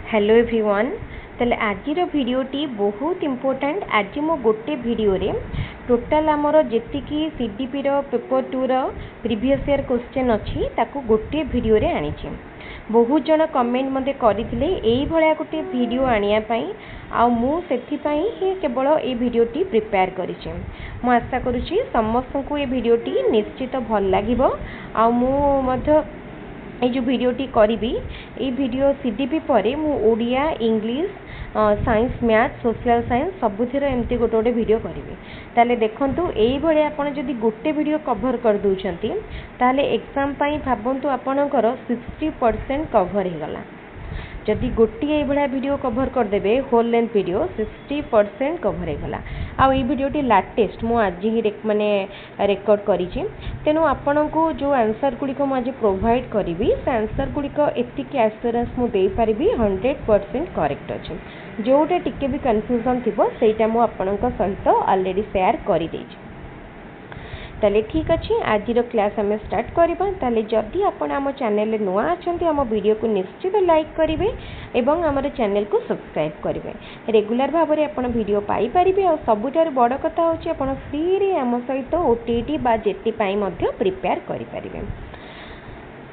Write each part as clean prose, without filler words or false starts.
Hello everyone. ताले आजिर भिडियोटी बहुत important. आज मो गोटे भिडियो रे टोटाल आमर जेतिकी सीडीपी रो पेपर 2 रो प्रीवियस ईयर क्वेश्चन अच्छी ताकू गोटे भिडियो रे आनी। बहुत जन कमेंट मते करथिले एई भलिया गोटे भिडियो आनिया पई आ मु सेथि पई ही केवल ए भिडियोटी प्रिपेयर करिछि। मु आशा करूछि समस्त को ए भिडियोटी निश्चित भल लागिबो। आ मु मध्य ये जो भिडियोटी करी ये भिडियो सीडीपी पर मु Odia English science math social science सबुथिर एमती गोटे गोटे भिडियो करी। ताले देखंतु एई भले आपण जदि गोटे भिडियो कवर कर दउछंती ताले एग्जाम पई भाबंतु आपणकर 60% कवर हो गला। जदि गोटे ये भाया वीडियो कवर करदे होल लेंथ वीडियो 60% कवर हो गला। आ ये वीडियोटी लाटेस्ट मु आज ही माने रेकॉर्ड करी। तेणु आपण को जो आंसर गुड़िक मुझे प्रोवाइड करी से आंसर गुड़िक एतिक एश्योरेंस मुझे 100% करेक्ट अच्छे। जोटा टिके भी कन्फ्यूजन थी सेटा मु आपण सहित ऑलरेडी शेयर कर देछि। ताले ठीक अच्छे आज क्लास आम स्टार्ट करबा। ताले जदि आपण आम चैनल नुआ अच्छा आम वीडियो को निश्चित लाइक करेंगे एवं आम चैनल को सब्सक्राइब करेंगे। रेगुलर भाव में आप वीडियो पाई पारिबे। और सबुठार बड़ कथा होची आपण फ्री रे आम सहित ओटीटी बा जेटी पाई मध्य प्रिपेयर करि पारिबे।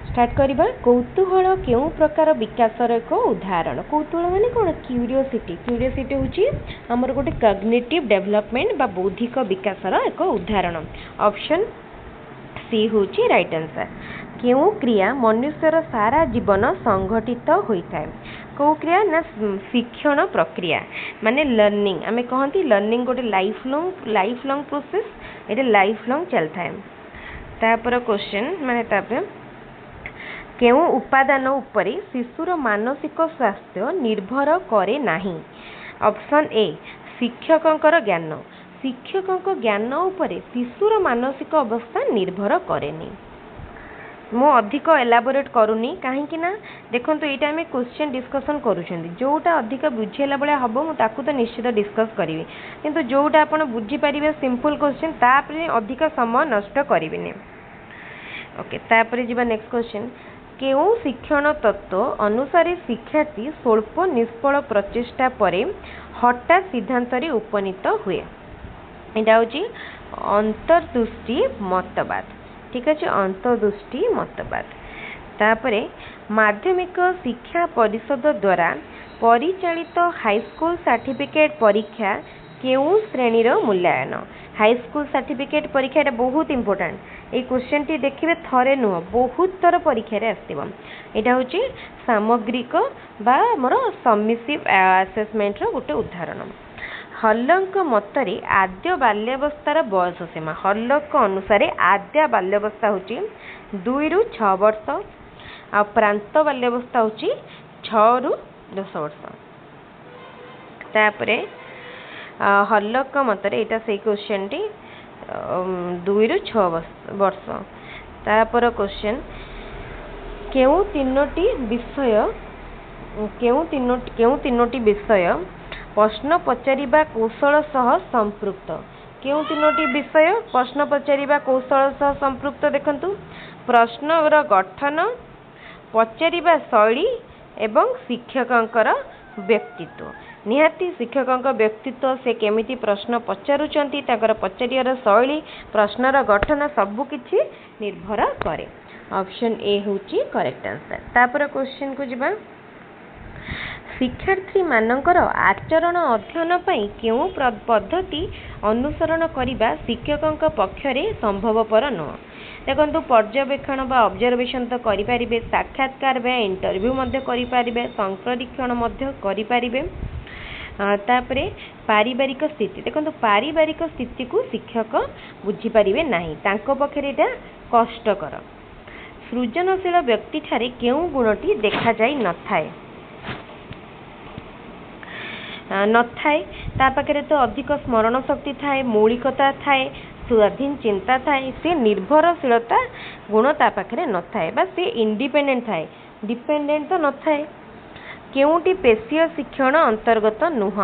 स्टार्ट करबा। कौतूहल केउ प्रकार विकासर एक उदाहरण। कौतूहल माने कोन? क्यूरियोसिटी। क्यूरियोसिटी होची हमर गोटे कॉग्निटिव डेवलपमेंट बा बौद्धिक विकासर एक उदाहरण। ऑप्शन सी होची राइट आंसर। केउ क्रिया मनुष्यर सारा जीवन संगठित होइथाय? कौ क्रिया ना शिक्षण प्रक्रिया माने लर्निंग। आमे कहंती लर्निंग गोटे लाइफ लॉन्ग प्रोसेस। एटा लाइफ लॉन्ग चलथाय। तापर क्वेश्चन माने तापर केउ उपादान उपरे शिशुर मानसिक स्वास्थ्य निर्भर करे नाही? ऑप्शन ए शिक्षकंकर ज्ञान। शिक्षकंक ज्ञान उपरे शिशुर मानसिक अवस्था निर्भर करेनी। मो अधिक एलाबोरेट करूनी कहीं ना देखो ये आम क्वेश्चन डिस्कसन करूँ जोटा अधिक बुझेला भाया हम मुझे तो निश्चित डिस्कस करी किंतु जोटा आप बुझीपारे सिंपल क्वेश्चन तापर अधिक समय नष्ट करें। ओके तापर जी नेक्स्ट क्वेश्चन। केउ शिक्षण तत्व अनुसार शिक्षार्थी स्वल्प निष्फल प्रचेष्टा परे हठात सिद्धांत उपनीत हुए? यहाँ हूँ अंतर्दृष्टि मतवाद। ठीक अच्छे अंतर्दृष्टि मतवाद। तापरे माध्यमिक शिक्षा परिषद द्वारा परिचालित हाईस्कूल सर्टिफिकेट परीक्षा केउ श्रेणीर मूल्यांकन? हाईस्कूल सर्टिफिकेट परीक्षा बहुत इंपोर्टेंट। ये क्वेश्चन टी देखिए थरे नुह बहुत थर परीक्षा रे आसथिबो। एटा होची सामग्रिक बा मोर सबमिसिव असेसमेंट रो गोटे उदाहरण। हल्लक मतरे आद्य बाल्यावस्थार बयस सीमा। हल्लक अनुसार आद्य बाल्यावस्था होची 2 ରୁ 6 वर्ष आ प्रांत बाल्यावस्था होची 6 ରୁ 10 वर्ष। तापरे हल्लक मतरे एटा से क्वेश्चन टी 2 ରୁ 6 वर्ष। तापर क्वेश्चन केउ तीनोटी विषय प्रश्न पचारिबा कौशल सह संपृक्त? केउ तीनोटी विषय प्रश्न पचारिबा कौशल सह संपृक्त? देखंतु प्रश्नर गठन, पचारिबा शैली एवं शिक्षकंकर व्यक्तित्व। निहाती शिक्षकंक व्यक्तित्व से केमिति प्रश्न पचारुचंती ताकर पचारियार शैली प्रश्नर गठन सबु किछि निर्भर करे। ऑप्शन ए होची करेक्ट आंसर। तापर क्वेश्चन को जिबा। शिक्षार्थी मानकर आचरण अध्ययन पई केउ पद्धति अनुसरण करिबा शिक्षकंक पक्षरे संभवपर नुह? देखो पर्यवेक्षण बा ऑब्जर्वेशन तो करि पारिबे, साक्षात्कार बा इंटरव्यू मध्य करि पारिबे, संप्रेक्षण मध्य करि पारिबे। तापरे पारिवारिक स्थिति। देखो पारिवारिक स्थिति को शिक्षक बुझी पारिबे नाही, तांको पक्षरे एटा कष्टकर। सृजनशील व्यक्ति ठारे केउ गुणटी देखा जाई नथाय? नथाय ता पाखरे तो अधिक स्मरण शक्ति थाए, मौलिकता थाए, स्वाधीन चिंता थाए, से निर्भरशीलता गुण ता पाखरे नथाय बा से इंडिपेंडेंट थाए, डिपेंडेंट तो नथाय। केउटी पेशीय शिक्षण अंतर्गत नुह?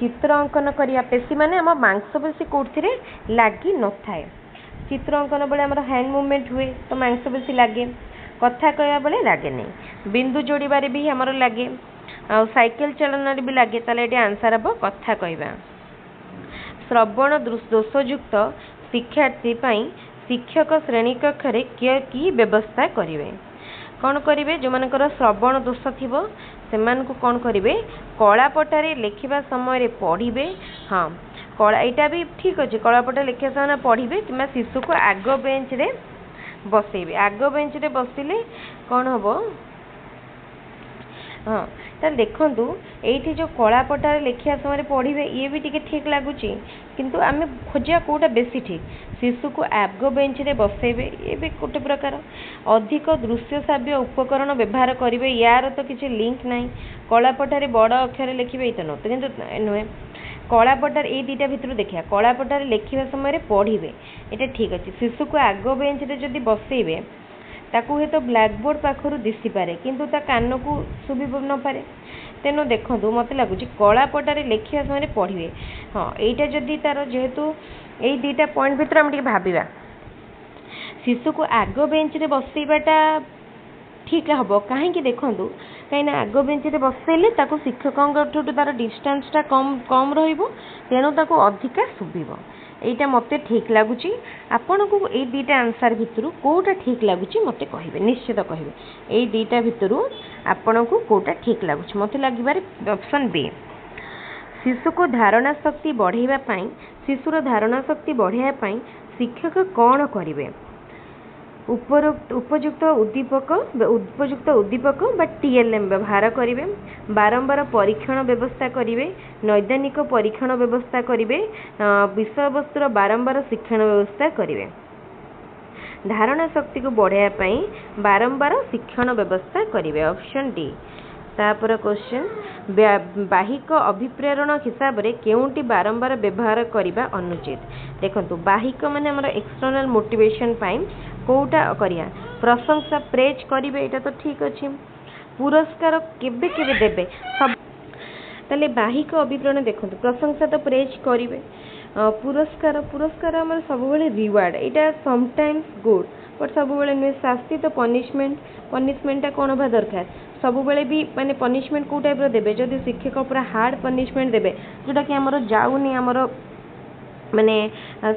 चित्र अंकन करिया पेशी माने हम मांसपेशी कोठिरे लागी नथाय। चित्र अंकन बेले हमर हैंड मूवमेंट हुए तो मांसपेशी लागे। कथा कहवा बेले लगे नहीं बिंदु जोड़बारे भी हमर लगे आ साइकेल चलन भी लगे ताले ये आंसर हम कथा कहवा श्रवण दोषयुक्त शिक्षार्थी शिक्षक श्रेणी कक्ष कि व्यवस्था करेंगे कौन करेंगे जो मानकर श्रवण दोष थी से कौन करेंगे कलापटारे लिखा समय पढ़े हाँ कला यहाँ भी ठीक अच्छे कलापटा लिखा समय पढ़े कि शिशु को आग बेंच रे बसइबे आग बेंच रे बसिले कौन हम हाँ ताल देखूँ ये जो कलापटारे लिखा समय पढ़े ये भी टी ठीक लगुच किंतु आम खोजा कौटा बेसी ठीक शिशु को आग बेंच रे बसइबे ये भी गोटे प्रकार अधिक दृश्य श्राव्य उपकरण व्यवहार करेंगे यार तो किसी लिंक ना कलापटारे बड़ अक्षर लिखे ये तो न तो कि नुहे कलापटार ये दुटा भितर देखा कलापटार लिखा समय पढ़े ये ठीक अच्छे शिशु को आग बेंच रे जदि बसइबे ताकू हे तो ब्लैकबोर्ड पाखर दिशी पारे किंतु ता कान को शुभी न पारे तेणु देखो मत लगुच कलापटारे लिखा समय पढ़े हाँ यहाँ जदि तार जेहेतु यही दुटा पॉइंट भितर आम भाविबा शिशु को आग बेंच रे बसइबाटा ठीक हम कहीं देखूँ कहीं आग बेंच रे बसइले शिक्षकों तार डिस्टेंसटा कम कम रेणु अधिका शुभ यहाँ मत ठीक लगुच आपण को ये दुटा आंसर भितर कौटा ठीक लगुच मत कहे निश्चित कहे ये दुटा भितर आपण को कौटा ठीक लगुच मत लगे ऑप्शन बी शिशु को धारणा शक्ति बढ़ाइबा शिशुर धारणा शक्ति बढ़ाइबा शिक्षक कौन करेंगे उपयुक्त उद्दीपक बा टीएलएम व्यवहार करेंगे बारंबार परीक्षण व्यवस्था करेंगे नैदानिक परीक्षण व्यवस्था करेंगे विषय वस्तुर बारंबार शिक्षण व्यवस्था करेंगे धारणा शक्ति को बढ़ाइबा बारंबार शिक्षण व्यवस्था करेंगे ऑप्शन डी तापर क्वेश्चन बाहिक अभिप्रेरण हिसाब से केउंटी बारंबार व्यवहार करने अनुचित देखो बाहिक माने हमर एक्सटर्नल मोटिवेशन कौटा करिया प्रशंसा प्रेज करेंगे यहाँ तो ठीक अच्छे पुरस्कार केबे केबे देबे सब ताले बाहिक अभिप्रेरण देखो प्रशंसा तो प्रेज करेंगे पुरस्कार पुरस्कार आम सब रिवार्ड यहाँ समटाइम्स गुड बट सब नुहे शास्ति तो पनिशमेंटा कौन हवा दरकार सब भी माने पनिशमेंट कौ टाइप देवे जदि शिक्षक पूरा हार्ड पनिशमेंट देवे जोटा कि आमर जाऊनी आमर माने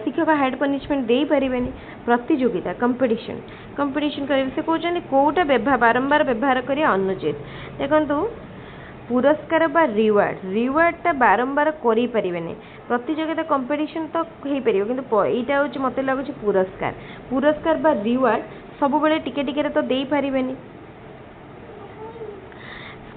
शिक्षक हार्ड पनिशमेंट दे पारे प्रतियोगिता कंपिटिशन करेंगे से कहते कौटा बारंबार व्यवहार करें अनुचित देखो पुरस्कार बा रिवार्डटा बारंबार करें प्रतियोगिता कंपिटिशन तो हो पार कि यहाँ हूँ मत लगुच पुरस्कार बा रिवार्ड सब बेले टिके टिके तो दे पारे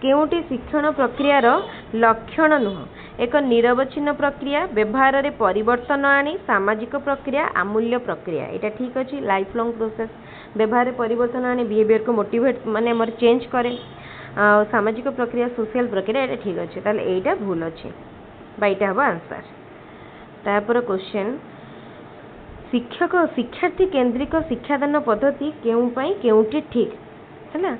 केउटी शिक्षण प्रक्रियार लक्षण नुह एक निरवच्छिन्न प्रक्रिया व्यवहार रे परिवर्तन आनी सामाजिक प्रक्रिया आमूल्य प्रक्रिया यहाँ ठीक अच्छे लाइफ लॉन्ग प्रोसेस व्यवहार परिवर्तन आनी बिहेवियर को मोटिवेट माने हमर चेंज करे सामाजिक प्रक्रिया सोशल प्रक्रिया यहाँ ठीक अच्छे ताले यहाँ भूल अच्छे यहाँ हम आंसर तापर क्वेश्चन शिक्षक शिक्षार्थी केन्द्रिक शिक्षादान पद्धति केउटी ठीक है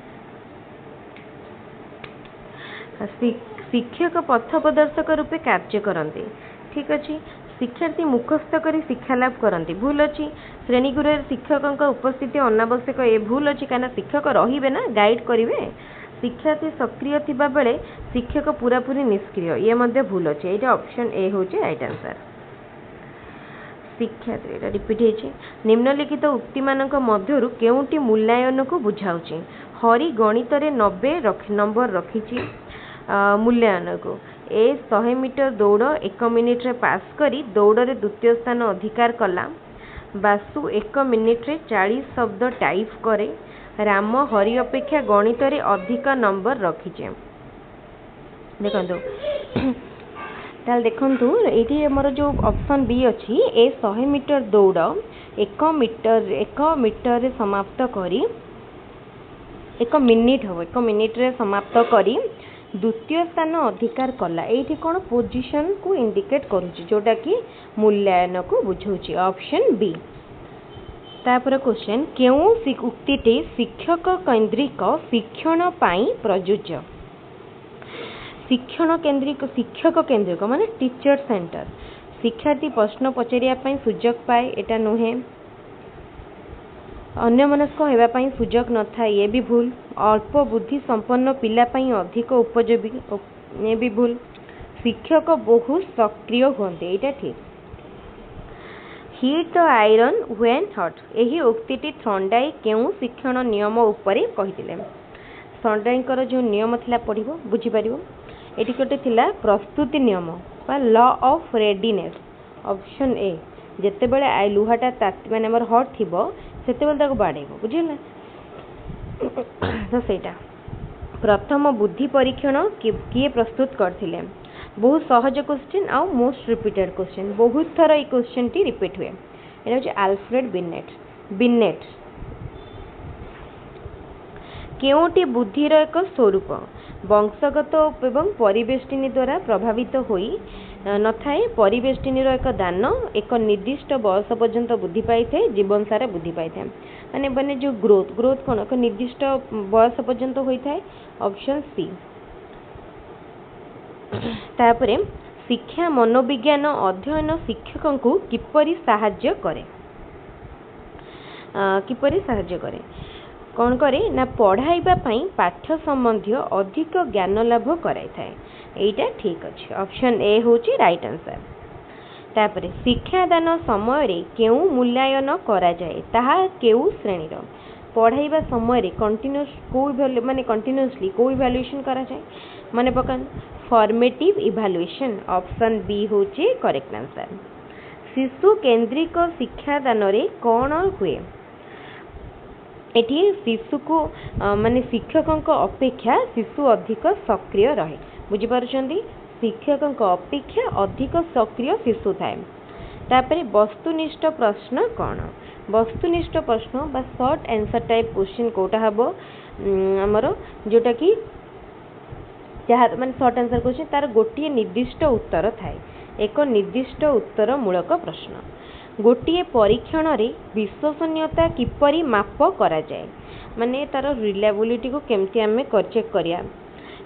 शिक्षक पथ प्रदर्शक रूपे कार्य करते ठीक अच्छे शिक्षार्थी मुखस्थ कर शिक्षा लाभ करते भूल अच्छी श्रेणीगृह शिक्षकों उपस्थिति अनावश्यक ये भूल अच्छी कहीं शिक्षक रे ना गाइड करेंगे शिक्षार्थी सक्रिय थिबा बेले शिक्षक पूरापूरी निष्क्रिय ये भूल अच्छे ये ऑप्शन ए हूँ राइट आंसर शिक्षार्थी रिपीट होती निम्नलिखित उक्ति मानक मध्यरु केउंटी मूल्यांकन को बुझाऊँच हरि गणित 90 नंबर रखी मूल्यांकन को ए 100 मीटर दौड़ 1 मिनिट रे पास करी दौड़ रे द्वितीय स्थान अधिकार कला बासु 1 मिनिट रे 40 शब्द टाइप करे राम हरि अपेक्षा गणित रे अधिक नंबर रखीचे देखंतु ताल देखंतु एठी हमर जो ऑप्शन बी अछि ए 100 मीटर दौड़ 1 मीटर रे समाप्त करी 1 मिनिट हो 1 मिनिट रे समाप्त करी द्वितीय स्थान अधिकार कला ये कौन पोजिशन को इंडिकेट करुच्ची जोटा कि मूल्यांकन को बुझाऊँच ऑप्शन बी तापर क्वेश्चन क्यों उक्ति शिक्षक केन्द्रिक शिक्षण पाई प्रयोज्य शिक्षक केन्द्रिक माने टीचर सेंटर शिक्षार्थी प्रश्न पचारिया सुजोग पाए एटा नुहे अन्यमनस्क होगा पाई सुजोग न था ये भी भूल। अल्प बुद्धि संपन्न पिला पाई अधिक उपयोगी ये भी भूल। शिक्षक बहुत सक्रिय होते यहाँ ठीक। Heat the iron when hot यही उक्ति थंडाई केउ शिक्षण नियम उपरे कहिथिले। थंडाईकर जो नियम थिला पढ़िबो बुझी पारिबो। एठी कोटे थिला प्रस्तुति नियम बा law of readiness. Option A जेते बेले लुहाटा ताती माने हमर हॉट थिबो सेते बेले ताको बाडेबो बुझिला। तो सेटा प्रथम बुद्धि परीक्षण किए प्रस्तुत करथिले। बहुत सहज क्वेश्चन आउ मोस्ट रिपीटेड क्वेश्चन बहुत थर ये क्वेश्चन टी रिपीट हुए। एटा होचे अल्फ्रेड बिनेट। केउटी बुद्धिर एक स्वरूप वंशगत एवं परिवेष्टिनी द्वारा प्रभावित होई न थाए। परिवेष्टिनीर एक दान एक निर्दिष्ट बयस पर्यंत बुद्धि पाई थाए जीवन सारा बुद्धि पाई थाए माने माने जो ग्रोथ कौन एक निर्दिष्ट बयस पर्यंत होई थाए। Option C. तापरे शिक्षा मनोविज्ञान अध्ययन शिक्षक को किपरि साहाय्य करे कौन करे ना पढ़ाइबा पई पाठ्य संबंधी अधिक ज्ञान लाभ कराई थाए। एटा ठीक अछि। ऑप्शन ए होची राइट आंसर। तापरे शिक्षादान समय रे केउ मूल्यांकन करा जाए ताहा केउ श्रेणी रो। पढ़ाइबा समय रे कंटीन्यूअस को माने कंटीन्यूअसली को इवैल्यूएशन करा जाए माने पकान फॉर्मेटिव इवैल्यूएशन। ऑप्शन बी होची करेक्ट आंसर। शिशु केंद्रिक शिक्षादान रे कोन हुए एठी शिशु को माने शिक्षक अपेक्षा शिशु अधिक सक्रिय रहे बुझी पारुछंदी। शिक्षक अपेक्षा अधिक सक्रिय शिशु थाए। तापरे वस्तुनिष्ठ प्रश्न कौन वस्तुनिष्ठ प्रश्न बा शॉर्ट आंसर टाइप क्वेश्चन कोटा हबो हमर जोटा कि जहाँ माने शॉर्ट आंसर क्वेश्चन तार गोटे निर्दिष्ट उत्तर थाए। एक निर्दिष्ट उत्तर मूलक प्रश्न। गोटे परीक्षण रे विश्वसनीयता किपरि माप करा जाए माने तार रिलायबिलिटी को केमती आमे चेक करिया।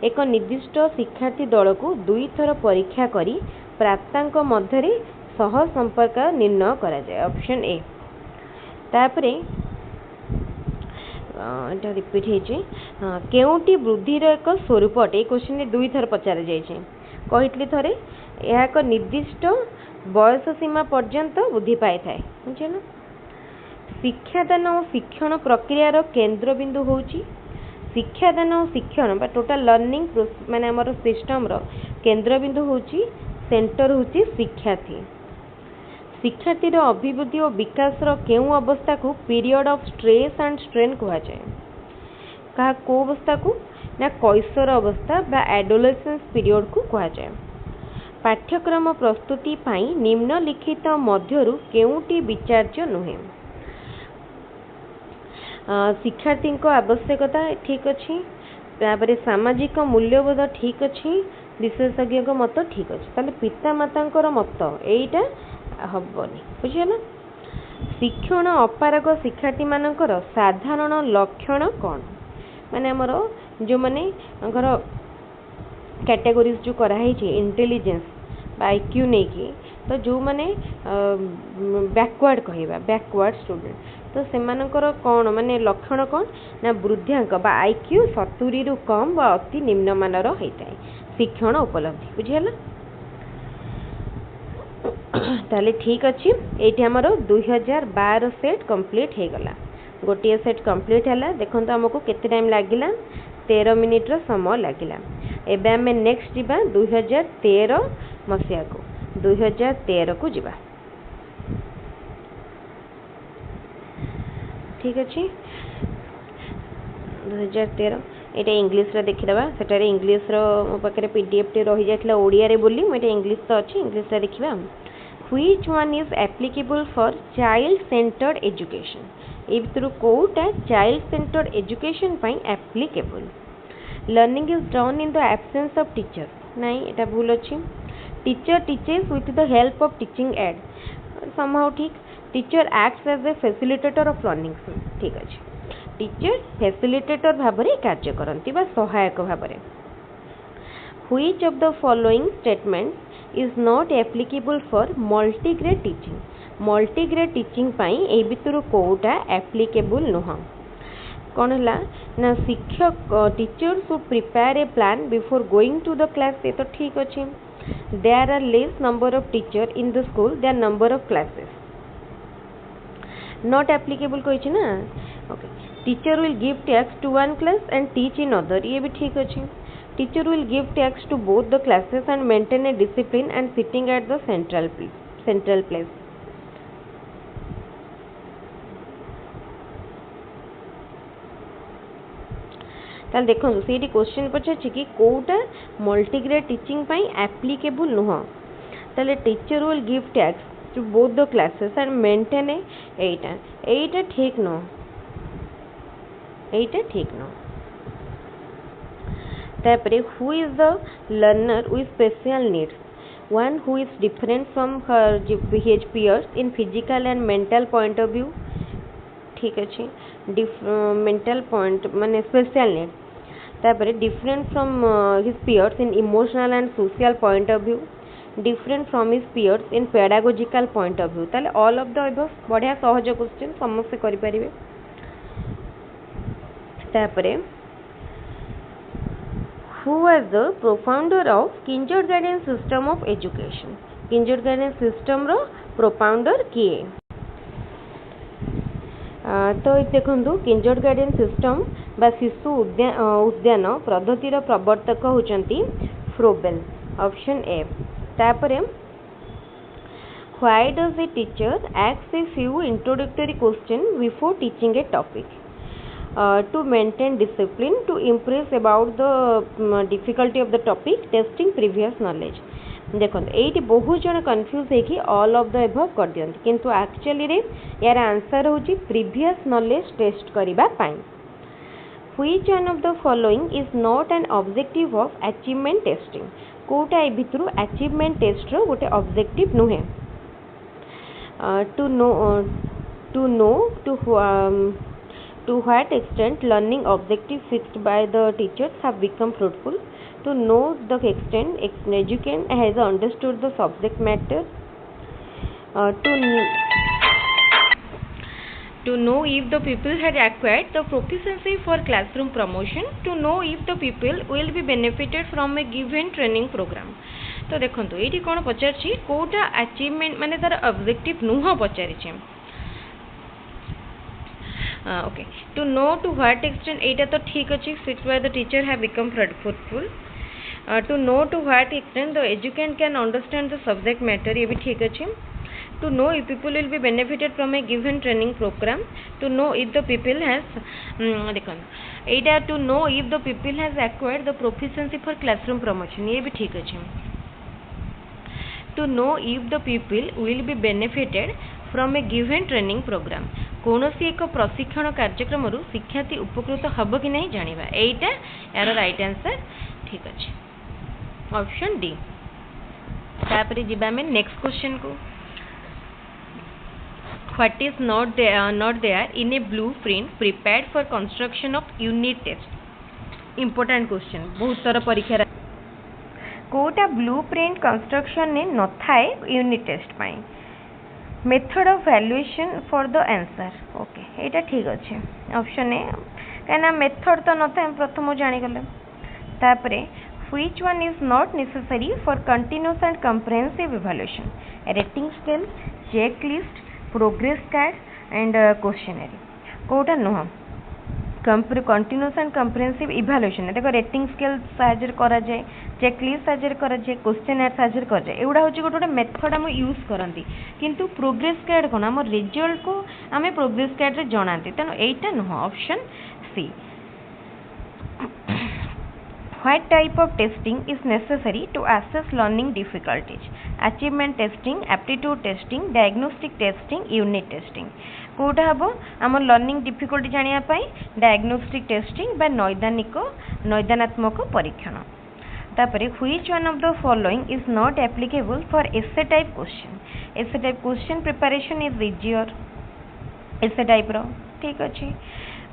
एक निर्दिष्ट शिक्षार्थी दल को 2 थर परीक्षा करी प्राप्तांक मध्य सह संपर्क निर्णय करा जाए। Option A. तापरे एटा रिपीट हेजे केउटी बुद्धिर एक स्वरूप अटे क्वेश्चन 2 थर पचार जाइछे कहितली थरे यह एक निर्दिष्ट बयस सीमा पर्यंत बुद्धि पाई थाए बुझिला। शिक्षादान और शिक्षण प्रक्रियार केंद्र बिंदु होची शिक्षादान और शिक्षण बा टोटल लर्निंग माने हमर सिस्टम रो केंद्र बिंदु होची सेंटर होची शिक्षार्थी। शिक्षार्थी रो अभिवृद्धि और विकास रो केउ अवस्था को period of stress and strain कहा जाए। कहा को अवस्था को ना कैशोर अवस्था बा एडोलेसेंस पीरियड को कहा जाए। पाठ्यक्रम प्रस्तुति पाई निम्नलिखित मध्यरु केउटी विचार्य नुहे। शिक्षार्थी को आवश्यकता ठीक अच्छी तापर सामाजिक मूल्यबोध ठीक अच्छी विशेषज्ञ मत ठीक अच्छे ताले पिता माता मत एटा हबनी बुझिला। शिक्षण अपारग शिक्षार्थी मानकर साधारण लक्षण कौन माने हमर जो माने कैटेगोरीज जो कराई इंटेलिजेंस आईक्यू नहीं कि तो जो माने बैकवर्ड कहवा बैकवर्ड स्टूडेंट तो सेमानकर कौन माने लक्षण कौन ना वृद्धांक बा आईक्यू 70 रु कम बा अति निम्न मानर होता है शिक्षण उपलब्धि बुझिला। ताले ठीक अच्छी ये आमर 2012 सेट कंप्लीट हो गला गोटे सेट कंप्लीट है देखो आमको केते टाइम लगिला 13 मिनिट रो समय लगिला। एबे आमे नेक्स्ट जीवा 2013 मसिया को 2013 को जीवा ठीक अच्छे 2013 एटा इंग्लिश रे देखिदबा सेटारे इंग्लिश रो मो पाखरे पीडीएफ टे रही जातला ओडिया रे बोली म एटा इंग्लिश तो अछि इंग्लिश रे देखिबा। Which one is applicable for child centered education ए भितर कोटा चाइल्ड सेंटर्ड एजुकेशन पई applicable. Learning is done in the absence of teacher नहीं एटा भूल अछि। Teacher teachers with the help of teaching aid somehow ठीक। Teacher acts as a facilitator of learning ठीक अछि। टीचर फैसिलिटेटर भाबरे कार्य करंती बा सहायक भाबरे। Which of the following statements is not applicable for multigrade teaching multigrade teaching पाई ए भितर कोटा एप्लीकेबल नुह कौन है ना शिक्षक teacher should prepare a plan before going to the class ये तो ठीक अच्छे there are less number of teacher in the school there number of classes not applicable कही ना okay teacher will give tasks to one class and teach in other ये भी ठीक अच्छे teacher will give tasks to both the classes and maintain A discipline and sitting at the central place ताल देखो से question पचार कि कौटा मल्टीग्रेड टीचिंग पाई एप्लीकेबल नुह ताले teacher will give tasks to both the classes and maintain एटा ठीक न एटा ठीक न तापरे who is the learner with special needs one who is different from her his peers in physical and mental point of view ठीक अच्छे mental point माने स्पेशल नीड तापरे different from his peers in emotional and social point of view different from his peers in pedagogical point of view ताले all of the above बढ़िया सहज question समस्त करि परिबे तापरे who was the profounder of kindergarten system of education kindergarten system रो profounder किए तो देखो किंडरगार्टन सिस्टम बा शिशु उद्यान पद्धतिर प्रवर्तक होचंती फ्रोबेल ऑप्शन ए तापरे why does a teacher ask a few introductory question before teaching a topic to maintain discipline to impress about the difficulty of the topic testing previous knowledge देखो ये बहुत जन confuse है कि all of the above कर दियंती किंतु actually रे यार आंसर होची प्रीवियस नॉलेज टेस्ट करिबा पाई which one of the following is not an objective of achievement testing कोटा ए भितरु अचीवमेंट टेस्ट रो गोटे ऑब्जेक्टिव नुहे to what extent learning objectives fixed by the teachers have become fruitful to know the extent educand has understood the subject matter to know if the pupil had acquired the proficiency for classroom promotion to know if the pupil will be benefited from a given training program तो देखो ये कौन पचार Kota achievement माने तार objective नुह पचारि okay to know to what extent एटा तो ठीक अच्छे fix by the teacher have become fruitful to know to what extent the educant can understand the subject matter ये भी ठीक अच्छे to know if people will be benefited from a given training program to know if the people has देखो एटा to know if the people has acquired the proficiency for classroom promotion ये भी ठीक अच्छे to know if the people will be benefited from a given training programme कौन सी एक प्रशिक्षण कार्यक्रम शिक्षार्थी उपकृत हम कि नहीं जाना यहीटा यार राइट आंसर ठीक अच्छे ऑप्शन डी तापर जीवा में नेक्स्ट क्वेश्चन को what is not there in a blue print prepared for construction of unit test important question बहुत सारा परीक्षा कोटा ब्लू प्रिंट कंस्ट्रक्शन ने न थाए यूनिट टेस्ट पाई method of valuation for the answer okay एटा ठीक अच्छे ऑप्शन ए कहीं मेथड तो न था प्रथम जानीगले तापरे which one is not necessary for continuous and comprehensive evaluation rating scale check list progress card and questionnaire कोटा नुह कंटिन्यूअस एंड कंप्रेहेंसिव इवैल्यूएशन देखो रेटिंग स्केल साहाय्य करा जाए चेक लिस्ट साहाय्य करा जाए क्वेश्चनर साहाय्य करा जाए एगुड़ा हूँ गोटे गोटे मेथड आम यूज करती किंतु प्रोग्रेस कार्ड कौन आम रिजल्ट को आम प्रोग्रेस कार्ड रे जनाती तेणु एटा नुह option C What type of testing is necessary to assess learning difficulties? Achievement testing, aptitude testing, diagnostic testing, unit testing. कोटा हम आम लर्निंग डिफिकल्टी जानिया पाई डायग्नोस्टिक टेस्टिंग बा नैदानात्मक परीक्षण तापरे which one of the following is not applicable for essay type question preparation is easier essay type रो ठीक अच्छे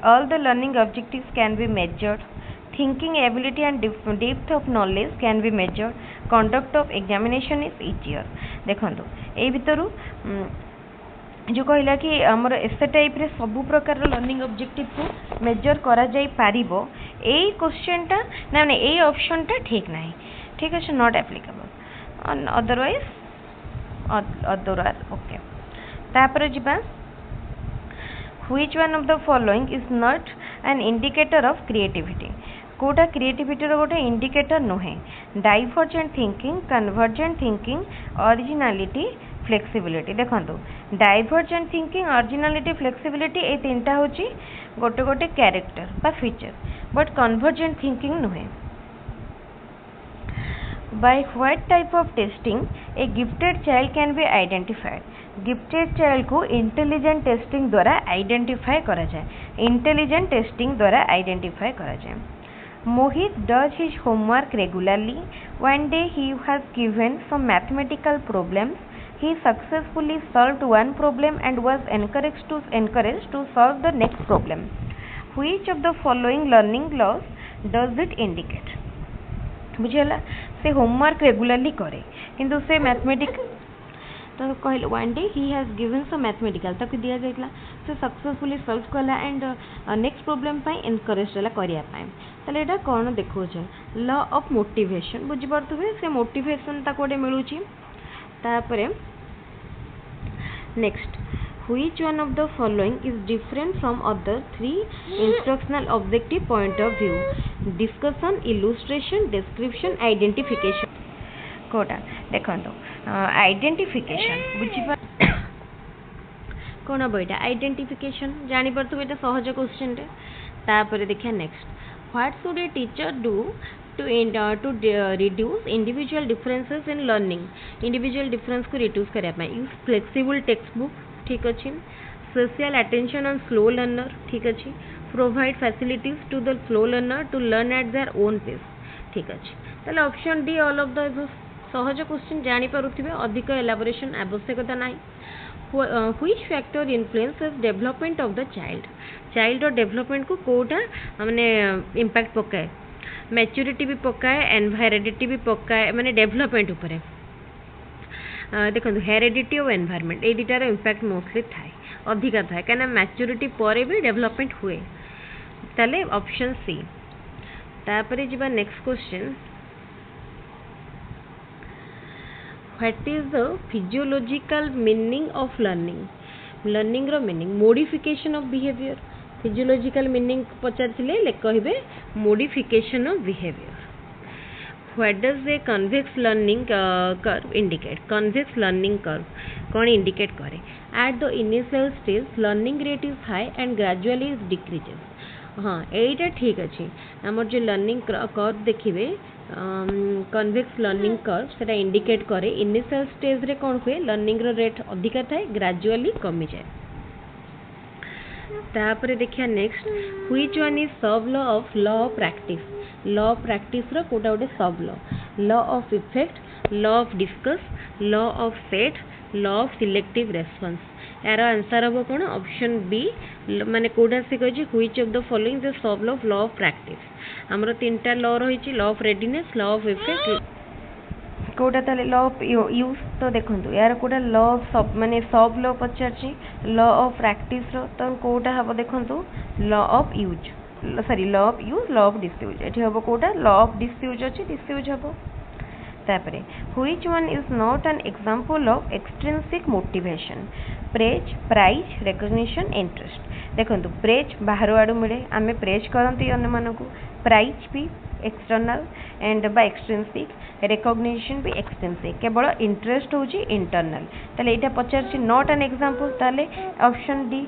all the learning objectives can be measured thinking ability and depth of knowledge can be measured conduct of examination is easier देखो ए भितर जो कहला कि आमर एसे type रे सब प्रकार लर्निंग ऑब्जेक्टिव को मेजर करा जाई पारिबो ए क्वेश्चन टा ना ना ए ऑप्शन टा ठीक नाही ठीक है नॉट एप्लीकेबल अदरवाइज ओके तापर जिबा which one of the following is not an indicator of creativity कोटा क्रिएटिविटी रो गोटे इंडिकेटर नुहे divergent thinking convergent thinking originality flexibility देखो डाइवर्जेंट थिंकिंग ओरिजिनलिटी फ्लेक्सिबिलिटी ए तीनटा होची गोटे गोटे कैरेक्टर बा फीचर बट कन्वर्जेंट थिंकिंग नुहे by what type of testing a gifted child can be identified gifted child को इंटेलिजेंट टेस्टिंग द्वारा आइडेंटिफाई करा जाए इंटेलिजेंट टेस्टिंग द्वारा आइडेंटिफाई करा जाए Mohit does his homework regularly. One day he was given some mathematical problems. He successfully solved one problem and was encouraged to solve the next problem. Which of the following learning laws does it indicate? बुझेला से homework regularly करे किंतु से mathematics तो कहले one day he has given some mathematical ताकि दिया जाइला से सक्सेसफुली सॉल्व कला एंड नेक्स्ट प्रॉब्लम पाई एनकरेज होला करिया पाई तले एटा कोन देखो छै लॉ ऑफ मोटिवेशन बुझि परतुबे से मोटिवेशन ता कोडे मिलुची तापरे next which one of the following is different from other three instructional objective point of view discussion illustration description identification कोटा देखंतो आइडेंटिफिकेशन बुझिपा कोन बइटा आइडेंटिफिकेशन जानि परतु एटा सहज क्वेश्चन रे तापर देखिया next what should a teacher do to reduce individual differences in learning individual difference को reduce करया पाए यूज फ्लेक्सिबल टेक्स्ट बुक ठीक अछि social attention on slow learner ठीक अछि provide facilities to the slow learner to learn at their own pace ठीक अछि ताले option D all of the सहज क्वेश्चन जानि पारुथिबे अधिक एलाबोरेशन आवश्यकता नाही which factor influences development of the child और डेवलपमेंट को कोटा माने इंपैक्ट पकाए मैच्योरिटी भी पकाए एनवायरनिटी भी पकाए माने डेवलपमेंट ऊपर देखो हेरिडिटी और एनवायरनमेंट ए दुटार इंपैक्ट मोस्टली थाए अधिका थाए कहीं मैच्योरिटी पर भी डेवलपमेंट हुए ताले ऑप्शन सी तापरे जिबा next question what is the physiological meaning of learning रो meaning modification of behaviour physiological meaning पचारथिले ले कहबे modification of behaviour what does a convex learning curve indicate convex learning curve कौन indicate करे at the initial stage learning rate is high and gradually is decreases हाँ यहीटा ठीक अच्छे आमर जो लर्निंग कर्व देखिए कन्वेक्स लर्निंग कर्व सेटा इंडिकेट करे इनिशियल स्टेज रे कौन हुए लर्निंग रो रेट अधिका थाए ग्रेजुअली कमी जाए तापरे देखिया नेक्स्ट व्हिच वन इज सब लॉ ऑफ प्रैक्टिस रो कोटा गोटे सब law of effect law of discuss law of set law of selective response यार आंसर हम कौन ऑप्शन बी माने कोडा से कहि which of the following the sub law of practice हमरो तीनटा लॉ रही law of readiness law of effect कोडा ताले लॉ ऑफ यूज तो देखंतु यार कोडा लॉ ऑफ सब माने सब लॉ पचारची लॉ ऑफ प्रैक्टिस रो तो कोडा हबो देखंतु law of use sorry law of use law of disuse एठी हबो कोडा लॉ ऑफ डिसयूज अछि डिसयूज हबो तापरे which one is not an example of extrinsic motivation praise prize recognition interest देखंतु प्रेज बाहर आडू मिले आमे प्रेज करंती अन्य मानको प्राइज भी external and by extrinsic recognition भी एक्सट्रिंसिक केवल इंटरेस्ट होची इंटरनल ताले एटा पचारची नॉट एन एग्जांपल ताले ऑप्शन डी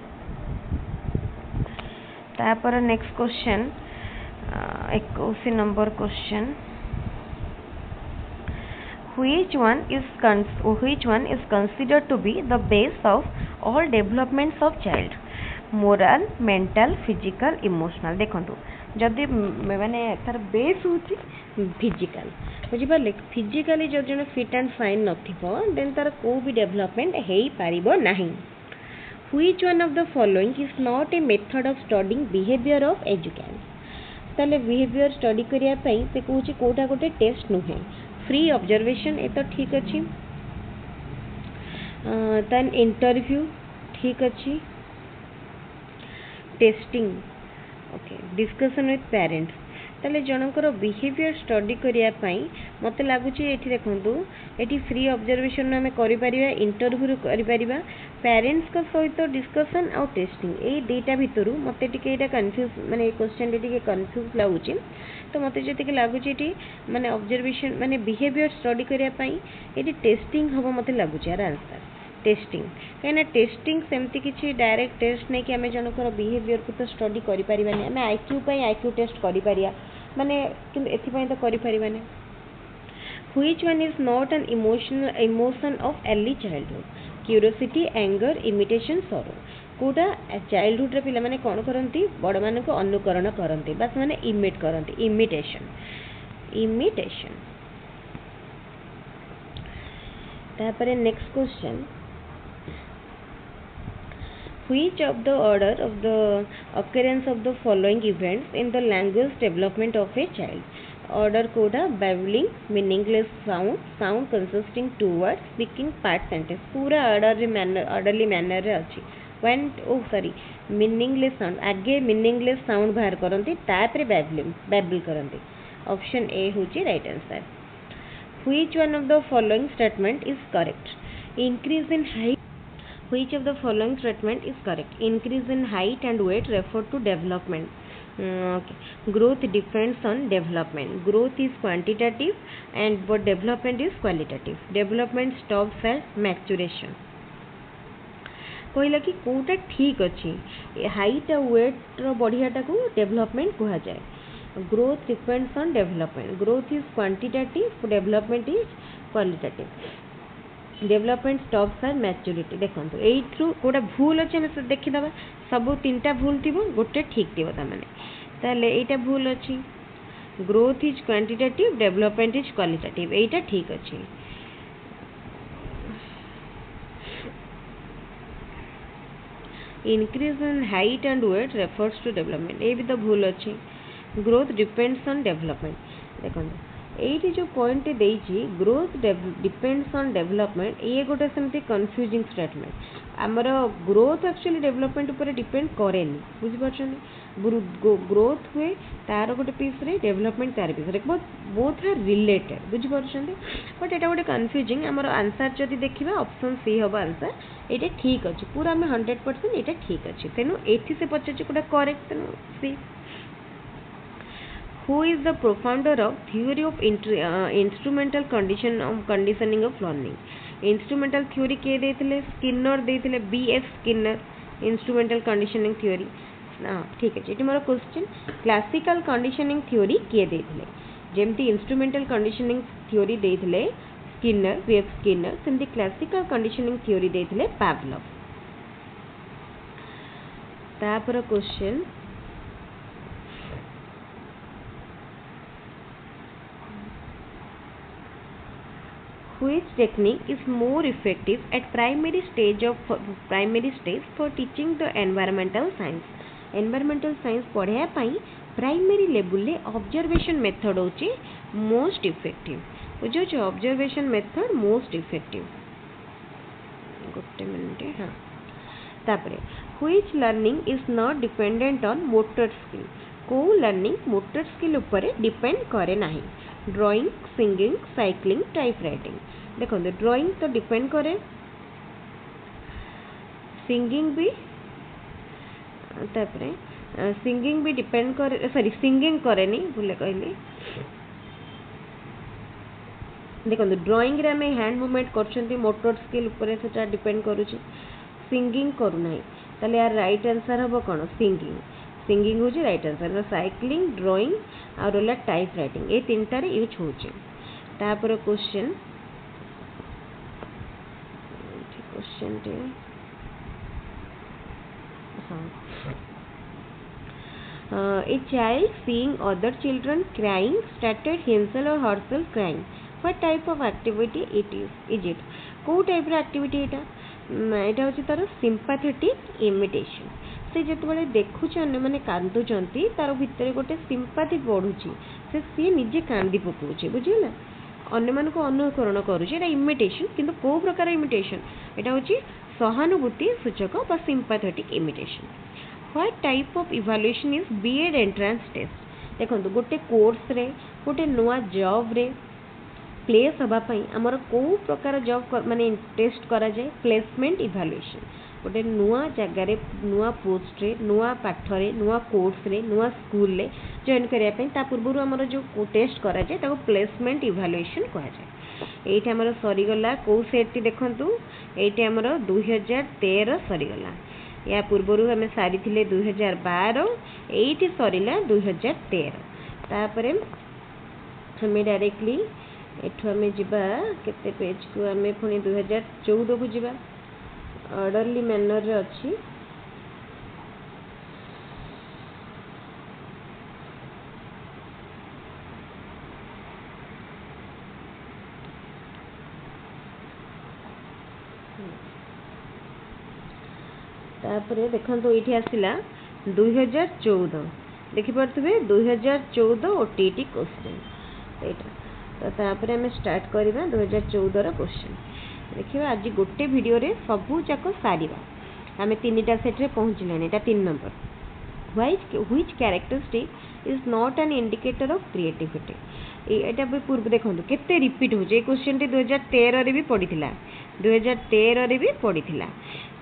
तापर next question 21 number question which one is considered to be the base of all developments of child moral mental physical emotional देखंतु जदि माने तार बेस होची फिजिकल बुझी पाले फिजिकली जो जने फिट एंड फाइन नथिबो देन तार को भी डेवलपमेंट हेई पारिबो नाही which one of the following is not a method of studying behavior of educans ताले बिहेवियर स्टडी करिया पई से कहूची कोटा गोटे टेस्ट नुहे फ्री ऑब्जर्वेशन ए तो ठीक अच्छी देन इंटरव्यू ठीक अच्छी testing okay discussion with parents ताले जनकर बिहेवियर स्टडी करने मत लगुच ये देखूँ ये फ्री ऑब्जर्वेशन आम कर इंटरव्यू कर पेरेंट्स को सहित डिस्कशन आउ टेस्टिंग ये दुईटा भितर मत कन्फ्यूज माने क्वेश्चन टे कन्फ्यूज लगुच तो मत जी लगुच ये माने ऑब्जर्वेशन माने बिहेवियर स्टडी करने ये टेस्टिंग हम मत लगुच यार आंसर टेस्टिंग कहीं टेस्टिंग सेमती किसी डायरेक्ट टेस्ट नहीं कि आम जनकर बिहेवियर को तो स्टडी करें आम आईक्यू टेस्ट कर माने एथपाई तो करें which one is not an emotion of early childhood curiosity anger imitation सरो कोटा चाइल्डहुड रे पिला माने कौन करती बड़ मान को अनुकरण करती बस माने इमिट करती इमिटेशन तापर next question which of the order of the occurrence of the following events in the language development of a child order कोडा babbling meaningless sound consisting two words speaking part sentence पूरा orderly manner रे अच्छी when meaningless sound आगे meaningless sound बाहर करती तापर babble करती option A होची right answer which one of the following statement is correct increase in height which of the following statement is correct increase in height and weight refer to development okay. Growth depends on development growth is quantitative and but development is qualitative development stops at maturation कहला कि कोटा ठीक अच्छी height और wait बढ़ियाटा को development कह जाए growth depends on development growth is quantitative development is qualitative development stops are maturity देखो यू गोटा भूल अच्छे आम देखीद सब तीन टा भूल थी गोटे ठीक थी ताले यहाँ भूल अच्छी growth is quantitative development is qualitative यहाँ ठीक अच्छी increase in height and weight refers to development ये भी तो भूल अच्छी ग्रोथ डिपेंड्स ऑन डेवलपमेंट देखो ये जो पॉइंट देती ग्रोथ डिपेंड्स ऑन डेवलपमेंट ये गोटे सेमती कन्फ्यूजिंग स्टेटमेंट आमर ग्रोथ एक्चुअली डेवलपमेंट उपर डिपेंड करेनि बुझीपार ग्रोथ हुए तार गोटे पीस रे डेवलपमेंट तार पीस रे बोथ आर रिलेटेड बुझीपार बट यहाँ गोटे कन्फ्यूजिंग आमर आंसर जदि देखा ऑप्शन सी हम आंसर ये ठीक अच्छे पूरा आम 100% ये ठीक अच्छे तेणु ये से पचार गोटे करेक्ट तेणु सी who is the profounder of theory of instrumental conditioning of learning instrumental theory के देथिले स्किनर देथिले BF Skinner instrumental conditioning theory ठीक है ये मोर क्वेश्चन क्लासिकल कंडीशनिंग थ्योरी किए देथिले जेमती इंस्ट्रूमेंटल कंडीशनिंग थ्योरी देथिले स्किनर BF स्किनर सेमती क्लासिकल कंडीशनिंग थ्योरी देथिले पावलोव तापर question which technique is more effective at primary stage for teaching the environmental science पढ़ाया पाई प्राइमरी लेवल ले ऑब्जर्वेशन मेथड होची मोस्ट इफेक्टिव बुझो जो ऑब्जर्वेशन मेथड मोस्ट इफेक्टिव गोटे minute हाँ तापरे which learning is not dependent on motor skill को learning motor skill उपरे डिपेंड करे नाही drawing singing cycling type writing देखो ड्राइंग तो डिपेंड करे सिंगिंग भी तापरे सिंगिंग भी डिपेंड करे सॉरी सिंगिंग करे नहीं भूले कहली देखो ड्राइंग रे हमें हैंड मूवमेंट करछंती मोटर स्किल उपरे सेटा डिपेंड करूची सिंगिंग करू नाही ताले यार राइट आंसर हबो कोन सिंगिंग होची राइट आंसर साइक्लिंग ड्राइंग और होला टाइप राइटिंग ये तीनटा रे यूज होची तापर क्वेश्चन टे a child seeing other children crying started himself or herself crying what type of activity it is it को टाइप रे एक्टिविटी एटा होची तार सिंपैथेटिक इमिटेशन से जेतबेले देखुछ अन्य माने कांदुचंती तार भितर गोटे सिंपैथी बढ़ुची से सी निजे कांदी पकोची बुझिला अन्य मान को अनुकरण करूची एटा इमिटेशन किंतु को प्रकार इमिटेशन एटा होची सहानुभूति सूचक बा sympathetic imitation. What type of evaluation is BEd entrance test. देखो गोटे कोर्स रे गोटे नुआ जॉब रे प्लेस हवा पई हमर को प्रकार जॉब माने टेस्ट करा जाए प्लेसमेंट इवैल्यूएशन। गोटे नुआ जगह रे नुआ पोस्ट रे नुआ पाठ रे नुआ कोर्स रे नुआ स्कूल रे जॉइन करिया पई ता पूर्व हमर जो टेस्ट करा जाए ताको प्लेसमेंट इवैल्यूएशन कहा जाए। एठी हमर सरी गला को सेट टी देखंतु एठी हमर 2013 सरी गला। या पूर्व हमें सारी थिले 2012 एठी सरीला 2013। तापरे हमें डायरेक्टली एठो हमें जिबा केते पेज को हमें पुनी 2014 को जिबा ऑर्डरली मैनर रे अछि। तापरे देखंतु एठी आसिला 2014 देखि परथबे 2014 ओटीटी क्वेश्चन एटा। तो तापरे हमें स्टार्ट करबा 2014 रो क्वेश्चन देखिबा। आज गोटे वीडियो रे सबु जाको सारीबा हमें तीनटा सेट रे पहुंचलेनी। एटा 3 number which characteristic is not an indicator of creativity. एटा भी पूर्व देखंतु केते रिपीट हो जे क्वेश्चन टी 2013 रे भी पडिथिला 2013 रे भी पडिथिला।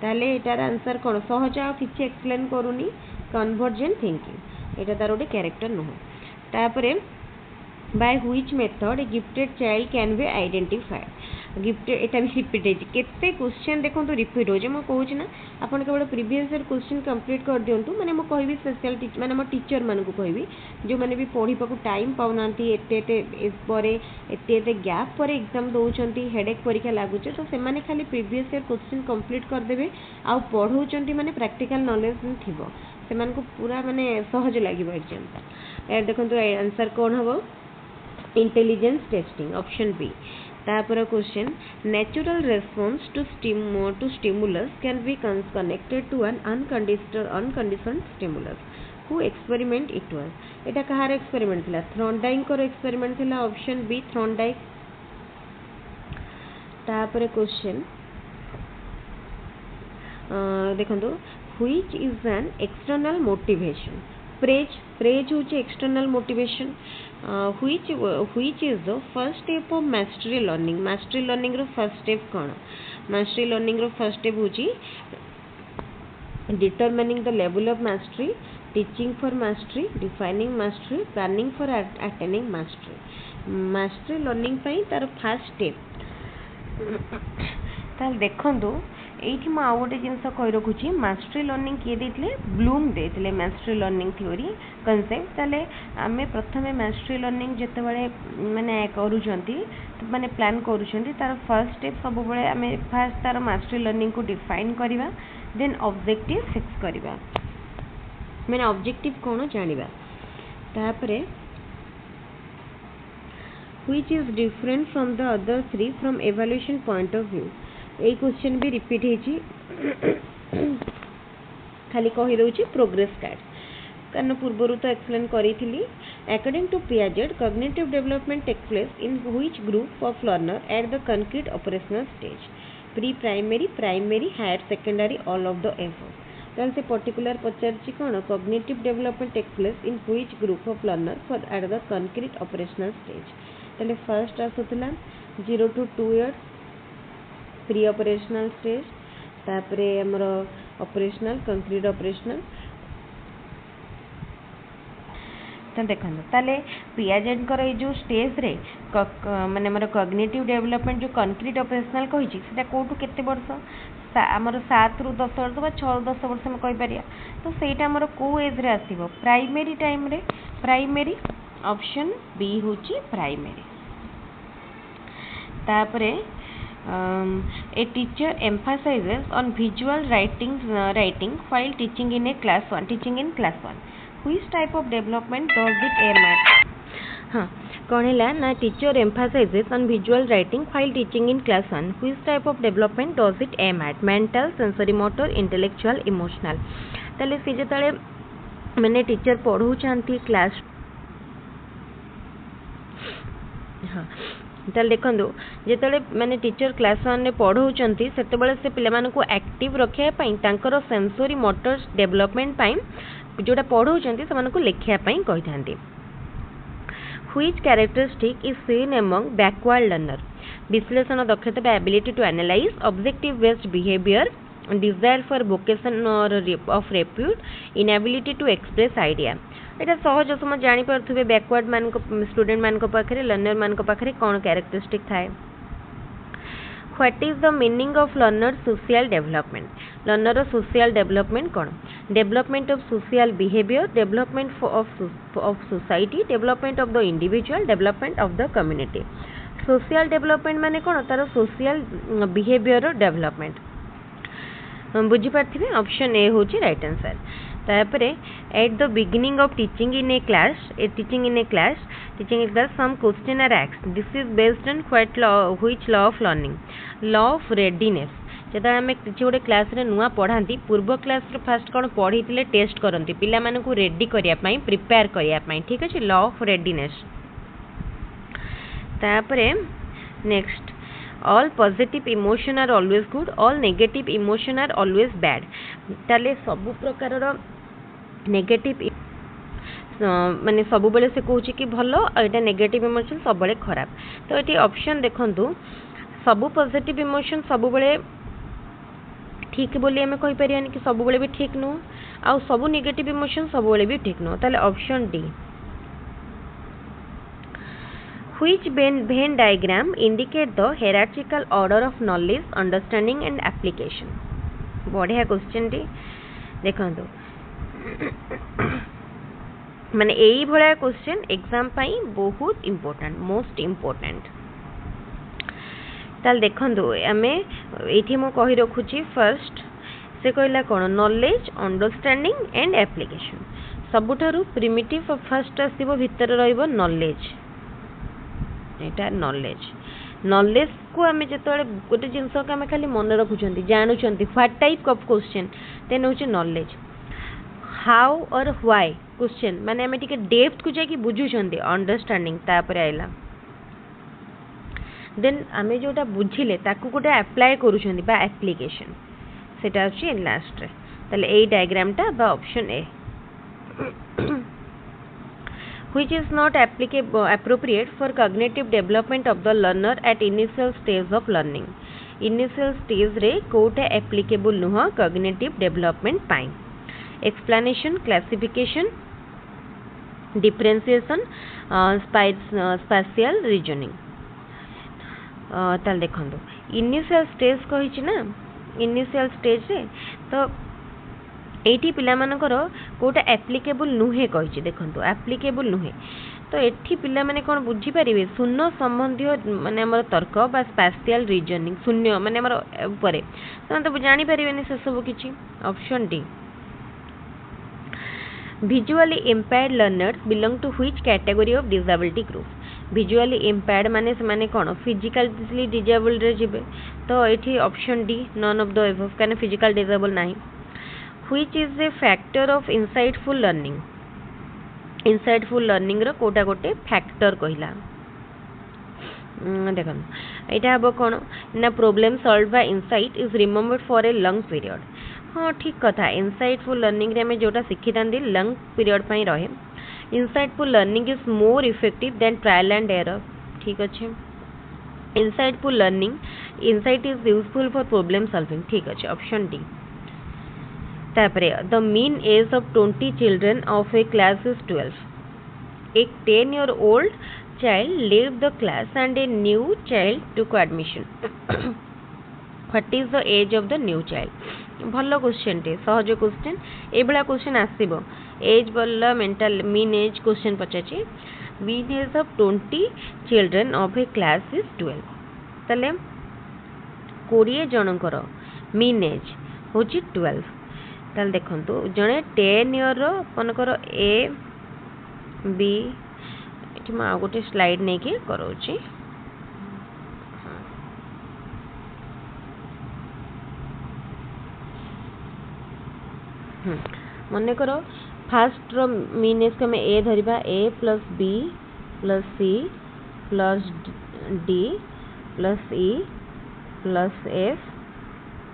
ताले एटार आंसर कोन सहज आ किछि एक्सप्लेन करूनी कन्वर्जेंट थिंकिंग एटा तार ओटे कैरेक्टर न हो। तापरे by which method a gifted child can be identified। Gifted एटा भी रिपीट है केते क्वेश्चन देखो तो रिपीट हो जे म कहूछ ना अपन केवल प्रीवियस ईयर क्वेश्चन कंप्लीट कर दियंतु माने म कहबी स्पेशल टीचर माने म टीचर मान को कहबी जो माने भी पढ़ी पाकु टाइम पाउनांती एते इस परे एते गैप पर एग्जाम दोउचंती हेडेक परीक्षा लागु छे तो से माने खाली प्रीवियस ईयर क्वेश्चन कंप्लीट कर देबे आ पढौचंती माने प्रैक्टिकल नॉलेज थिबो से मान को पूरा माने सहज लागिबो एग्जाम। ए देखंतु आंसर कोन हबो इंटेलिजेंस टेस्टिंग ऑप्शन बी। तापर question natural response to stimulus can be connected to an unconditioned stimulus who experiment it was. एटा कहार एक्सपेरिमेंट थिला थ्रॉन्डाइक को एक्सपेरिमेंट थिला ऑप्शन बी थ्रॉन्डाइक। तापर क्वेश्चन देखंतु which is an external motivation. Praise होची external motivation. which is the first step of mastery learning रो first step कोन mastery learning रो फर्स्ट स्टेप होची determining the level of mastery, teaching for mastery, defining mastery, planning for attaining mastery। mastery learning पई तार first step ताल देखंतु एठी म आउ गोटे जिनस कहि रखुची मास्टरी लर्निंग किए देथिले ब्लूम देथिले मास्टरी लर्निंग थ्योरी कांसेप्ट। ताले आमे प्रथमे मास्टरी लर्निंग जते बळे माने करूचंती माने प्लान करूचंती तार फर्स्ट स्टेप सब बळे आमे फर्स्ट तार मास्टरी लर्निंग को डिफाइन करिवा देन ऑब्जेक्टिव फिक्स करिवा माने ऑब्जेक्टिव कोन जानिबा। तापरे which is different from the other three from evaluation point of view। A question भी रिपीट हेची खाली कहि दउची प्रोग्रेस कार्ड कारण पूर्वरु तो एक्सप्लेन करी थिली। According to Piaget cognitive development take place in which group of learner at the concrete operational stage pre primary primary higher secondary all of the above. ताल से पर्टिकुलर पचारची कोन cognitive development take place in which group of learner for at the concrete operational stage. ताले first आसुतला 0 to 2 years pre operational stage तापरे हमर operational concrete operational. तो देखो ताले पियाजेट कर जो स्टेज रे माने हमर कॉग्निटिव डेवलपमेंट जो कंक्रीट ऑपरेशनल कहि छि सेटा कोटू केते वर्ष हमर 7 ରୁ 10 वर्ष बा 6 ରୁ 10 वर्ष में कहि परिया तो सेटा हमर को एज रे आसीबो प्राइमरी टाइम रे प्राइमरी ऑप्शन बी होची प्राइमरी। तापरे a teacher emphasizes on visual writing while teaching in class 1 which type of development does it aim at। हाँ कौन है ना teacher emphasizes on visual writing while teaching in class 1 which type of development does it aim at mental sensory motor intellectual emotional। ताले से जतले मैंने teacher पढ़ाउछांती class हाँ ताल देखो जिते माने टीचर क्लास वन पढ़ाऊँच से पिला को एक्टिव रखापी सेंसरी मोटर डेवलपमेंट जोटा पढ़ाऊँ से लिखापी कही था Which characteristic is seen among backward learner? विश्लेषण दक्षता by ability to analyze, objective based behavior, desire for vocation or of repute, inability to express idea. एटा सहज समझ जानी पारथुबे बैकवर्ड मान को स्टूडेंट मान को पाखरे लर्नर मान को पाखरे कौन कैरेक्टरिस्टिक थाए. What is the meaning of learner social development? Learner social development कौन? Development of social behavior, development of society, development of the individual, development of the community. Social development माने कौन? तार social behavior development. बुझी पार्थिबे option A होची right answer. तापरे at the beginning of teaching in A class some question are asked. This is based on which law of learning? Law of readiness. जब आम किसी गोटे क्लास रे नुआ पढ़ाती पूर्व क्लास रे फास्ट कौन पढ़ी टेस्ट करती पिला मानकु रेडी करने प्रिपेयर करने. ठीक अच्छे लॉ ऑफ रेडीनेस. तापरे next all positive emotion are always good, all negative emotion are always bad. ताले सबु प्रकार नेगेटिव माने सब बेले से कहूँ कि भल एटा नेगेटिव इमोशन सब बेले खराब. तो ये ऑप्शन देखंतु सबु पॉजिटिव इमोशन सब बेले ठीक बोली आम कहीपर कि सब बेले भी ठीक नुह आउ सबु नेगेटिव इमोशन सब बेले भी ठीक नुह. ताले option D. Which Venn diagram indicate the hierarchical order of knowledge, understanding and application? बढ़िया क्वेश्चन टी देखो माने यही भाया क्वेश्चन एग्जाम पाई बहुत इम्पोर्टेंट मोस्ट इम्पोर्टेंट. ताल देखो आम ये मु कही रखुची फर्स्ट से कहला कौन नॉलेज अंडरस्टैंडिंग एंड एप्लिकेशन. सबुठारु प्रिमिटिव फर्स्ट आसो भितर रहिबो नॉलेज. एटा नॉलेज को आम जो गोटे जिनस को आम खाली मन रखुंट जानुंट what type of question then हूँ नॉलेज. हाउ और व्हाई क्वेश्चन माने आम टिके डेप्थ को जाकि बुझुंट अंडरस्टैंडिंग तापर आइला देन आम जोटा बुझिले ताकू गोटे अप्लाई करूछंती बा एप्लीकेशन सेटा अछि लास्ट रे. ताले एई डायग्रामटा बा option A. Which is not appropriate for cognitive development of the learner at initial stage of learning? Initial stage रे कोटे applicable नुह cognitive development पाई. Explanation, classification, differentiation, spatial reasoning. ताल देखंतु इनिशियल स्टेज कहिछि ना इनिशियल स्टेज रे तो eighty पिला मानकर कोटा एप्लिकेबल नुहे कहिछि. देखंतु एप्लिकेबल नुहे तो एठी पिला माने कोन बुझी परिबे शून्य संबंधी माने हमर तर्क बा स्पेशियल रीजनिंग शून्य माने हमर ऊपर तो जानि परिबेनी से सब किछि. Option D. Visually impaired learners belong to which category of disability group? Visually impaired माने से माने कोन physically disabled रे जिबे तो एठी option D none of the above काने फिजिकल डिसेबल नाही. Which is a factor of insightful learning? Insightful learning रो कोटा गोटे फैक्टर कहिला. देखन एटा हबो कोन ना problem solve by insight is remembered for a long period. हाँ ठीक कथा. इनसाइटफुल लर्निंग रे हमें जोटा शिखी थांदी लॉन्ग पीरियड पई रहे. Insightful learning is more effective than trial and error. ठीक अच्छे. Insightful learning insight is useful for problem solving. ठीक अच्छे. Option D. तापरे the mean age of 20 children of a class is 12. एक 10-year-old child leave the class and a new child took admission. What is the age of the new child? भल question टे सहज question ए बला question आसीबो. Age बोला mental mean age question पचाची. Mean age of 20 children of a class is 12. तले 20 जनकर mean as होची 12. ताल देखंतु जणे 10 ईयर रो आपनकर ए बी एठी मा गोटे स्लाइड नै के करोची. मन कर फास्ट रो मीन एज को ए धरिबा A plus B plus C plus D plus E plus F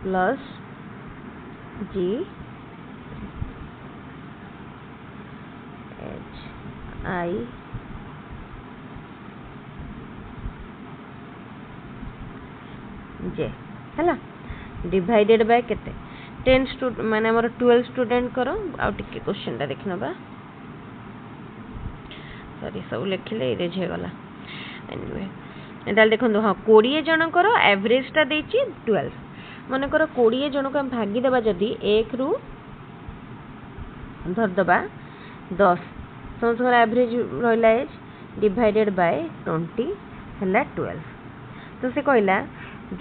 plus G H I J है डिवाइडेड बाय केते 10 स्टूडेंट माने हमर 12 स्टूडेंट करो आ टिके क्वेश्चन टा देखि नबा सॉरी सब लिखले इरेज हे गला एनीवे एडाल देखंदो हां 20 जन करो एवरेज टा देछि 12 माने करो 20 जन को हम भागी देबा जदी 1 रु धर दबा 10 समझ एवरेज रहला एज डिवाइडेड बाय 20 हला 12 तो से कहला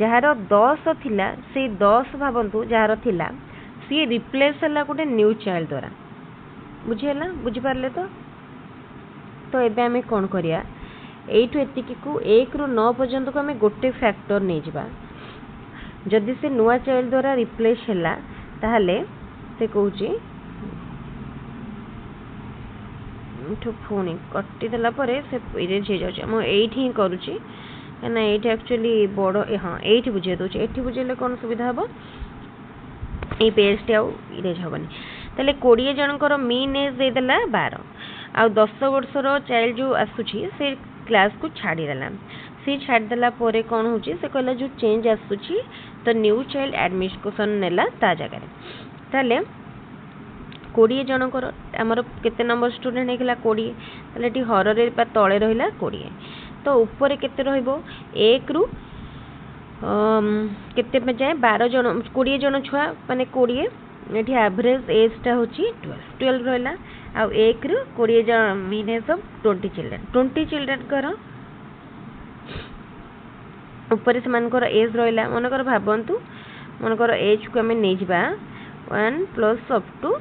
जार 10 थिला से 10 भावंतु जार थिला सी रिप्लेस हला गोटे न्यू चाइल्ड द्वारा बुझिला बुझि पारले तो एबे हमें कोन करिया एठु एतिकी को 1 रु 9 पर्यंत को हमें गोटे फैक्टर नै जिबा जदि से नुआ चाइल्ड द्वारा रिप्लेस हला ताहले से कहूची ठु फोनी कट्टी देला परे से इरेज हे जाउची हम एठी ही करूची ना ये एक्चुअली बड़ हाँ ये बुझे दूचे ये बुझेले कौन सुविधा हम ये पेज टे आरेज हेनी तेल 20 जनकर मीन एज देदेला 12 आ 10 वर्षर चाइल्ड जो आसूची से क्लास को छाड़देला सी छाड़देला कौन हो से कहला जो चेंज आसूची तो न्यू चाइल्ड एडमिशन नेला ता जगह ताले 20 जनकर आमर केते नंबर स्टूडेंट होगा 20 ताले हर तले रहा 20 तो ऊपर केते रहिबो 1 रु केते पे जाए 12 जन 20 जन छुआ माने 20 एठी एवरेज एज टा होची 12 रहला आ 1 रु 20 जन मीन सब 20 चिल्ड्रन कर ऊपर से मानकर एज रहला मनकर भाबंतु मनकर एज को हमें नै जिबा 1 प्लस अप टू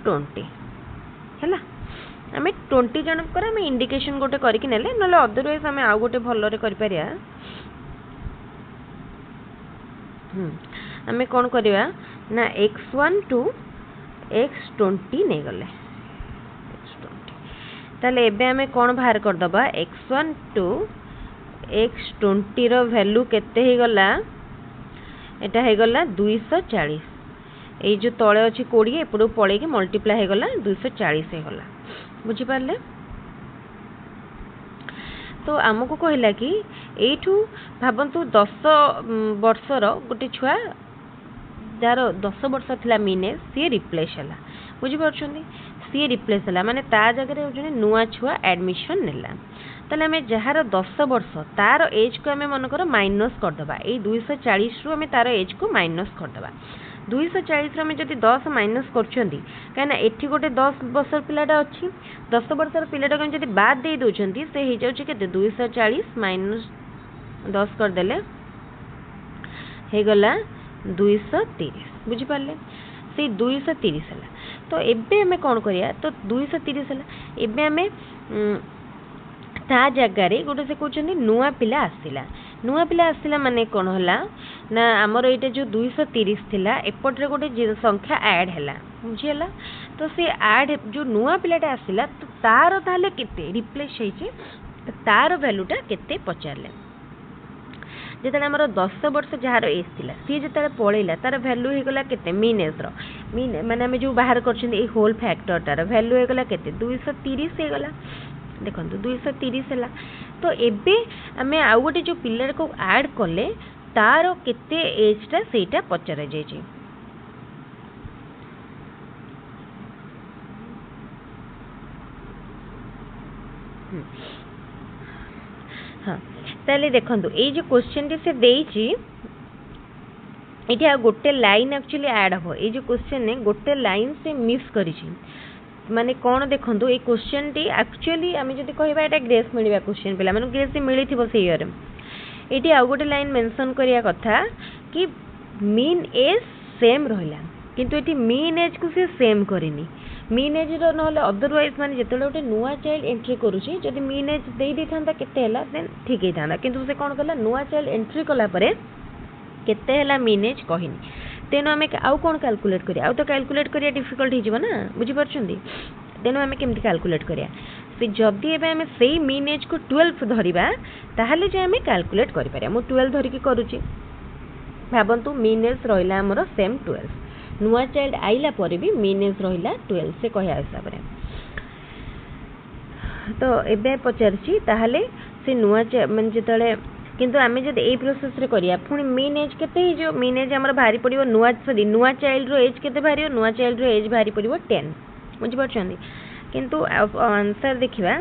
20 हैला आमे 20 जन कर आमे इंडिकेशन गोटे करके नेले नले अदरवाइज आमे आ गोटे भल्लो रे करि परिया आमे कोन करिया ना x1 टू x20 नै गले x20 ताले एबे आमे कोन बाहर कर दबा x1 to x20 row value केते हे गला एटा हे गला 240 ए जो तळे अछि 20 एपडो पळे के मल्टीप्लाई हे गला 240 हे गला बुझी पारले तो आमको कहला कि एठू भाबंतु 10 वर्षर गोटे छुआ जार 10 वर्ष थिला मीने सी रिप्लेस हला बुझी परछोनी सी रिप्लेस हला माने ता जगह रे जने नुआ छुआ एडमिशन नेला तले हमें जहार 10 वर्ष तार एज को हमें मन कर माइनस कर दबा ए 240 रु हमें तार एज को माइनस कर दबा 240 रे हमें जदी 10 माइनस करछंदी काना एठी गोटे 10 वर्षर पिलाटा अछि 10 वर्षर पिलाटा हम जदी बाद दे दोछंती से हे जाउछि केते 240 माइनस 10 कर देले हे गला 230 बुझी पारले से 230 हला तो एबे हमें कोन करिया तो 230 हला एबे हमें ता जगह रे गोटे से कहउछंदी नुआ पिला आसिला माने कोन हला ना हमर एटा जो 230 थिला एपट रे गोटे संख्या ऐड हला बुझियला तो से ऐड जो नुआ पिलाटा आसिला तो तार ताले केते रिप्लेस हेछि तो तार वैल्यूटा केते पचारले जेतले हमर 10 वर्ष जहार एज थिला सी जेतले पळेला तार वैल्यू हे गला केते मीन एज रो मीन माने हम जो बाहर करछन ए होल फैक्टर तार वैल्यू हे गला केते 230 हे गला देखो 230 है तो एबे आमे आउ गोटे जो पिलर को ऐड कले तार केते एज टा सेटा पचरा जाय छी हाँ ताले देखंतु ए जो क्वेश्चन से देइची एटा गोटे लाइन एक्चुअली ऐड हो ए जो क्वेश्चन ने गोटे लाइन से मिस करिछि माने कौन देखो ये क्वेश्चन टी एक्चुअली आम जब कहवा यहाँ ग्रेस मिलवा क्वेश्चन पिला मैंने ग्रेस मिली थी से ईयर ये आउ गोटे लाइन मेंशन करिया कथा कि मीन एज सेम रहा किंतु ये मीन एज को सी सेम करनी मीन एज ना अदरवाइज माने जिते गोटे नुआ चाइल्ड एंट्री करुच्ची जब मीन एज दे था केते देन ठीक होता किंतु से कौन कला नुआ चाइल्ड एंट्री कलापर केते मीन एज कहनी तेणु आम आउ कौन कैलकुलेट करिया आउ तो कैलकुलेट करिया डिफिकल्ट हो ना बुझी पारछंदी तेणु आम केमती कैलकुलेट करिया से जदि एबे आमे सेही मीन एज को 12 धरिबा ताहले जे आमे कैलकुलेट करि पारे मु 12 धरि के करूची भाबंतु मीन एज रहिला हमर सेम 12 नुआ चाइल्ड आइला परे भी मीन एज रहिला 12 से कहया हिसाब रे तो एबे पचारची ताहले से नुआ माने जेतले किंतु आमे जदि ए प्रोसेस रे करिया पुनी मीन एज केते ही जो मीन एज हमर भारी पड़िबो नुआ चाइल्ड रो एज केते भारी नुआ चाइल्ड रो एज भारी पड़िबो 10 बुझि परछंदी किंतु आंसर देखिबा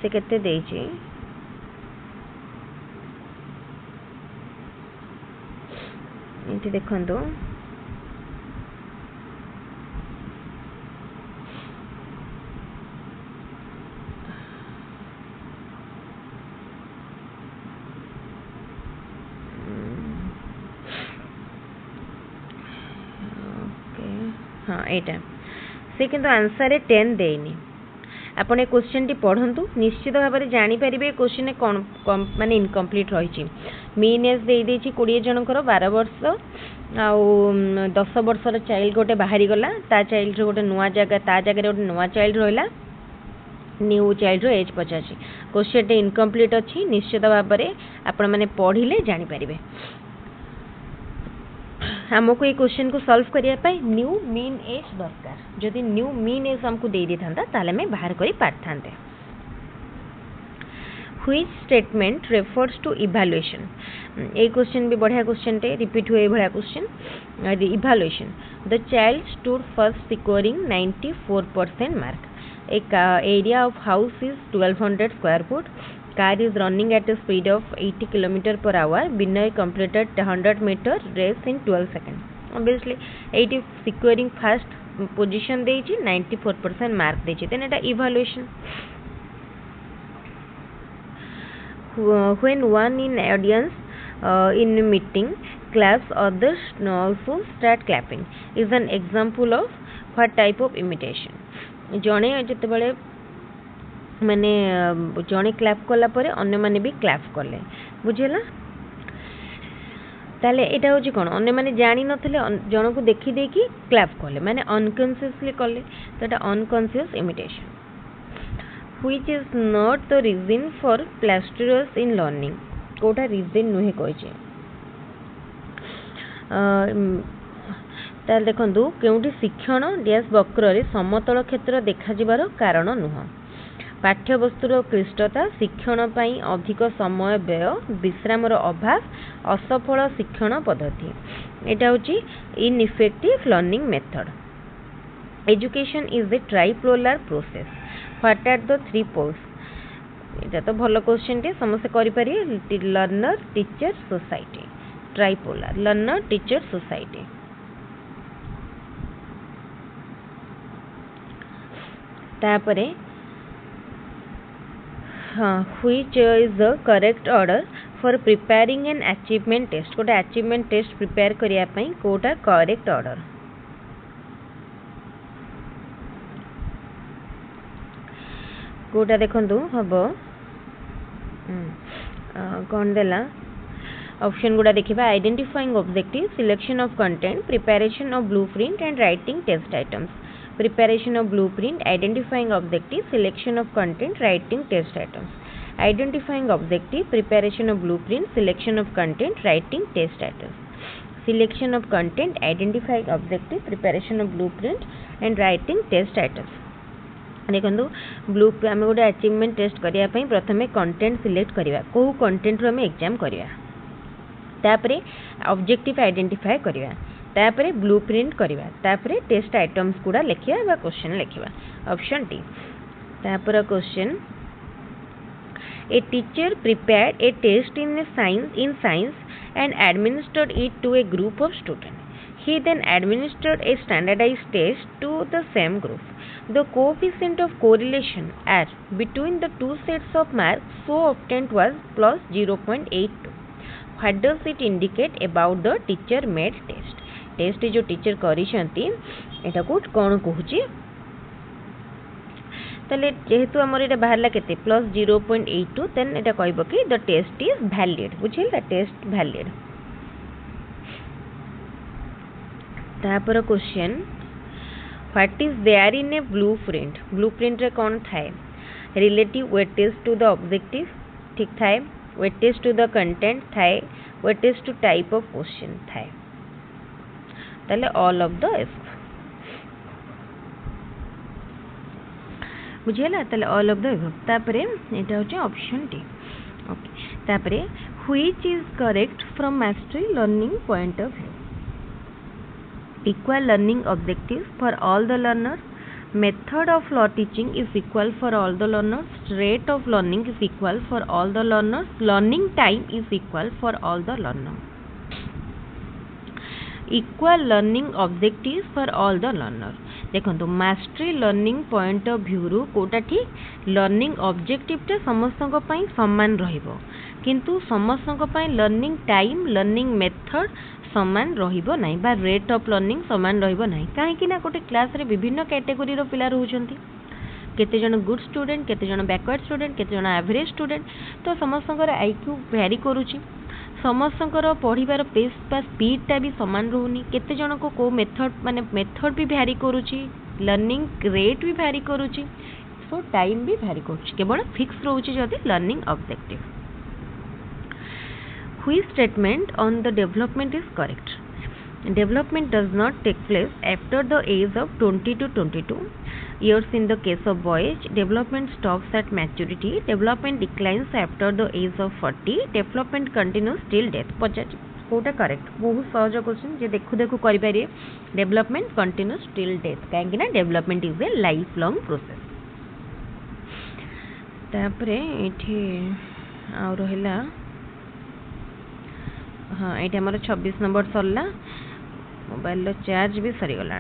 से केते देछि इति देखंतु हाँ एटा से किंतु आंसर रे 10 देनी आपण ए क्वेश्चन टी पढ़ंतु निश्चित भाव में जानि परिबे क्वेश्चन कोन माने इनकम्प्लीट रहिछि मीन एज दे देछि 20 जनकर 12 वर्ष आ 10 वर्षर चाइल्ड गोटे बाहरी गला ता चाइल्ड रो गोटे नुआ जगह ता जगह रे गोटे नुआ चाइल्ड रहिला न्यू चाइल्ड रो एज पचाछि क्वेश्चन टी इनकम्प्लीट अछि निश्चित भाव में आपण माने पढ़िले जानि परिबे हमको ये क्वेश्चन को सॉल्व करिया न्यू मीन एज दरकार जदि न्यू मीन एज हमको दे दी था ताले में बाहर करी पारथांते which statement refers to evaluation ए क्वेश्चन भी बढ़िया क्वेश्चन टे रिपीट हुए बढ़िया question evaluation the child stood first securing 94% mark एक area of house is 1200 square foot car is running at a speed of 80 km per hour Binay completed 100 meter race in 12 seconds obviously 80 securing first position देछि 94% mark देछि then eta evaluation when one in audience in meeting claps others also start clapping is an example of what type of imitation जणे जते बेले माने जणे clap कला परे अन्य माने भी क्लैप करले बुझेला ताले एटा होची कोन अन्य माने जानि नथले जण को देखि देखि क्लैप करले माने अनकॉन्शियसली करले तो एटा unconscious imitation which is not the reason for plasterers in learning कोटा रीजन नुहे कहचे ताले देखंतु केउटी शिक्षण डैश वक्र रे समतल क्षेत्र देखा जिबार कारण नुह पाठ्यवस्तुर क्लिष्टता शिक्षण पई अधिक समय व्यय विश्रामर अभाव असफल शिक्षण पद्धति एटा होची ineffective learning method education is a tripolar process what are the three poles एटा तो भलो क्वेश्चन टे समस्त करि पारि learner teacher society tripolar learner teacher society तापरे which is the correct order for preparing an achievement test कोटा achievement test prepare करिया पई कोटा correct order कोटा देखंतु हबो कोन देला ऑप्शन गुडा देखिबा identifying objective selection of content preparation of blueprint and writing test items preparation of blueprint identifying objective selection of content writing test items identifying objective preparation of blueprint selection of content writing test items selection of content identifying objective preparation of blueprint and writing test items देखो blue आम गोटे achievement test करने प्रथम content select करवा कौ content रू आम exam करवा तापरे ऑब्जेक्टिव आइडेंटिफाई करवा तापरे ब्लूप्रिंट करवा तापरे टेस्ट आइटम्स गुड़ा लिखा बा क्वेश्चन लिखा ऑप्शन टी तापर question a teacher prepared a test in science and administered it to a group of student he then administered a standardized test to the same group the coefficient of correlation r between the two sets of marks so obtained was plus 0.82 what does it indicate about the teacher made test test जो teacher करिसेंती एटा को कोन कहूची तले जेहेतु हमर एटा बाहरला केते plus 0.82 then एटा कहबो कि द टेस्ट इज वैलिड बुझिल द टेस्ट वैलिड तापर question what is there in a blueprint रे कौन थाए relative weightage to the objective ठीक थाए वेटेज टू द कंटेंट थाए weightage to type of question थाए ताले ऑल ऑफ द एफ बुझेला ताले ऑल ऑफ द एफ तापरे एटा होचे ऑप्शन डी ओके तापरे which is correct from mastery learning point of view equal learning objectives for all the learners, method of law teaching is equal for all the learners, rate of learning is equal for all the learners, learning time is equal for all the learners. Equal learning objectives for all the learners. देखो mastery learning point of view रु कोटा ठीक learning objective टा समस्तक पई समान रहिबो किंतु समस्तक पई learning time learning method समान रहिबो नाही बा रेट ऑफ लर्निंग समान रहिबो नाही काहे कि ना गोटे क्लास रे विभिन्न कैटेगरी रो पिला रहउछंती केते जण गुड स्टूडेंट केते जण बैकवर्ड स्टूडेंट केते जण एवरेज स्टूडेंट तो समस्तकर आईक्यू वेरी करूची समस्तकर पढ़िबार पेस बा स्पीडटा भी समान रहउनी केते जण को मेथड माने मेथड भी वेरी करूची लर्निंग रेट भी वेरी करूची सो टाइम भी वेरी करूची केवल फिक्स रहउची जदी learning objective Which statement on the development is correct? Development does not take place after the age of 20 to 22 years in the case of boys. Development stops at maturity. Development declines after the age of 40. Development continues till death. Pachar Kota correct बहुत सहज question जे देखु देखु करि पारे development continuous till death काहे ना development is a life long process तापरे एठी आ रहला हाँ ये आमर 26 नंबर सरला मोबाइल चार्ज भी सरीगला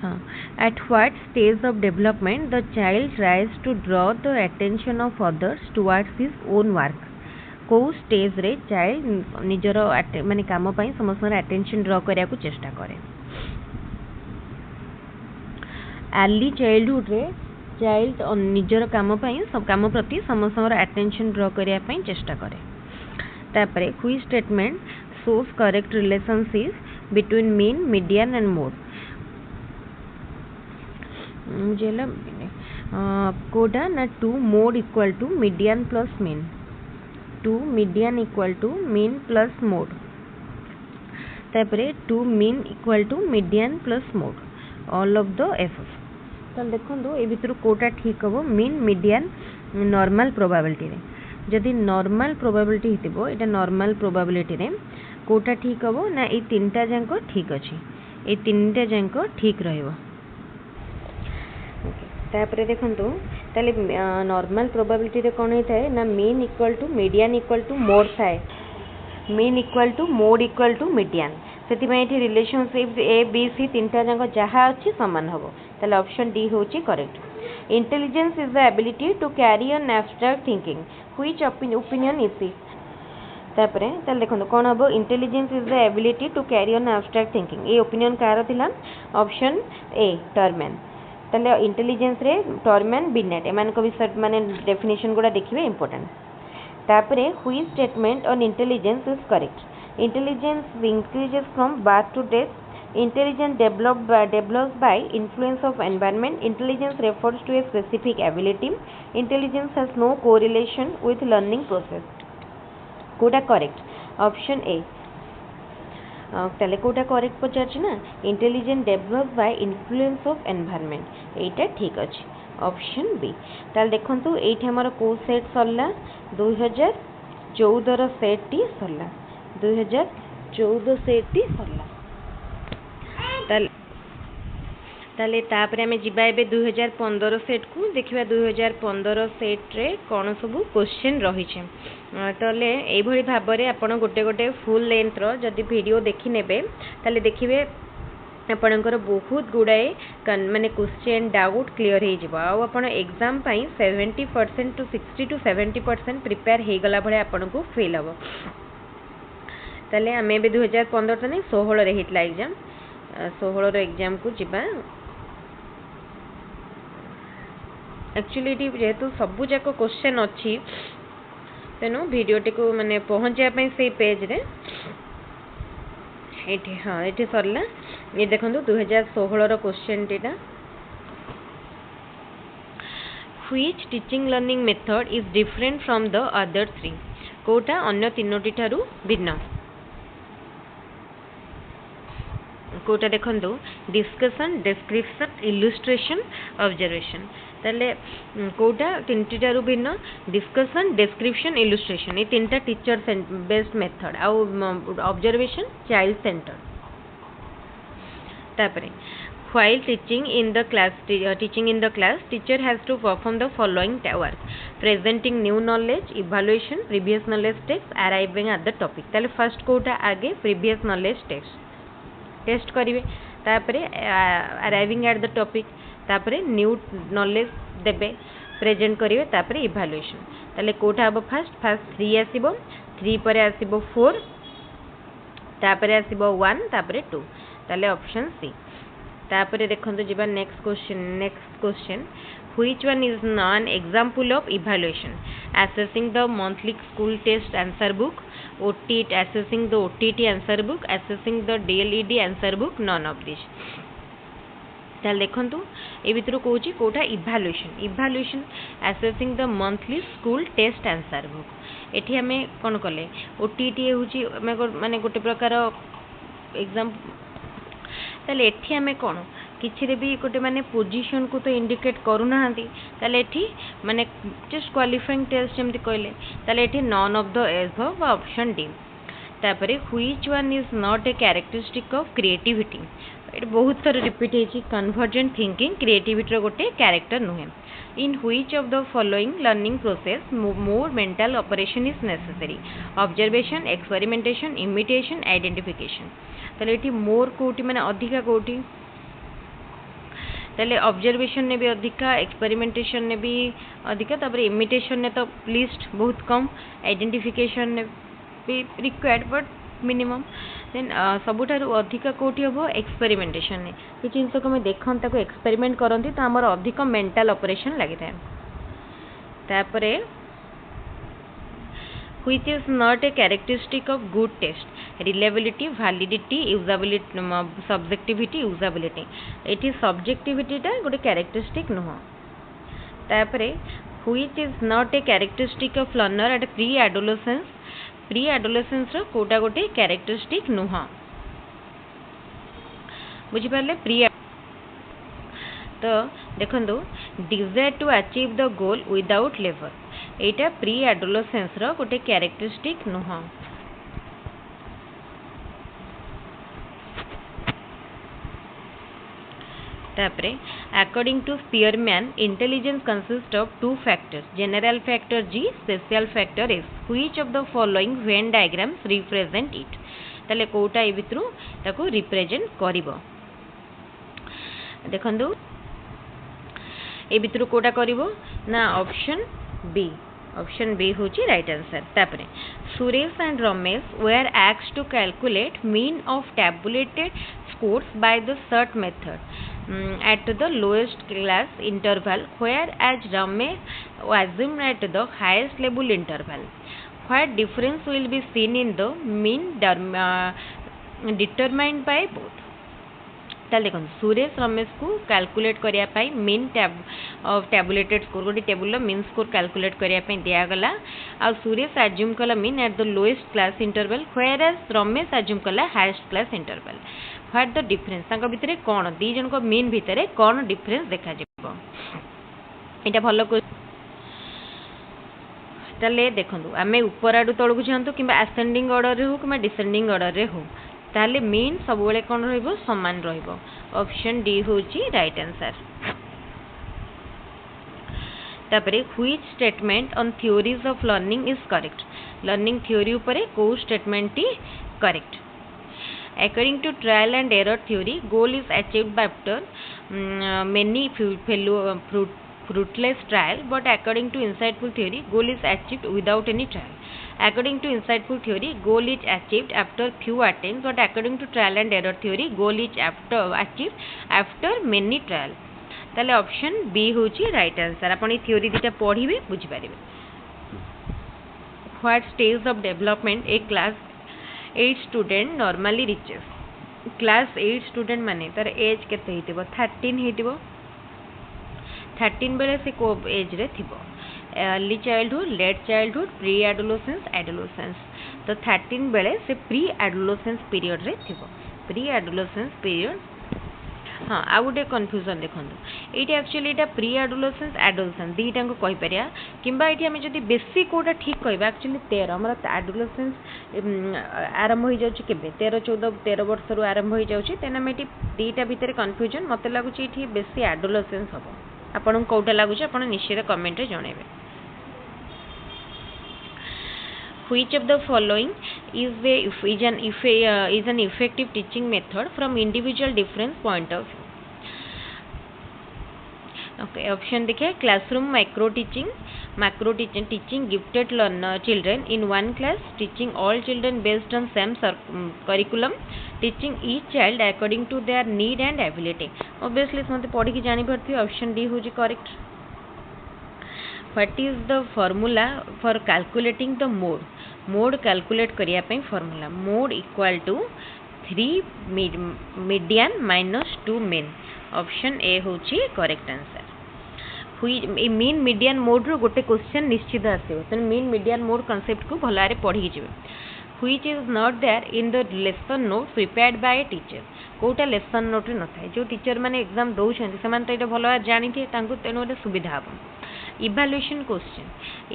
हाँ at what stage of development the child tries to draw the attention of others towards his own work को स्टेज रे चाइल्ड निजर माने काम पई समस्त अटेंशन ड्रॉ करिया को चेष्टा करे अर्ली चाइल्डहुड रे चाइल्ड निजर काम पई सब काम प्रति समस्त अटेंशन ड्रॉ करिया पई चेष्टा करे तापरे which statement shows correct relationship between mean median and mode मुझेला कोडा ना two mode equal to median plus mean two median equal to mean plus mode तापरे two mean equal to median plus mode all of the F तो देखो ये भितर कोटा ठीक हम मीन मीडियन नॉर्मल प्रोबेबिलिटी रे जदि नॉर्मल प्रोबेबिलिटी हितबो एटा normal probability रे कोटा ठीक हम ना ये तीनटा जांक ठीक अछि ये तीनटा जांक ठीक रहइबो तापरे देखंतु ताले नॉर्मल प्रोबेबिलिटी रे कोन हेताय ना mean equal to median equal to mode थाए mean equal to mode equal to median से रिलेशनशिप ए बी सी तीनटा जाक जहाँ अच्छी सामान हम ताले ऑप्शन डी होची correct intelligence is the ability to carry an abstract thinking which opinion is this तापरे ताले देखो कौन हम intelligence is the ability to carry an abstract thinking ये ओपिनियन कार थिला ऑप्शन ए टर्मैन ताले इंटेलिजेंस रे टर्मैन बिनेट एमान को विषय माने डेफिनेशन गुडा देखिबे इंपोर्टेंट तापरे which statement on intelligence is correct intelligence increases from birth to death. Intelligence develops by influence of environment. Intelligence refers to a specific ability. Intelligence has no correlation with learning process. कोटा correct option A ताले कोटा correct पचार ना intelligence develop by influence of environment एटा ठीक अछि option B ताले देखंतु एठी हमर को सेट सरला 2014 रो सेट टी सरला 2014 सेट टी सरला ताले तापरे हमें जिबा एबे 2015 सेट को देखिबा 2015 सेट रे कोन सब क्वेश्चन रही छे तले एई भली भाबरे आपण गोटे गोटे फुल लेंथ रो जदी वीडियो देखि नेबे ताले देखिबे आपणकर बहुत गुड़ाए माने क्वेश्चन डाउट क्लियर हो जिवो आ आपण एग्जाम पई 70% टू 60 टू 70% प्रिपेयर हे गला भले आपण को फेल हबो ताले हमें बे 2015 तने 16 रे हितला एग्जाम 16 रो एग्जाम को जिबा एक्चुअली जेहेतु सबु जाक क्वेश्चन अच्छी तेणु वीडियो टी को माने पहुँचा से पेज रे हाँ ये सरला ये देखो 2016 question theta which teaching learning method is different from the other three कोटा अन्य तीनोटी ठारू भिन्न कोटा देखंतु डिस्कशन डिस्क्रिप्शन इलुस्ट्रेशन ऑब्जर्वेशन ताले कोटा तीनटी ठारू भिन्न डिस्कशन डिस्क्रिप्शन इलुस्ट्रेशन ये तीनटा टीचर बेस्ड मेथड आ ऑब्जर्वेशन चाइल्ड सेंटर तापरे while teaching in the class teacher has to perform the following work presenting new knowledge evaluation previous knowledge text arriving at the topic ताले first Kota आगे previous knowledge test करिवे तापरे arriving at the topic तापरे new knowledge देबे present करिवे तापरे evaluation ताले कोटा अब फर्स्ट 3 आसीबो 3 परे आसीबो 4 तापरे आसीबो 1 तापरे 2 ताले ऑप्शन सी तापरे देखंतु जिबा next question which one is non example of evaluation assessing the monthly school test answer book OTT assessing the OTT answer book assessing the DLED answer book none of this ताल देखंतु ए भितर कहूची कोटा evaluation assessing the monthly school test answer book एठी हमें कोन कले OTT होची माने गोटे प्रकार एग्जाम ताले एठी हमें कोन किछि रे भी गोटे माने पोजीशन को तो इंडिकेट करू नाहंती ताले एठी माने जस्ट क्वालिफाइंग टेस्ट जेमति कहले ताले एठी none of the above option D तापरे which one is not a characteristic of creativity एट बहुत थर रिपीट हेची कन्वर्जेंट थिंकिंग क्रिएटिविटी रो गोटे कैरेक्टर नुहे इन which of the following learning process more mental operation is necessary observation experimentation imitation identification ताले एठी मोर कोटी माने अधिका कोटी ताले ऑब्जर्वेशन ने भी अधिका एक्सपेरिमेंटेशन ने भी अधिका तापर इमिटेशन ने तो लिस्ट बहुत कम आइडेंटिफिकेशन ने भी रिक्वायर्ड बट मिनिमम देन सबुठारु अधिका कोटी हबो एक्सपेरिमेंटेशन ने कि जिंस को हम देखन ताको एक्सपेरिमेंट करंती तो हमर अधिक मेंटल ऑपरेशन लागि थाए तापरे which is not a characteristic of good test reliability validity usability subjectivity usability एठी subjectivity टा गोटे characteristic नुह तापरे which is not a characteristic of learner at pre-adolescence रो कोटा गोटे characteristic नुह बुझी पाले प्री तो देखंदो desire to achieve the goal without labor एटा प्री एडोलेसेंस रो गोटे कैरेक्टरिस्टिक नुह तापरे according to Spearman intelligence consist of two factors general factor G special factor S which of the following Venn diagrams represent it ताले कोटा ए भितरु ताको represent करिवो देखंदो ए भितरु कोटा करिवो ना ऑप्शन बी होची राइट आंसर तापरे Suresh and Ramesh were asked to calculate mean of tabulated scores by the SERT method at the lowest class interval whereas Ramesh assumed at the highest level interval what difference will be seen in the mean determined by both ताल देखो सुरेश रमेश को calculate करिया पाई mean tabulated score गोटे table mean score calculate करिया पाई दिया गला आ सुरेश एज्यूम कला mean at the lowest class interval whereas Ramesh assume कला highest class interval what the difference तांका भितरे कोन दी जन को मीन भितरे कोन डिफरेंस देखा जिवो एटा भलो को ताले देखंतु आमे ऊपर आडू तळकु जानतो किबा असेंडिंग ऑर्डर रे हो किबा डिसेंडिंग ऑर्डर रे हो ताले मीन सब बेले कोन रहइबो समान रहइबो ऑप्शन डी होची राइट आंसर तापरे which statement on theories of learning is correct learning theory ऊपर को statement T correct according to trial and error theory goal is achieved by after many fruitless trial but according to insightful theory goal is achieved without any trial according to insightful theory goal is achieved after few attempts but according to trial and error theory goal is achieved after many trial ताले option B होची right answer आपण ई theory दिटा पढिबे बुझि पारिबे what stage of development a class 8 student normally reaches class 8 student माने तार एज केते हेतिबो 13 हेतिबो 13 बेले से को एज रे थिबो early childhood late childhood preadolescence adolescence तो 13 बेले से प्री एडोलेसेंस पीरियड रे थिबो प्री एडोलेसेंस पीरियड हाँ आ गोटे कन्फ्यूजन देखो ये एक्चुअली यहाँ प्री एडोलेसेंस एडोलेसेंस दीटा को कहीपर कि आम जब बेसी कौटा ठीक कह एक्चुअली 13 आम एडोलेसेंस आरंभ हो जाए 13 14 13 वर्ष रू आरंभ हो जाए तेना आम दीटा भितर कन्फ्यूजन मत लगुच ये बेसी एडोलेसेंस हम आपन कौटा लगुच आप निश्चित कमेंट रे जणेबे which of the following is an effective teaching method from individual different point of view okay option देखिए classroom macro teaching teaching gifted learner children in one class teaching all children based on same curriculum teaching each child according to their need and ability obviously समते पढ़ी की जानी पड़ती option D होजी correct what is the formula for calculating the mode calculate करिया पे formula mode equal to 3 median minus 2 mean option A होची correct answer mean median mode रो गोटे question निश्चित आसिबो त मीन मीडियन मोड कांसेप्ट को भलारे पढ़ी जिवे which is not there in the lesson note prepared by a teacher कोटा lesson note न थाए जो टीचर माने एग्जाम दउछन से मान त एटा भलो जानि थे तांको तेनो रे सुविधा हबो इवैल्यूएशन क्वेश्चन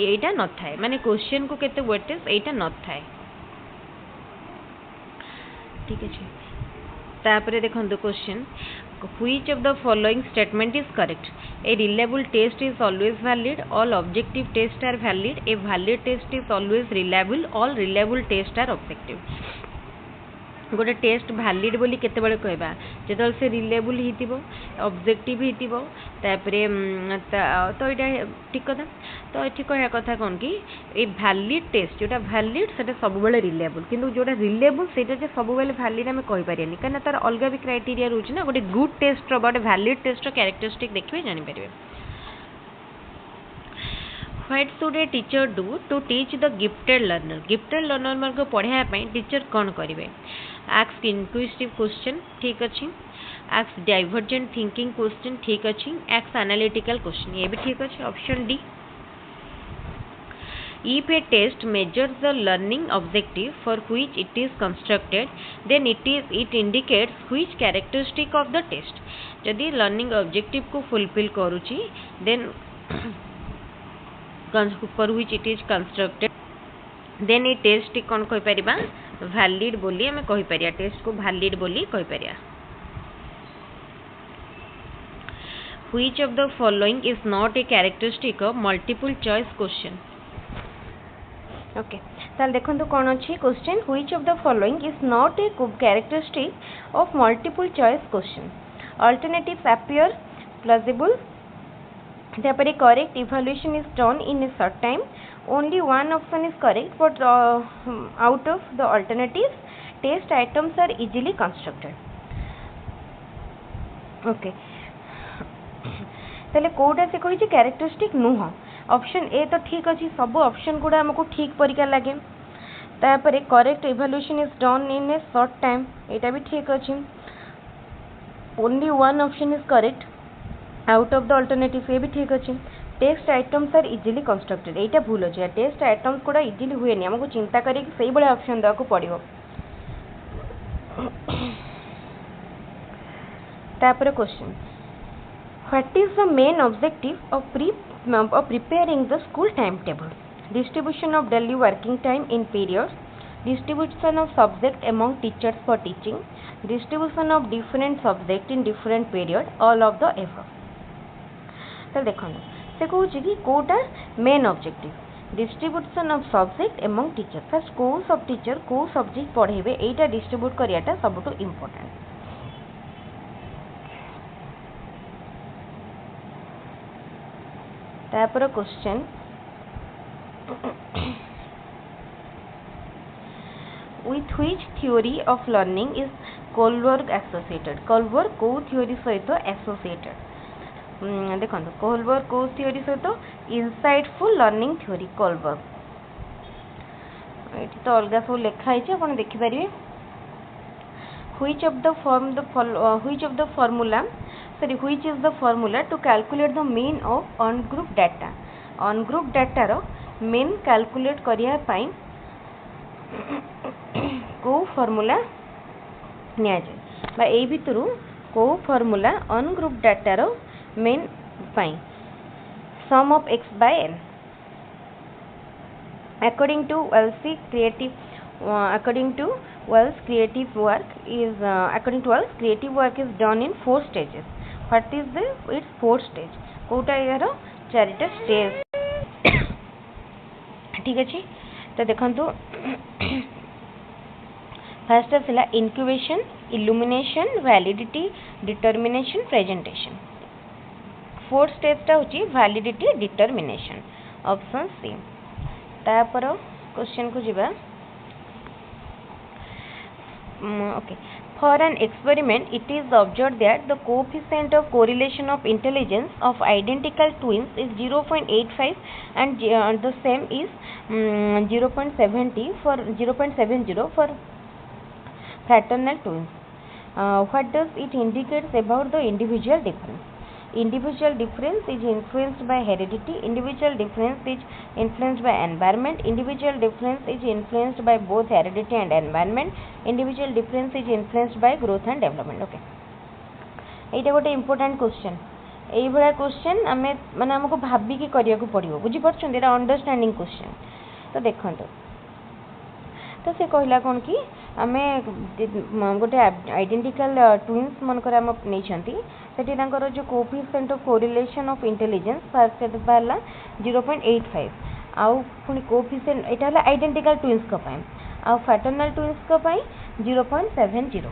एटा न थाए माने क्वेश्चन को केते वेटेज एटा न थाए ठीक है तापरे देखंतु question which of the following statement is correct a reliable test is always valid all objective tests are valid a valid test is always reliable all reliable tests are objective गोटे test valid बोली केते बळे कहबा जेतल से reliable हितिबो objective हितिबो तापरे तो एटा ठीक कथा तो एठी कहया कथा कोन कि ए वैलिड टेस्ट जोटा वैलिड सेटा सब बळे रिलेबल किंतु जोटा रिलेबल सेटा जे सब बळे वैलिड हम कहि परियानी कना तार अलगा भी क्राइटेरिया रहउछ ना गोटे गुड टेस्ट रो बट वैलिड टेस्ट रो कैरेक्टरिस्टिक देखबे जानि परिबे What should a teacher do to teach the gifted learner? Gifted learner मन को पढ़ाया ପାଇଁ टीचर कौन करिवे? Ask inquisitive question ठीक अछि. Ask divergent thinking question ठीक अछि. Ask analytical question ये भी ठीक अछि. Option D. If a test measures the learning objective for which it is constructed, then it indicates which characteristic of the test. यदि learning objective को fulfill करूची, then for which it is constructed then a test कौन कहि परिबा valid बोली हमें कहि परिया test को valid बोली कहि परिया which of the following is not a characteristic of multiple choice question okay ताल देखंतु कोन अछि question which of the following is not a characteristic of multiple choice question alternatives appear plausible therefore a correct evaluation is done in a short time only one option is correct but out of the alternatives test items are easily constructed okay तले कोडा से कहि जे characteristic नुह option A तो ठीक अछि सब option गुडा हमको ठीक परिका लागे तापरे correct evaluation is done in a short time एटा भी ठीक अछि only one option is correct out of the alternative ये भी ठीक अच्छे test items are easily constructed एटा भूल अच्छे टेस्ट आइटम्स कोड़ा इजिली हुए नहीं हमको चिंता करी कि सही बड़े ऑप्शन देवा को पड़िबो तापर question what is the main objective of preparing the school time table distribution of daily working time in periods distribution of subject among teachers for teaching distribution of different subject in different period all of the above तो देखो से कहूँ कि कोटा main objective distribution of subject among teacher first को सब teacher को subject पढ़ेबे एटा डिस्ट्रीब्यूट करियाटा सबटू इम्पोर्टेंट तापर question with which theory of learning is Kohlberg associated Kohlberg को theory सहित associated देखो कोहलबर्ग को थ्योरी सहित इनसाइटफुल लर्निंग थ्योरी कोहलबर्ग ये तो अलग सब लिखाई आप देखिपारे which of the formula which is the formula to calculate the mean of ungrouped data. Ungrouped data row mean calculate करिया पाई को formula निया जाए बा ए भितरु को formula ungrouped data row mean pi sum of x by n. According to Wells creative work is done in 4 stages. What is its 4th stage? Kota यार 4टा stage ठीक अच्छे तो देखंतु फर्स्ट है incubation, illumination, validity, determination, presentation. 4th stage टा होची validity determination. Option C. तापर question को जीवा okay. For an experiment, it is observed that the coefficient of correlation of intelligence of identical twins is 0.85 and the same is 0.70 for fraternal twins. What does it indicate about the individual difference? Individual difference is influenced by heredity. Individual difference is influenced by environment. Individual difference is influenced by both heredity and environment. Individual difference is influenced by growth and development. Okay, एटा गोटे important question. एई भला question आमे माने हमको भाबी की करिया को पड़ियो बुझी परछन एटा अंडरस्टैंडिंग क्वेश्चन. तो देखंतो तो से कहला कोन की आमे गोटे आइडेंटिकल ट्विन्स मनकर हम नै छंती सेठी तांकर जो coefficient of correlation of intelligence first बाला 0.85 आउ पुनी कोएफिशिएंट एटा हला आइडेंटिकल ट्विन्स का पाए आउ फ्रैटर्नल ट्विन्स का पाए 0.70.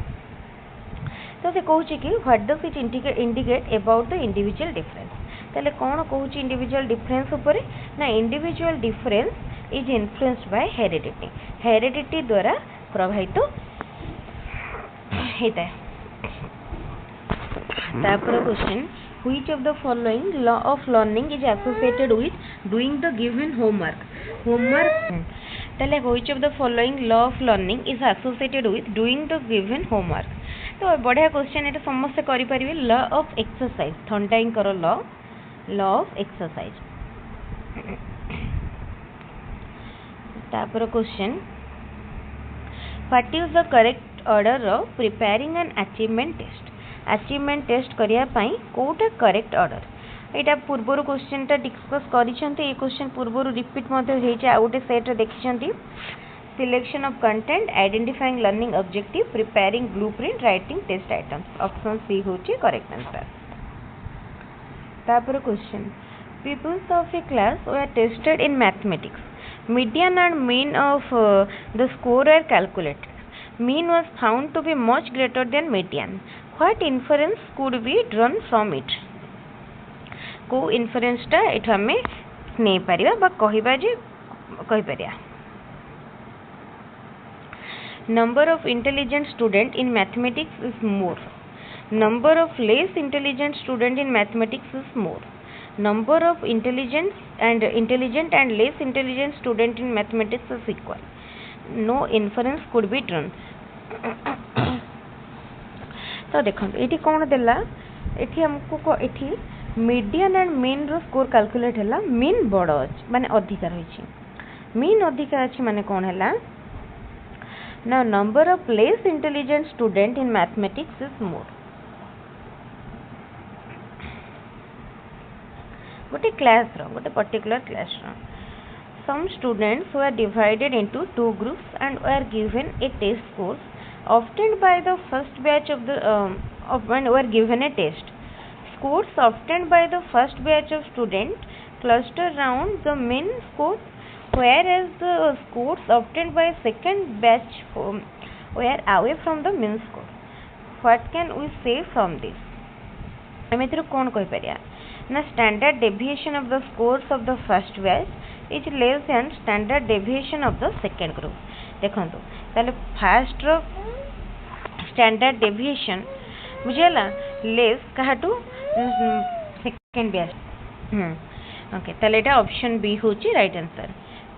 तो से कहूची कि what does it indicate about the individual difference. ताले कोन कहूची इंडिविजुअल डिफरेंस ऊपर ना individual difference is influenced by heredity. Heredity द्वारा प्रभावित होता है. तापर question which of the following law of learning is associated with doing the given homework. ताले which of the following law of learning is associated with doing the given homework. तो बढ़िया question एटा समस्त करि परिबे. लॉ ऑफ एक्सरसाइज थंडाइन करो law of exercise. तापर question what is the correct order of preparing an achievement test. Achievement test करिया पई कोटा करेक्ट ऑर्डर. एटा पूर्वरु क्वेश्चन ता डिस्कस करिसंती. ए क्वेश्चन पूर्वरु रिपीट मध्ये हेचे आ गोटे सेट देखिसंती. Selection of content, identifying learning objective, preparing blueprint, writing test items. Option C होची करेक्ट आंसर. तापर question peoples of a class were tested in mathematics. Median and mean of the score were calculated. Mean was found to be much greater than median. What inference could be drawn from it? को inference टा एठा हमें नहीं परिया बा कहिबा जे कहि परिया. Number of intelligent student in mathematics is more. Number of less intelligent student in mathematics is more. Number of intelligent and less intelligent student in mathematics is equal. No inference could be drawn. तो देखो ये कौन देला एठी हमको एठी median and mean रो score calculate हैला. मीन बड़ अछि माने अधिक रहिछि. मीन अधिक अछि माने कोन हैला ना number of less intelligent student in mathematics is more. गोटे क्लास रो गोटे पर्टिकुलर क्लास रो some students were divided into 2 groups and were given a test course obtained by the first batch of the were given a test. Scores obtained by the first batch of students cluster around the mean score, whereas the scores obtained by second batch were away from the mean score. What can we say from this? एमेतिर कोन कहि परिया ना standard deviation of the scores of the first batch is less than standard deviation of the second group. देखंतु ताले first row standard deviation बुझेला less काहाटू second batch. Okay ताले एटा option B होची right answer.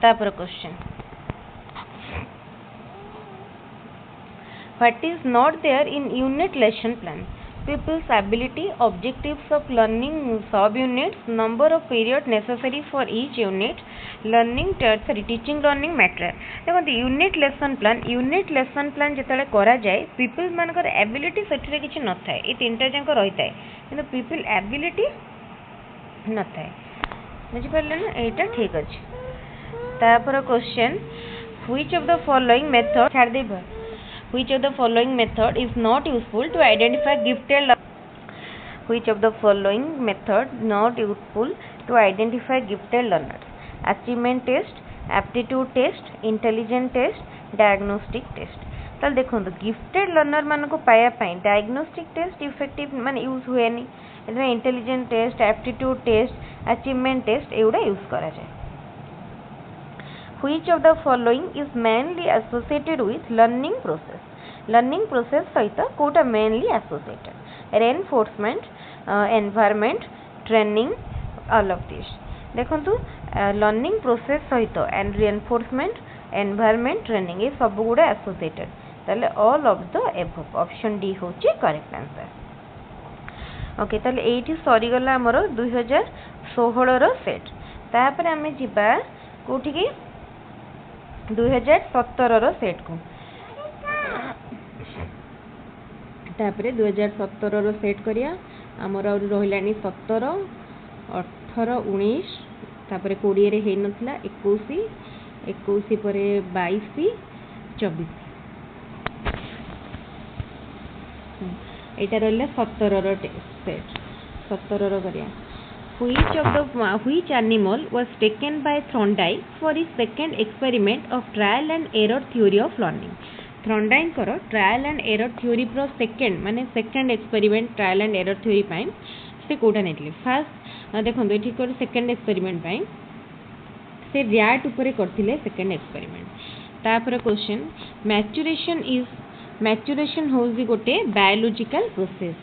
तापर question What is not there in unit lesson plan? Pupils ability, objectives of learning, sub units, number of period necessary for each unit, learning teaching learning material. देखो unit lesson plan जिते करा जाए peoples मानकर ability से किसी न था ये तीन टा जाक रही है कि पीपल एबिलिटी न था बुझिपारे ना यहाँ ठीक अच्छे तापर question which of the following method छाड़ दे Which of the following method is not useful to identify gifted learners? Which of the following method not useful to identify gifted learners? Achievement test, aptitude test, intelligence test, diagnostic test. ताल देखो gifted learner मान को पाया diagnostic test effective मान use हुए नहीं intelligence test aptitude test achievement test एगुड़ा use करा जाए Which of the following is mainly associated with learning process? Learning process सहित Kota mainly associated? Reinforcement, environment, training, all of this. देखो learning process सहित and reinforcement, environment, training ये सब गुड़ा associated. ताले all of the above. Option D होची correct answer. Okay ताले एठी सरी गला हमरो 2016 रो सेट तापर आमे जिबा कोठी की 2017 रो सेट को तापरे 2017 रो सेट करिया हमर और रहिलानी 17 18 19 तापरे 20 रे हे नथला 21 परे 22 24 एटा रहले 17 रो सेट 17 रो करिया which animal was taken by Thorndike for his second experiment of trial and error theory of learning? Thorndike करो trial and error theory pro second माने second experiment trial and error theory pine से Kota नेटले first देखो ये ठीक करो second experiment pine से rat ऊपर करथिले second experiment तापर क्वेश्चन maturation होउजी गोटे biological process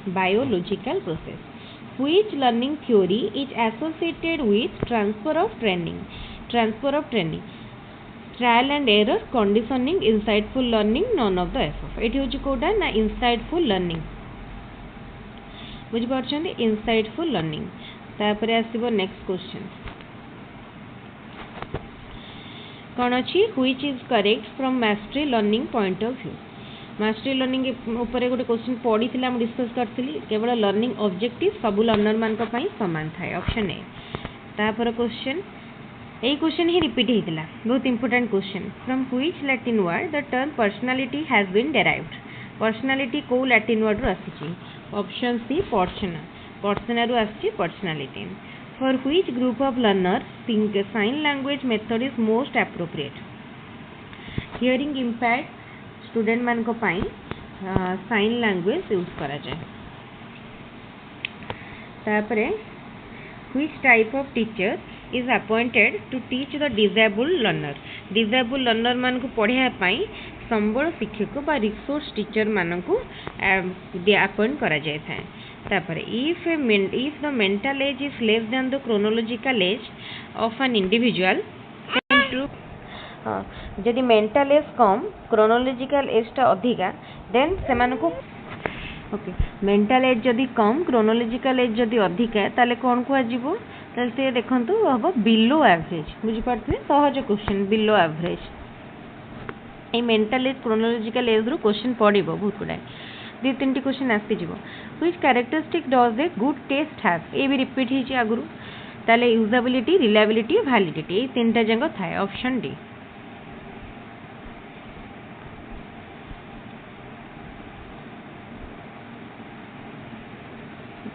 Which learning theory is associated with transfer of training? Trial and error, conditioning, insightful learning, none of the above. It is Kota ना insightful learning. बुझी पारछन्ती insightful learning. तापरे आसीबो next question. कौन अछि which is correct from mastery learning point of view? Mastery learning ऊपर गोटे question पड़ी थी discuss करी केवल लर्निंग ऑब्जेक्टिव सब लर्नर मान सामान थाए ऑप्शन ए तापर क्वेश्चन यही क्वेश्चन ही रिपीट होता बहुत important question from which Latin word the term personality has been derived personality को लैटिन वर्ड रू आसी ऑप्शन सी पर्सना रू आसी personality for which group of learner sign language method is most appropriate hearing impact student मान को पाई sign language use करा जाए तापरे which type of teacher is appointed to teach the disable learner मान को पढ़ाया पाई संबल शिक्षक बा रिसोर्स टीचर मान को अपॉइंट करा जाए था तापरे if the mental as is less than the chronological age of an individual जदि मेंटल एज कम क्रोनोलॉजिकल एज टा अधिका देन सेमान को ओके मेंटल एज जदि कम क्रोनोलॉजिकल एज जदि अधिका ताले कोन को आजिबो ताले से देखंतु हबो बिलो एवरेज बुझी पारथि सहज क्वेश्चन बिलो एवरेज ए मेंटल एज क्रोनोलॉजिकल एज रो क्वेश्चन पड़िबो बहुत गुडा दि तीनटी क्वेश्चन आसी जिवो which characteristic does a good test have ए भी रिपीट हिची आगुरु ताले यूजेबिलिटी रिलायबिलिटी वैलिडिटी ए तीनटा जंग थाए option D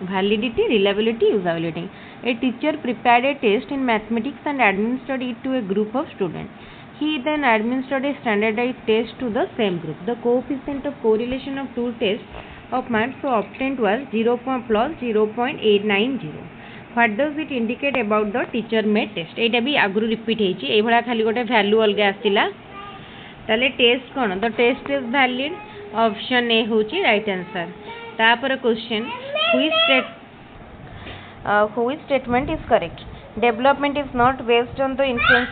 validity, reliability, usability. A teacher prepared a test in mathematics and administered it to a group of students. He then administered a standardized test to the same group. The coefficient of correlation of two tests of marks so obtained was 0 plus 0.890. What does it indicate about the teacher made test? एटा भी आगुरु repeat हेची ए भला खाली गोटे value अलगा आसिला ताले test कोन the test is valid option A होची राइट आंसर तापर question which statement is correct development is not based on the influence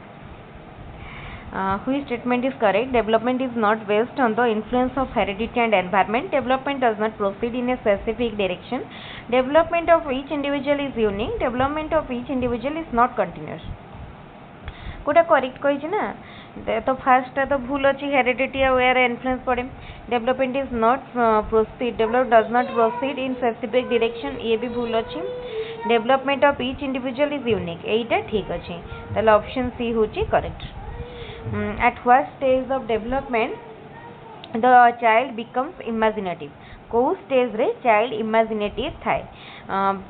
Which statement is correct? Development is not based on the influence of heredity and environment. Development does not proceed in a specific direction. Development of each individual is unique. Development of each individual is not continuous. कोटा correct कही ना तो fast तो भूल अच्छी heredity और influence पड़े development is not proceed develop does not proceed in specific direction ये भी भूल अच्छी development of each individual is unique यहीटा ठीक अच्छे ताले ऑप्शन सी होची correct at what stage of development the child becomes imaginative कौ स्टेज रे चाइल्ड इमेजिनेटिव थाए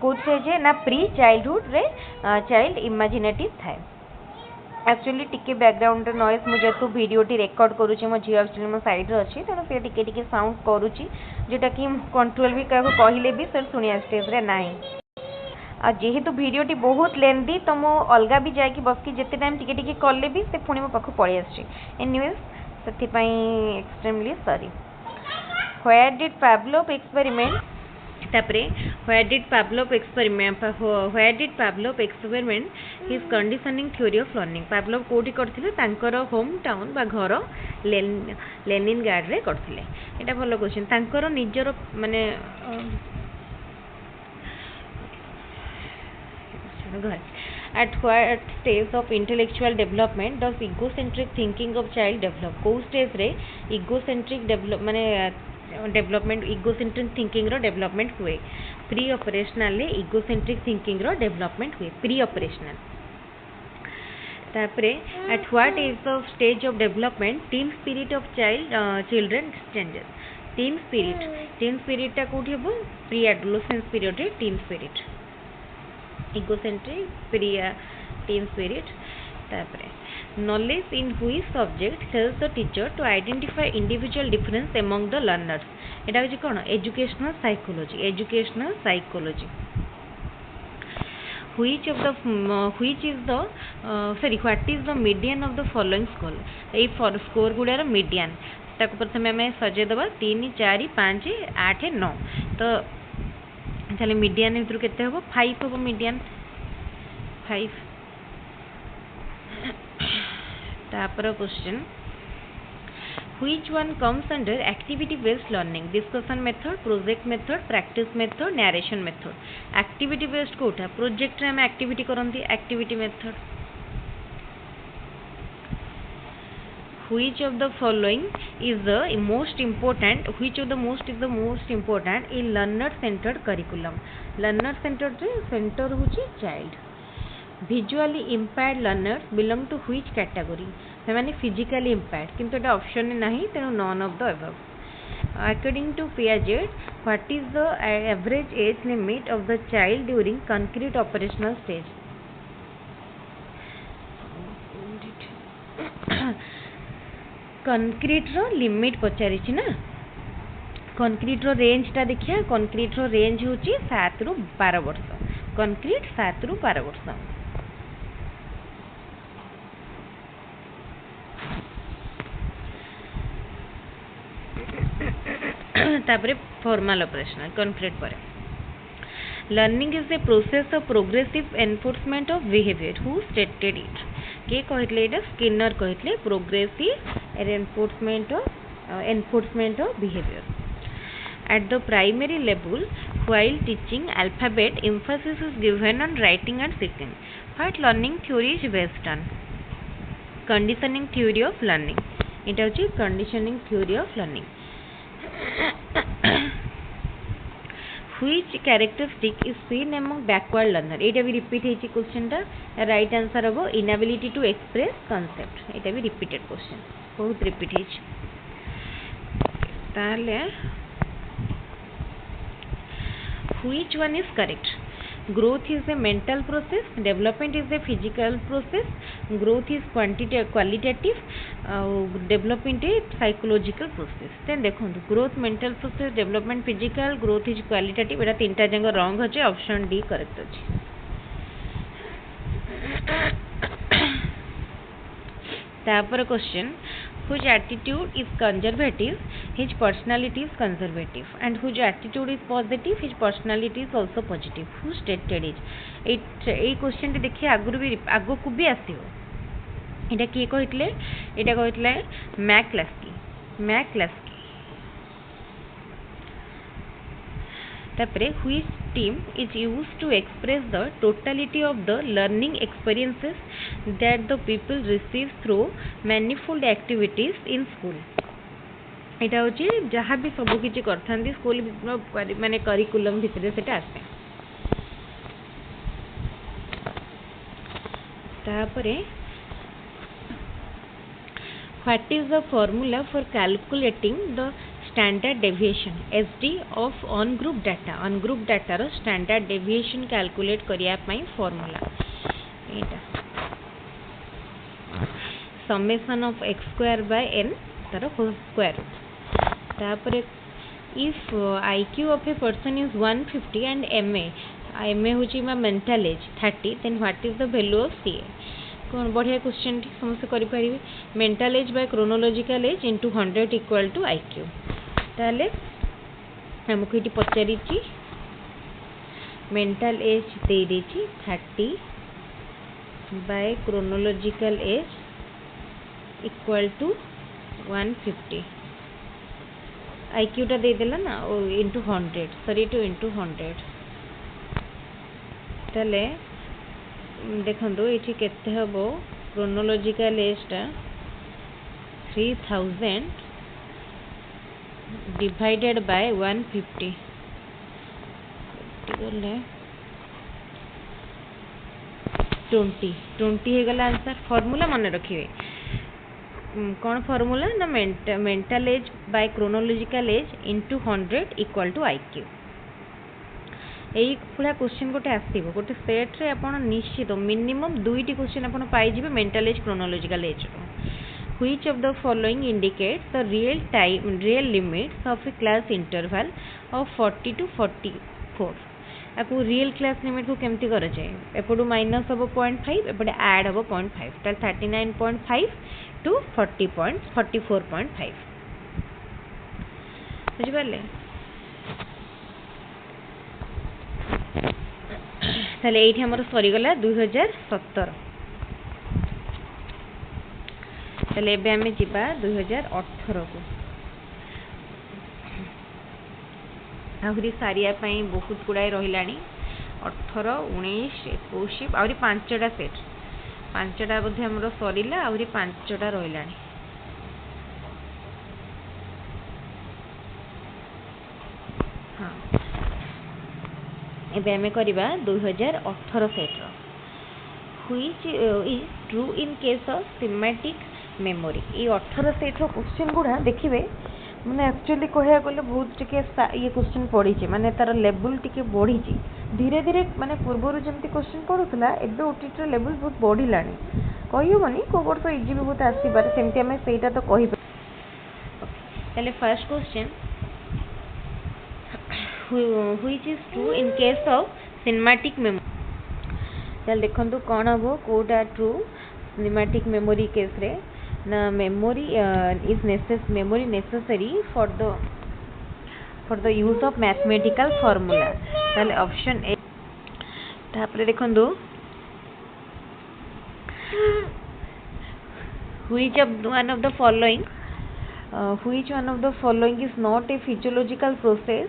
कौ स्टेज ना प्री चाइल्डहुड रे चाइल्ड इमेजिनेटिव थाए एक्चुअली टिके बैकग्राउंड नॉइज मुझे तो वीडियोटी रेकर्ड करुँची मो झील एक्चुअली मो साइड अच्छी तेणु से टिके साउंड करुँची जोटा कि कंट्रोल भी क्या कहले भी सर शुणिया स्टेज रे नाही आ जेहेतु वीडियोटी बहुत लेंदी तो मो अलगा भी जाकि बसकी जिते टाइम टिके कले भी से पुणी मो पाख पड़े आसी एनीवेज से extremely sorry where did Pavlov experiment तापरे where did Pavlov experiment his conditioning theory of learning Pavlov कोठी करथिले तांकर होम टाउन बा घर लेनिनग्राड रे करथिले एटा भलो क्वेश्चन तांकर निजर माने घर at what stage of intellectual development does egocentric thinking of child develop को stage रे egocentric develop माने डेवलपमेंट इगोसेंट्रिक थिंकिंग रो डेवलपमेंट हुए प्री ऑपरेशनल ले इगोसेंट्रिक थिंकिंग रो डेवलपमेंट हुए प्री ऑपरेशनल तापरे at what is the stage of development team spirit of children changes team spirit टा कोठी हबो प्री एडोलेसेंस पीरियड रे team spirit egocentric pre team spirit तापरे knowledge in which subject helps the teacher to identify individual difference among the learners एटा होची कोन educational psychology which is the what is the median of the following score ए score गुडार median ताको प्रथमे हमें सजे दबा 3 4 5 8 9 तो चले मीडियन भितर केते हबो 5 हबो मीडियन 5 तापर question which one comes under activity based learning discussion method project method practice method narration method activity based कोटा प्रोजेक्ट रे हम एक्टिविटी करंती activity method which of the following is the most important in learner centered curriculum learner centered रे center होची child visually impaired learners belong to which category से माने physically impaired किंतु एटा option में नहीं तेनो none of the above according to Piaget what is the average age limit of the child during concrete operational stage concrete row limit पचारि छी ना concrete रो range ता देखिया concrete रो रेंज होची 7 रु 12 वर्ष concrete 7 रु 12 वर्ष तापरे फॉर्मल ऑपरेशनल कॉन्क्रीट पर learning is A process of progressive enforcement of behaviour who stated it के कहले एटा स्किनर कहले progressive enforcement of behaviour eight the primary level while teaching alphabet Mphasis is given on writing and speaking what learning theory is based on conditioning theory of learning एटा होची conditioning theory of learning which characteristic is seen among backward learner एटा भी repeat हेची question टा right answer हबो inability to express concept एटा भी repeated question बहुत repeat हेची ताले which one is correct growth is a mental process development is a physical process growth is qualitative development is psychological process then देखो growth mental process development physical growth is qualitative एटा तीनटा जंग wrong अछि option D correct अछि तापर question whose attitude is conservative his personality is conservative and whose attitude is positive his personality is also positive who stated it A question देखिए आगु भी आगो को भी आसीबो एटा के कहले एटा कहथिले मैक्लास्की तापरे which term is used to express the totality of the learning experiences that the people receive through manifold activities in school एटा होची जहाँ भी सब किछि करथांती स्कूल माने करिकुलम भितर सेटा आसे तापरे what is the formula for calculating the standard deviation SD of ungrouped data रो स्टैंडर्ड डेविएशन कैलकुलेट करिया पई फॉर्मूला एटा summation of x square by n तार होल स्क्वायर तापरे if IQ of a person is 150 and MA होची मा mental age 30 then what is the value of CA कौन बढ़िया क्वेश्चन समस्त करि परिबे mental age by chronological age into 100 equal to IQ ताले हमको ये पचारि मेंटल एज दे देछि 30 by chronological age equal to 150 IQ टा दे देला ना इनटू 100 सॉरी टू इनटू 100 ताले देखंदो एठी केते हबो क्रोनोलॉजिकल एज टा 3000 divided by 150 20 हे गला आंसर फॉर्मूला मन रखिए कौन फॉर्मूला ना mental age by chronological age into 100 equal to IQ एई पूरा क्वेश्चन गोटे आसीबो गोटे सेट रे आपण निश्चित मिनिमम दुईटी क्वेश्चन आपण पाई जिवे mental age chronological age Which of the following indicates the real limits of a class interval of 40 to 44 आपको रियल क्लास लिमिट को केमती कर जाए एपटू माइनस हम 0.5 एपटे ऐड हम 0.5 ताल 39.5 टू 44.5 बुझी पाले ताले एठी हमर सरी गला 2017 ताले एबे हमें जिबा 2018 को आहुरी सारिया पई बहुत गुड़ाई रहिलानी 18 19 21 आहुरी 5टा सेट 5टा बोधे हमरो सरीला आहुरी 5टा रहिलानी हां एबे हमें करिबा 2018 सेट रो which is true in case of semantic memory ये 18 सेट रो क्वेश्चन गुड़ा देखिए मैंने एक्चुअली कहया गले बहुत टिके ये क्वेश्चन पड़ी माने तार लेवल टिके बढ़ी धीरे धीरे माने पूर्व जमती क्वेश्चन पड़ूला एबे ओटीटी लेवल बहुत बढ़िलानी कहि होबनी को वर्ष इजी भी बहुत आसीबार सेमती हमें सेटा तो कहि पहले first question which is true in case of cinematic memory चल देखंतु कोन हबो कोटा ट्रू सिनेमैटिक मेमोरी केस रे ना memory necessary for the use of mathematical formula ताले ऑप्शन ए तापरे देखंदो which one of the following is not a physiological process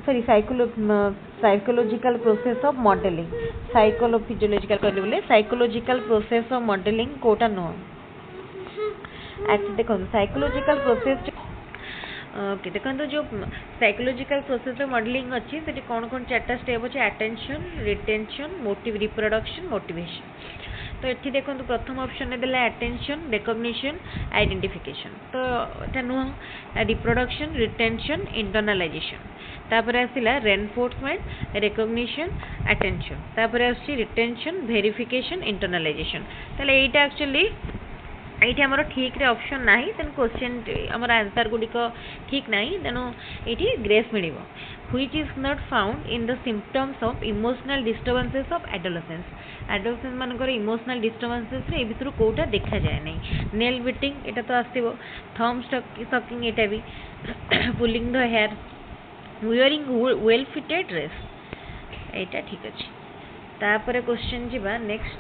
sorry psychological process of modeling psychological process of modeling कोटा नो देखो psychological process okay देखो जो psychological process modelling अच्छी से कौन कौन चार्टा स्टेप अच्छे attention retention motive reproduction motivation तो ये देखो प्रथम ऑप्शन देला अटेंशन रिकॉग्निशन आइडेंटिफिकेशन तो एटा नुह रिप्रोडक्शन रिटेंशन इंटरनलाइजेशन तापर आसिला रेनफोर्समेंट रिकॉग्निशन अटेंशन तापर आसी रिटेंशन वेरिफिकेशन इंटरनलाइजेशन ताले एटा एक्चुअली ये आमर ठीक रे ऑप्शन ना तेन क्वेश्चन आमर आंसर गुड़िक ठीक ना तेणु ये grace mill which is not found in the symptoms of emotional disturbances of adolescence मानकर इमोशनल डिस्टर्बेंसेस रे भितर कोटा देखा जाए नहीं नेल बिटिंग एटा तो आसो थम सकिंग एटा भी pulling the hair wearing well fitted dress एटा ठीक अच्छे तापर क्वेश्चन जीवा next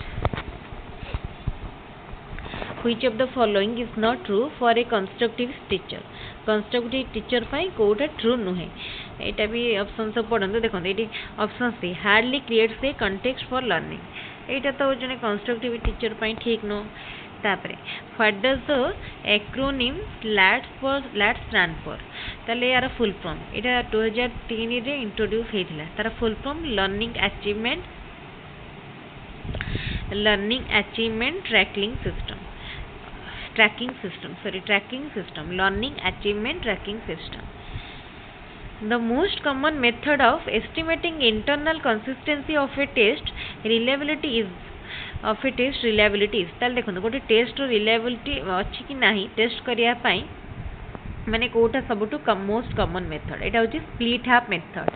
Which of the following is not true for a constructive teacher? Constructive teacher पाई कोटा true नुहे. एटा भी ऑप्शन सब पढ़ंतु देखो एटी option C hardly creates a context for learning. एटा तो जने constructive teacher पाई ठीक नो. तापरे what does the acronym LAT stand for? ताले यार full form एटा 2003 रे introduce हेथिला. Tara full form learning achievement tracking system. Learning achievement tracking system. The most common method of estimating internal consistency of a test reliability is ताल देखो गोटे test reliability अच्छी कि नहीं test करिया पाई माने कोटा सबटू मोस्ट कॉमन मेथड एटा होची split half method.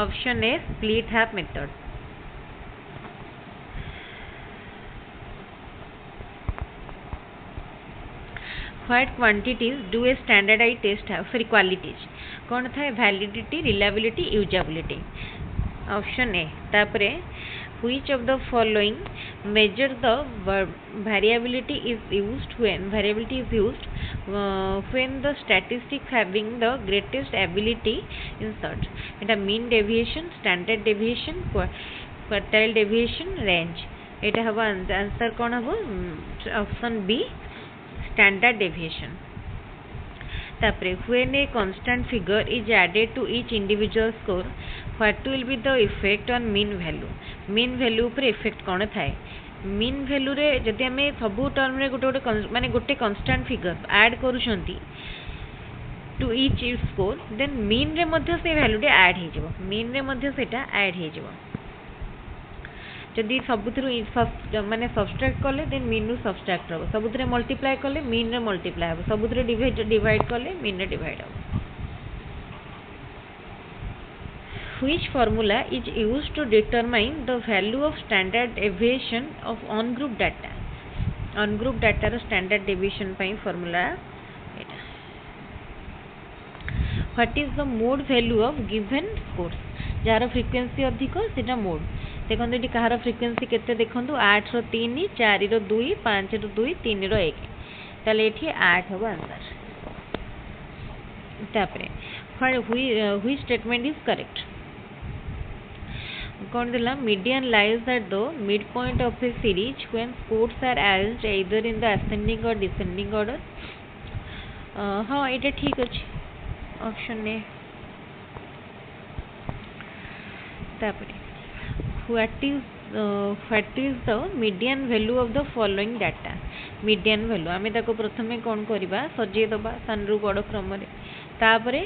Option A split half method. What quantities do a standardized test have? Sorry, qualities कौन था? validity, reliability, usability. Option A. तापरे which of the following measure the variability is used when the statistics having the greatest ability in search? Etah mean deviation, standard deviation, quartile deviation, range. एटा हवा answer कौन हबो? Option B standard deviation. तापरे when a constant figure is added to each individual score, what will be the effect on mean value? mean value पर effect कौन थाए? mean value रे जदि हमें सबू टर्म रे गोटे माने गोटे constant figure add करूछंती to each score, then mean रे मध्य से value टे add हे जबो. mean रे मध्य सेटा add हे जबो. जदि सबुथरु माने सब्सट्रैक्ट कले देन मीन रु सब्सट्रैक्ट हो. सबुथरे मल्टीप्लाई कले मीन रे मल्टीप्लाई हो. सबुथरे डिवाइड कले मीन रे डिवाइड हो. Which formula is used to determine the value of standard deviation of on group data? on group data रो standard deviation पाई formula एटा. What is the mode value of given scores? Jar frequency अधिक सेटा mode. देखो ये कहार frequency केते देखो 8 रो 3 4 रो 2 5 रो 2 3 रो 1 ताले एठी 8 हो आंसर. तापरे which statement is correct? कौन दिला? median lies at the midpoint of a series when scores are arranged either in the ascending or descending order. हाँ एटा ठीक अछि. Option A. तापरे what is the median value of the following data? median value आमे ताको प्रथमे कोन करिबा सजे दबा सानरु बड़ क्रम रे. तापरे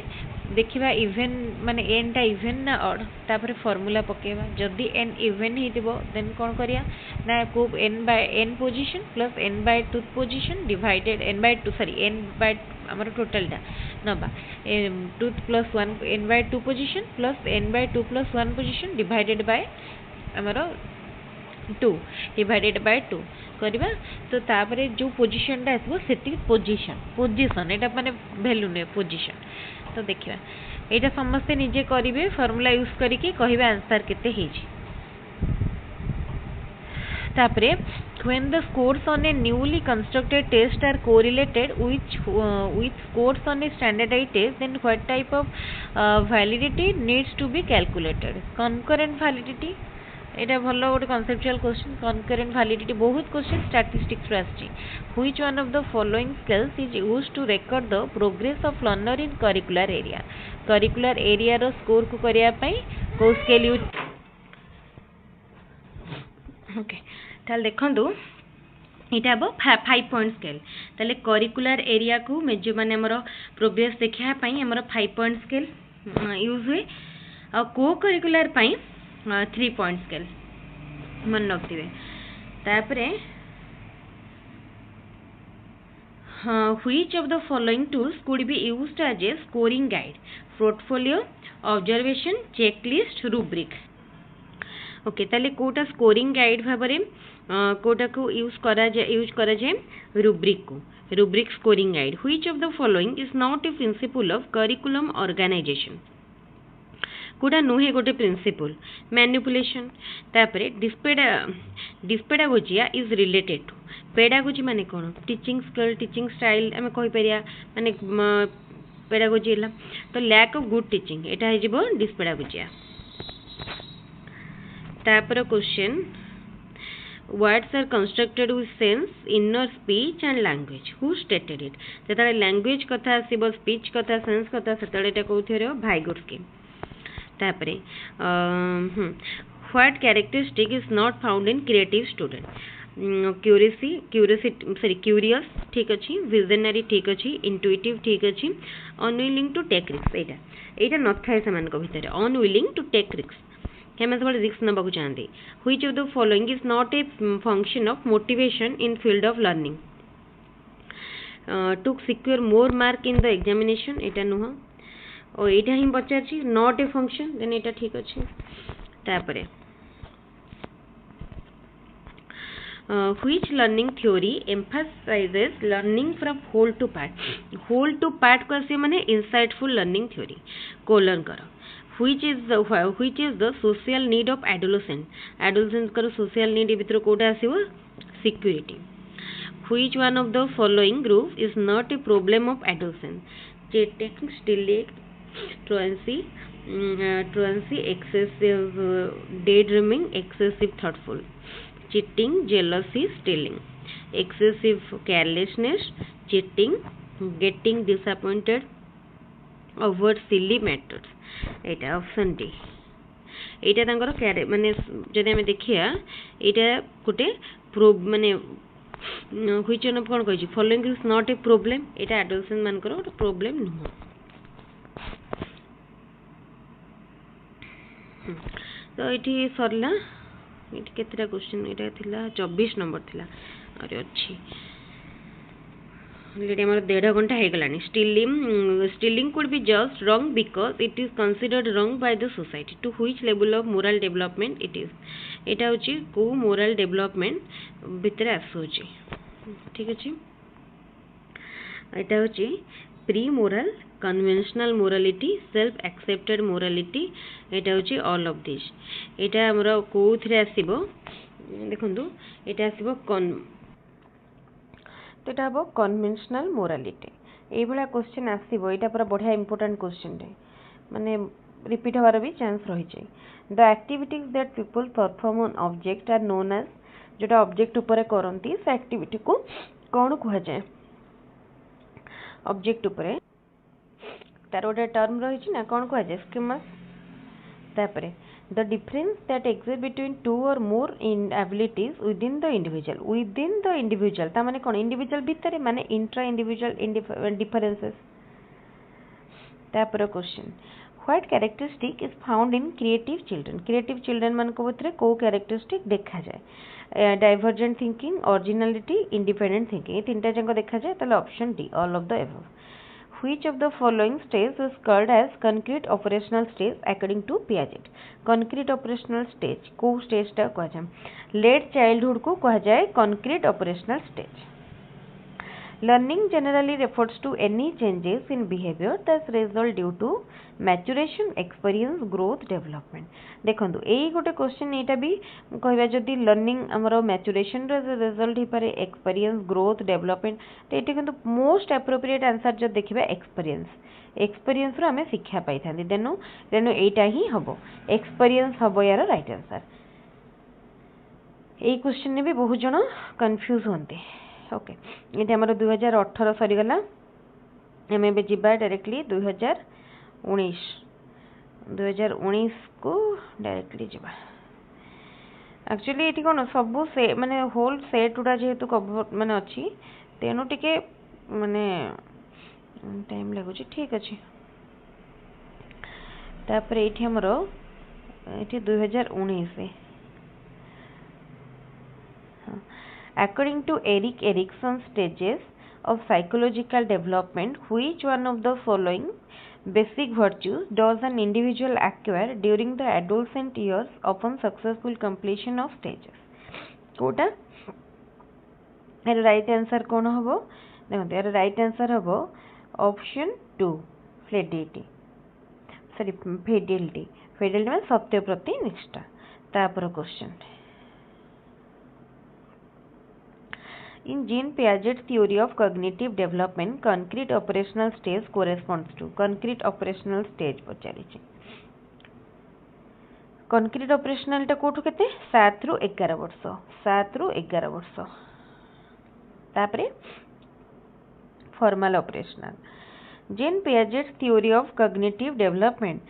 देखिबा इवन माने n टा इवन ना ऑड. तापरे फार्मूला पकेबा. जदी n इवन हेतिबो देन कोन करिया ना को n position plus n/2 position divided n/2 हमर टोटल टा नबा 2 + 1 n/2 position plus n/2 + 1 position divided by हमर 2 डिवाइडेड बाय 2 करबा. तो तापरे जो पोजीशन टा आसबो सेति पोजीशन एटा माने वैल्यू ने पोजीशन. तो देखिबा एटा समस्त निजे करिवे फार्मूला यूज करिके कहिबा आंसर केते हेजी. तापरे when the scores on a newly constructed test are correlated with scores on a standardized test, then what type of validity needs to be calculated? concurrent validity. एटा भलो गोटे conceptual question. concurrent validity बहुत question statistics रे आछि. which one of the following scales is used to record the progress of learner in curricular area रो score को करिया पई को स्केल यूज. ओके ताल देखंदु इटा अब 5 पॉइंट स्केल. ताले करिकुलर एरिया को मेजर माने हमरो प्रोग्रेस देखिया पई हमरो 5 पॉइंट स्केल यूज हुए. आ को करिकुलर पई 3 पॉइंट स्केल मन रखिबे. तापरे which of the following tools could be used as a scoring guide? portfolio, observation, checklist, rubric. Okay ताले कोटा स्कोरिंग गाइड भाबरे कोटा को यूज करा जाए rubric scoring guide. Which of the following is not a principle of curriculum organisation? कोटा नुहे गोटे प्रिंसिपल. मैनिपुलेशन. तापरे dyspedagogia is related to pedagogy माने कौन टीचिंग स्किल टीचिंग स्टाइल आम कहीपर माने पेडागोजी है तो लैक ऑफ गुड टीचिंग एटा है डिसपेडागोजिया तापर question words are constructed with sense inner speech and language who stated it जेता language कथा आसीबो speech कथा sense कथा सेतळे एटा कोथि रे भाइगोट्स्की तापरे what characteristic is not found in creative student curious ठीक अछि visionary ठीक अछि intuitive ठीक अछि unwilling to take risks एटा नथाय समान को भितर unwilling to take risks केमे सब रिस्क नबाकू चाहते which of the following is not a function of motivation in field of learning to secure more mark in the examination एटा नुह और एटा ही पचारछि नॉट ए फंक्शन देन एटा ठीक अछि तापरे which learning theory emphasises learning from whole to part को आसी माने इनसाइटफुल लर्निंग थ्योरी कोलन करो which is the social need of adolescent कर social need भितर Kota आसीबो security which one of the following group is not a problem of adolescent cheating stealing truancy excessive daydreaming excessive thoughtful cheating jealousy stealing excessive carelessness cheating getting disappointed avoid silly matters Etah option D एटा तांकर क्यारे माने जदि हम देखिया एटा गोटे माने which one कोन कहै छी following is not a problem Etah adolescent मानकर गोटे प्रॉब्लम नुह तो एठी सरला एठी केतरा क्वेश्चन एटा थिला 24 नंबर थिला अरे अछि ऑलरेडी हमारा 1.5 घंटा हो गलानी stealing could be just wrong because it is considered wrong by the society to which level of moral development it is एटा होची को मोरल डेवलपमेंट भितर आसुची ठीक अछि एटा होची pre moral conventional morality self accepted morality एटा होची ऑल ऑफ दिस एटा हमरा कोउथरे आसीबो देखंतु एटा आसीबो तो यहाँ हम कन्वेंशनल मोरालिटी ये क्वेश्चन आसो यहाँ पूरा बढ़िया इंपोर्टेंट क्वेश्चन माने रिपीट हमार भी चांस रही है the activities that people perform on object are known as जोटा ऑब्जेक्ट ऊपर करती से एक्टिविटी को कौन कह जाए ऑब्जेक्ट ऊपर तार गोटे टर्म रही ना कौन कह जाए स्कीमास तापरे the difference that exists between two or more in abilities within the individual ता माने कौन इंडिविजुअल भितर माने इंट्रा इंडिविजुअल डिफरेंसेस तापर question what characteristic is found in creative children मान को भितर को कैरेक्टरिस्टिक देखा जाए divergent thinking originality independent thinking ये तीनटा जंग देखा जाए ताले option D all of the above Which of the following stage is called as concrete operational stage according to Piaget? Concrete operational stage को stage टा कहा जाए late childhood को कहा जाए concrete operational stage. Learning generally refers to any changes in behavior that result due to maturation, experience, growth, development. देखंतु एई गोटे question एटा भी कहबा जदी लर्निंग हमरो मैच्योरेशन रे रिजल्ट ही पारे एक्सपीरियंस ग्रोथ डेवलपमेंट तो एटा किंतु मोस्ट एप्रोप्रिएट आंसर जब देखिबा एक्सपीरियंस रो हमें शिक्षा पाई थांदी देनो एटा ही हबो एक्सपीरियंस हबो यार राइट आंसर एई क्वेश्चन ने भी बहुत जण कंफ्यूज होंते ओके ये हमारा 2018 सरीगला एम ए जीवा डायरेक्टली 2019 को डायरेक्टली जीवा एक्चुअली ये कौन सब से माने होल सेट गुड़ा जेहेतु कवर माने अच्छी तेणु टिके माने टाइम लगुच ठीक अच्छे तापर ये हमर ये 2019 According to Erik Erikson's stages of psychological development, which one of the following basic virtues does an individual acquire during the adolescent years upon successful completion of stages? Kota यार राइट आंसर कौन हबो देखो यार राइट आंसर हबो option 2 Fidelity में सत्य प्रति निष्ठा तापर question In Jean Piaget's theory of cognitive development, concrete operational stage corresponds to concrete operational stage पचारिछे concrete operational टा कोठु केते 7 रु 11 वर्ष 7 रु 11 वर्ष तापरे formal operational Jean Piaget's theory of cognitive development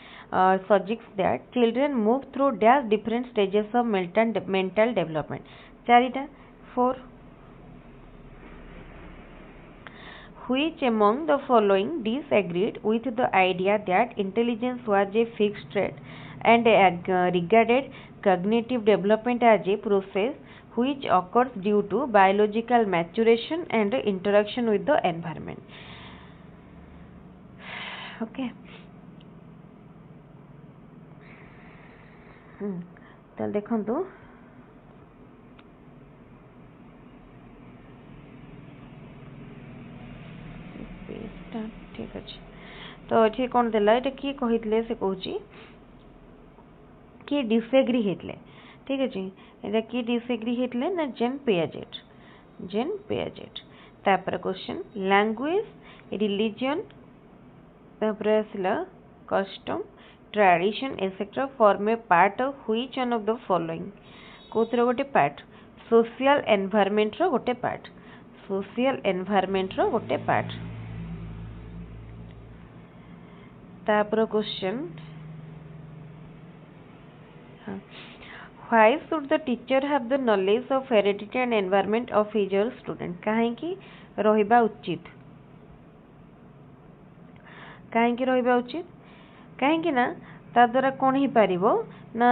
suggests that children move through dash different stages of mental development चारिटा 4 Which among the following disagreed with the idea that intelligence was a fixed trait and regarded cognitive development as a process which occurs due to biological maturation and interaction with the environment? Okay. तो देखो ठीक अच्छे तो ये कौन देला ये किए कही से कहूँ किए डिसएग्री होते ठीक अच्छे ये किए डिसएग्री होते ना जेन पियाजेट तापर क्वेश्चन लैंग्वेज रिलीजन तापर आसला custom tradition etcetera form a part of which one of the following कोथर गोटे पार्ट सोशल एनवायरनमेंट रो गोटे पार्ट सोशल एनवायरनमेंट रो गोटे पार्ट तापर question why should the teacher have the knowledge of heredity and environment of his or student कहीं रहिबा उचित कहीं रहिबा उचित कहीं ना ता द्वारा कौन ही पारिबो ना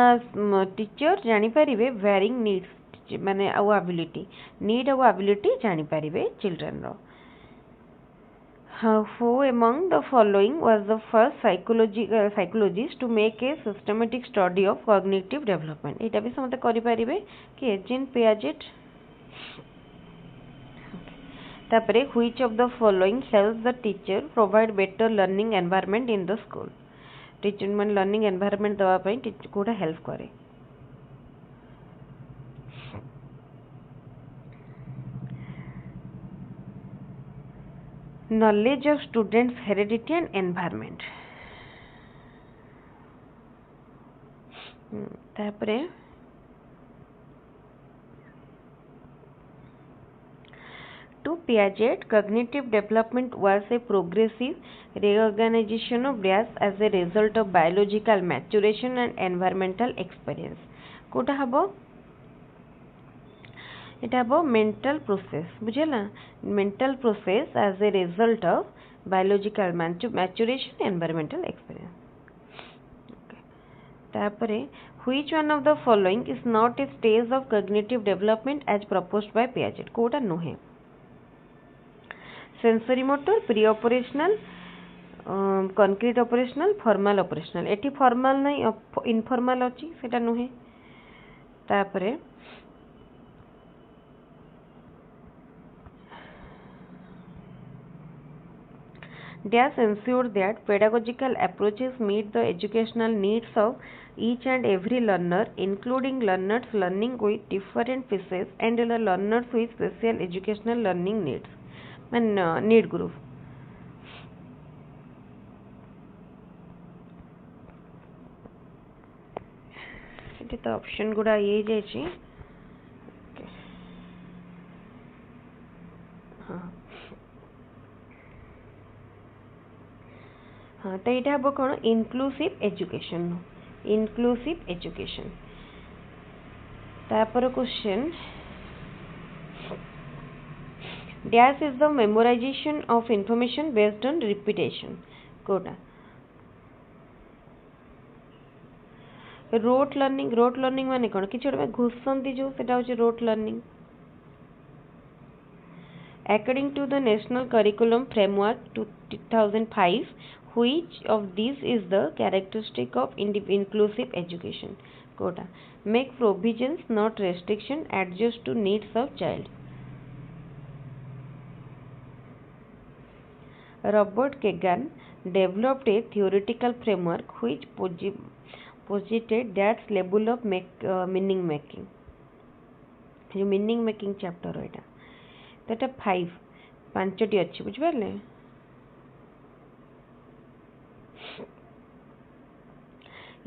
टीचर जानी पारिबे वेरिंग नीड्स माने आउ एबिलिटी नीड आउ एबिलिटी जानी पारिबे चिल्ड्रन रो Who among the following was the first psychologist to make a systematic study of cognitive development? इटा भी समझते करी पारिबे कि जीन पियाजेट तापरे which of the following helps the teacher provide better learning environment in the school? Teacher मन learning environment दवा पई teacher Kota help करे knowledge of students heredity and environment तापरे to Piaget cognitive development was a progressive reorganization of brains as a result of biological maturation and environmental experience कोटा हबो इटा हबो mental process बुझेला mental process as a result of biological maturation environmental experience तापरे which one of the following is not a stage of cognitive development as proposed by Piaget कोटा नुहे sensory motor preoperational concrete operational formal operational एटी formal नहीं informal अछि सेटा नुहे तापरे Dash ensure that pedagogical approaches meet the educational needs of each and every learner, including learners learning with different phases and the learners with special educational learning needs. Need group. ये तो option गुड़ा ये जाइए हाँ हाँ तो यहाँ हम कौन इनक्लूसिव एजुकेशन तापर question dash is the memorisation of information based on repetition कोटा रोट लर्निंग माने कौन कि घुसती जो rote learning according to the national curriculum framework 2005 which of these is the characteristic of inclusive education quota make provisions not restriction adjust to needs of child Robert Kagan developed a theoretical framework which posited that level of meaning making जो meaning making chapter है तो एटा 5 पांचटी अच्छी बुझिपारे।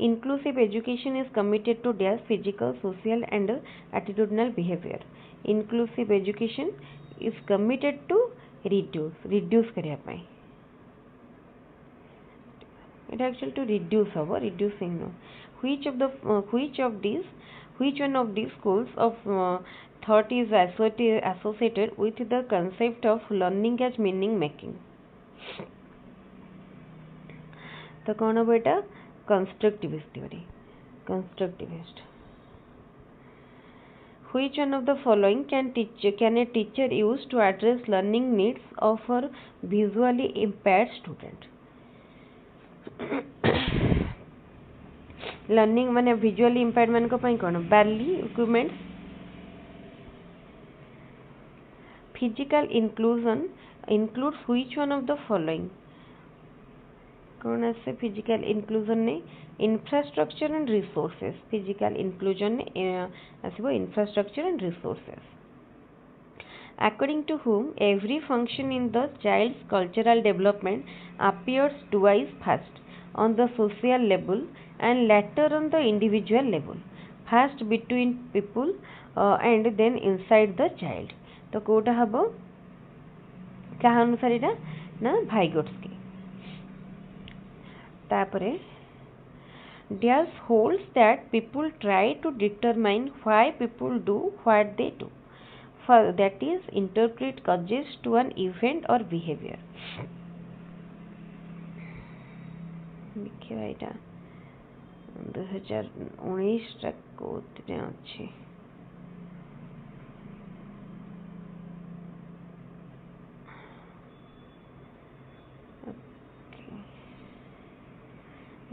Inclusive education is committed to their physical, social and attitudinal behavior. Inclusive education is committed to reduce करिया पाई। It actually to reduce our reducing no. Which one of these schools of thought is associated with the concept of learning as meaning making? तो कौन हो बेटा? Constructivist theory. Constructivist. Which one of the following can a teacher use to address learning needs of a visually impaired student? Learning माने visually impaired मान को पाई कौन? Barely equipments. Physical inclusion includes which one of the following? कौन आसे physical inclusion ने? Infrastructure and resources. Physical inclusion ने आसीबो infrastructure and resources. According to whom every function in the child's cultural development appears twice first on the social level and later on the individual level, first between people and then inside the child. तो कोटा हबो कहा अनुसार इटा ना भाइगोट्स्की। तापरे Diaz holds that people try to determine why people do what they do, that is interpret causes to an event or behavior. देखिए एटा 2019 तक कोते अछि।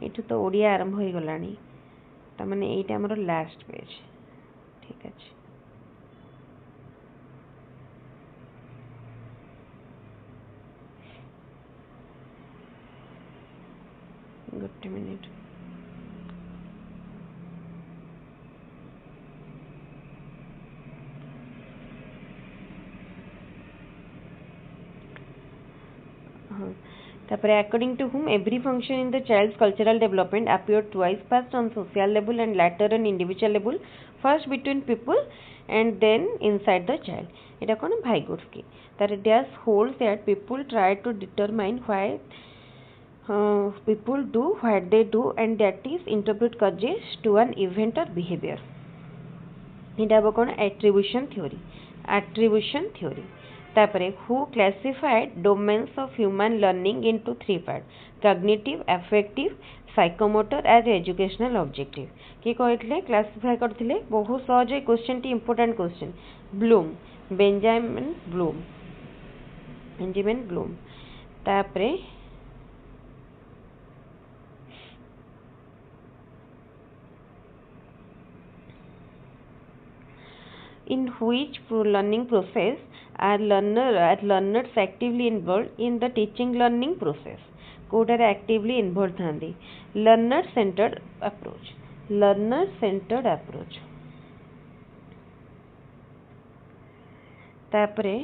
एठू तो ओडिया आरंभ हो गलानी तमाने एटा हमर लास्ट पेज। ठीक अछि। Good minute. हाँ according to whom every function in the child's cultural development appeared twice first on social level and later on individual level, first between people and then inside the child. Eta kon Vygotsky. That Diaz holds that people try to determine why people do what they do and that is interpret causes to an event or behavior. Eta kon attribution theory. Attribution theory. तापरे who classified domains of human learning into three parts: cognitive, affective, psychomotor as educational objective. कि कहले classify करथिले बहुत सहज question T important question. Bloom Benjamin Bloom तापरे in which learning process are learners actively involved in the teaching learning process. कोडारे actively involved थांदी। learner centered approach तापरे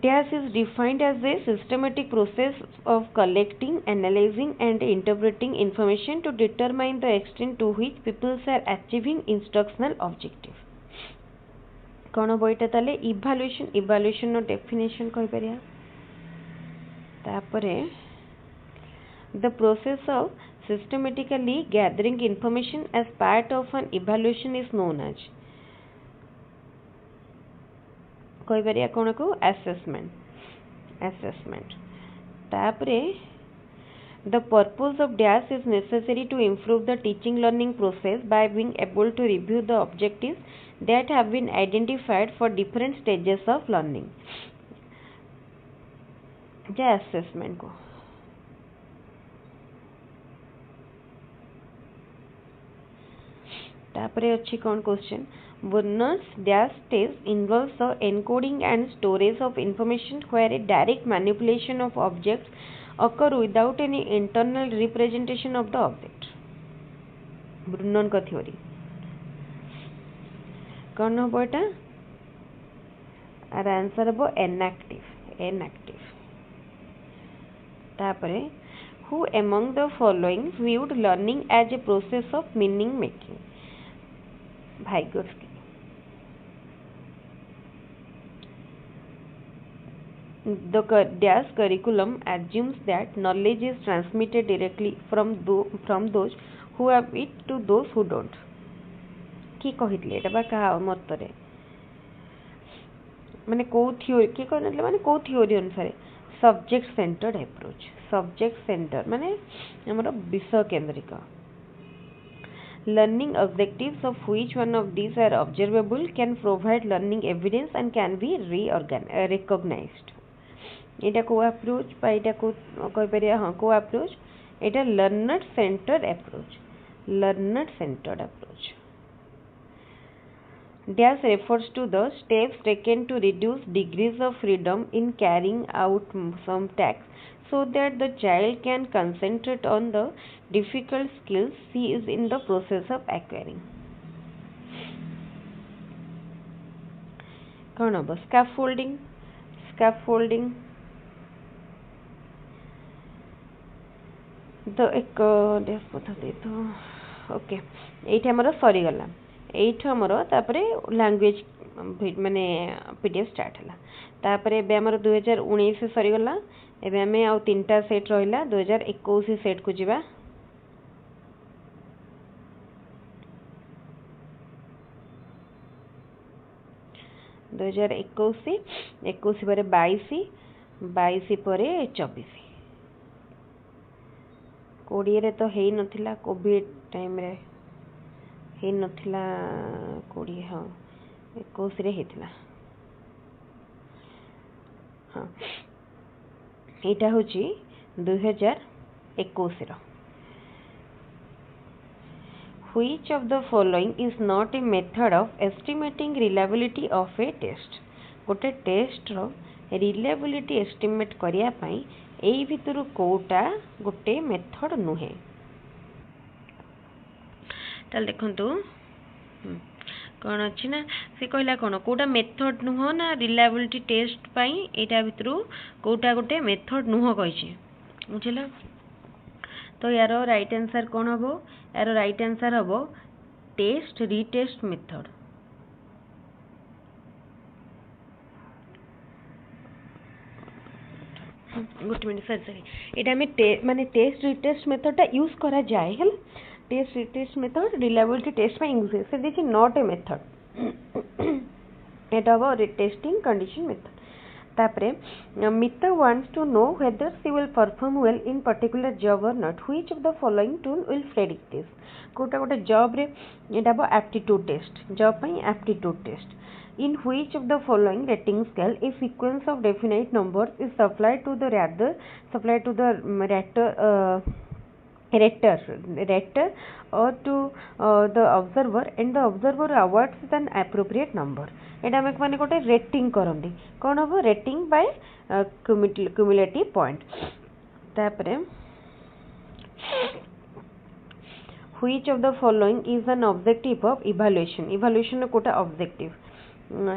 Diaz is defined as a systematic process of collecting, analyzing and interpreting information to determine the extent to which people are achieving instructional objective. कौन बोईटा ताले evaluation no definition कहि परिया। तापरे the process of systematically gathering information as part of an evaluation is known as कहि परिया कोन को assessment तापरे the purpose of Diaz is necessary to improve the teaching learning process by being able to review the objectives that have been identified for different stages of learning. J assessment को तापरे अच्छी कौन question Werner's Diaz test involves the encoding and storage of information where a direct manipulation of objects occur without any internal representation of the object. Brunner का theory कौन हो बेटा आर answer हम इनएक्टिव तापरे who among the following viewed learning as a process of meaning making Vygotsky The dash curriculum assumes that knowledge is transmitted directly from those who have it to those who don't. कि कहितले एटा बा का मतरे माने को theory कि कहनले माने को theory अनुसार subject centred approach subject centre माने हमर विषय केंद्रिक learning objectives of which one of these are observable can provide learning evidence and can be recognized. एटा को अप्रोच बा एटा को कहि परिया हां को approach Etah learner centred approach dash refers to the steps taken to reduce degrees of freedom in carrying out some tasks so that the child can concentrate on the difficult skills he is in the process of acquiring. कौन हम scaffolding तो एक पद्धति तो okay एठी हमर सरी गला एठी हमर तापरे लैंग्वेज माने पीडीएफ स्टार्ट हला तापरे बे हमर 2019 से सरी गला एबे हमें आ तीनटा सेट रहिला 2021 सेट को जिबा 2021 ପରେ 22 ପରେ 24 20 रे तो हेई नथिला कोविड टाइम रे हेई नथिला 20 हां 21 रे हेतिला हां एटा होची 2021 रो Which of the following is not a method of estimating reliability of a test? गोटे टेस्ट रो reliability estimate करिया पई एई भितरु कोटा गोटे मेथड नुहे ताल देखंतु कोन अछि ना से कहला कोन कोटा मेथड नुहो ना reliability टेस्ट पई एटा भितरु कोटा गोटे मेथड नुहो कहिछि बुझला तो यार राइट आंसर कौन हम यार राइट आंसर हम टेस्ट रिटेस्ट मेथड गोटे मिनट सॉरी एटा में माने टेस्ट रिटेस्ट मेथड टा यूज करा जाए हल test retest method reliability test में यूज से this is not a method एटा हम रिटेस्टिंग कंडीशन मेथड तापरे Mita wants to know whether she will perform well in particular job or not. Which of the following tool will predict this? कोटा कोटा job रे एटा बो aptitude test job पई aptitude test. In which of the following rating scale a sequence of definite numbers is supplied to the rater or to the observer and the observer awards an appropriate number. एटा में माने कोटे rating करंदी कोन हो rating bye cumulative point तापरे which of the following is an objective of evaluation कोटा objective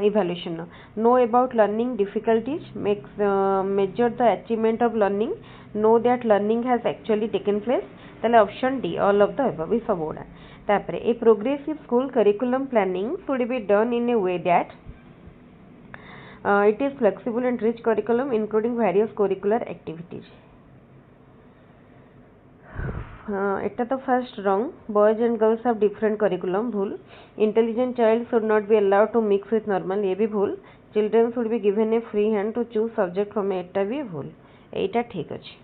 evaluation know about learning difficulties measure the achievement of learning know that learning has actually taken place ताले option D all of the above is सबोडा तापरे a progressive school curriculum planning should be done in a way that it is flexible and rich curriculum including various curricular activities. It is the first wrong. Boys and girls have different curriculum. Bhul. Intelligent child should not be allowed to mix with normal. ये भी भूल. Children should be given a free hand to choose subject from it. एटा भी भूल. एटा ठीक अछि.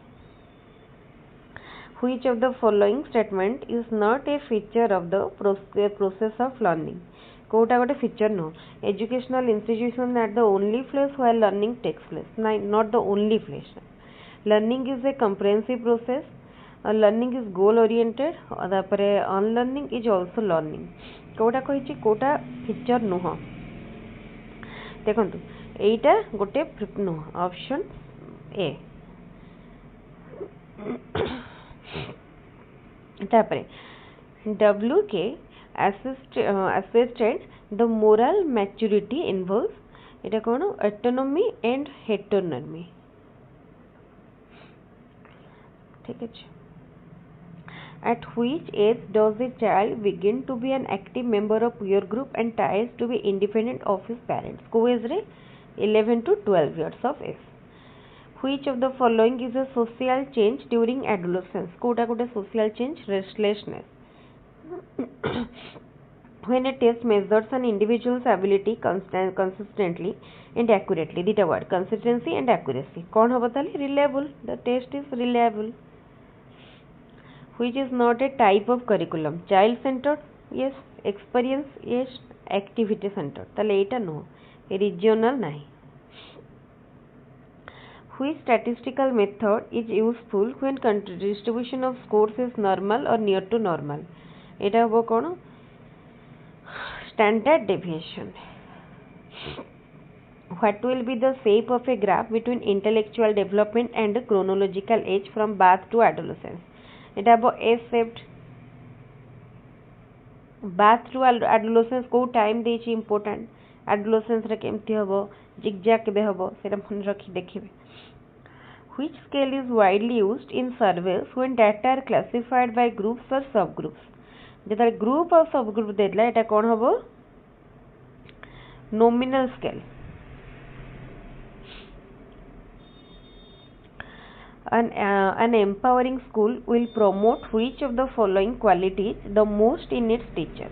Which of the following statement is not a feature of the process of learning? कोटा गोटे feature no educational institution at the only place where learning takes place not the only place learning is a comprehensive process learning is goal oriented तापरे unlearning is also learning कोटा कहिछि कोटा feature नुह देखंतु एटा गोटे नुह ऑप्शन ए तापरे W के assisted the moral maturity involves এটা কোন অটোনমি এন্ড হেটেरोनॉमी ঠিক আছে at which age does a child begin to be an active member of peer group and tries to be independent of his parents ko age re 11 to 12 years of age which of the following is a social change during adolescence kota kota social change restlessness when a test measures an individual's ability consistently and accurately dita word consistency and accuracy kon hobo tale reliable the test is reliable which is not a type of curriculum child centered yes experience yes activity centered tale eta no regional nahi which statistical method is useful when distribution of scores is normal or near to normal eta hobo kono standard deviation what will be the shape of a graph between intellectual development and chronological age from birth to adolescence এটা হবো S shaped birth to adolescence को time देछि important adolescence रे केमती हबो zigzag केबे हबो सेटा मन रखि देखिबे which scale is widely used in surveys when data are classified by groups or subgroups जेता ग्रुप और सबग्रुप देला एटा कोन हबो nominal scale an empowering school will promote which of the following qualities the most in its teacher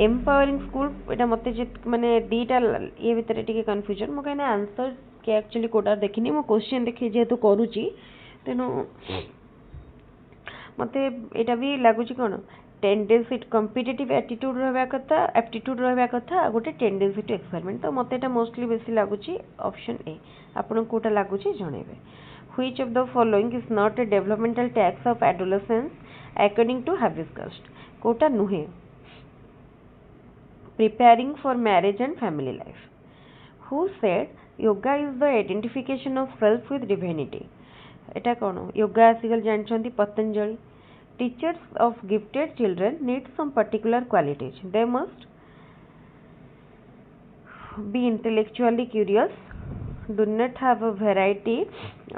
empowering school eta mate mane dita ye bhitere tike confusion mo kaina answer ke actually Kota देखिनी मो question देखि जेतु करूची तेनो मते एटा भी लागुची कोन tendency competitive attitude रहबा कथा aptitude रहबा कथा गोटे टेंडेंसी टू एक्सपेरिमेंट तो मते एटा मोस्टली बेसी लागुची ऑप्शन ए आपन Kota लागुची जणेबे which of the following is not a developmental tax of adolescence according to Hibiscus Kota नुहे preparing for marriage and family life who said yoga is the identification of self with divinity Etah cone yoga आसिकल जानछंती Patanjali teachers of gifted children need some particular qualities they must be intellectually curious do not have a variety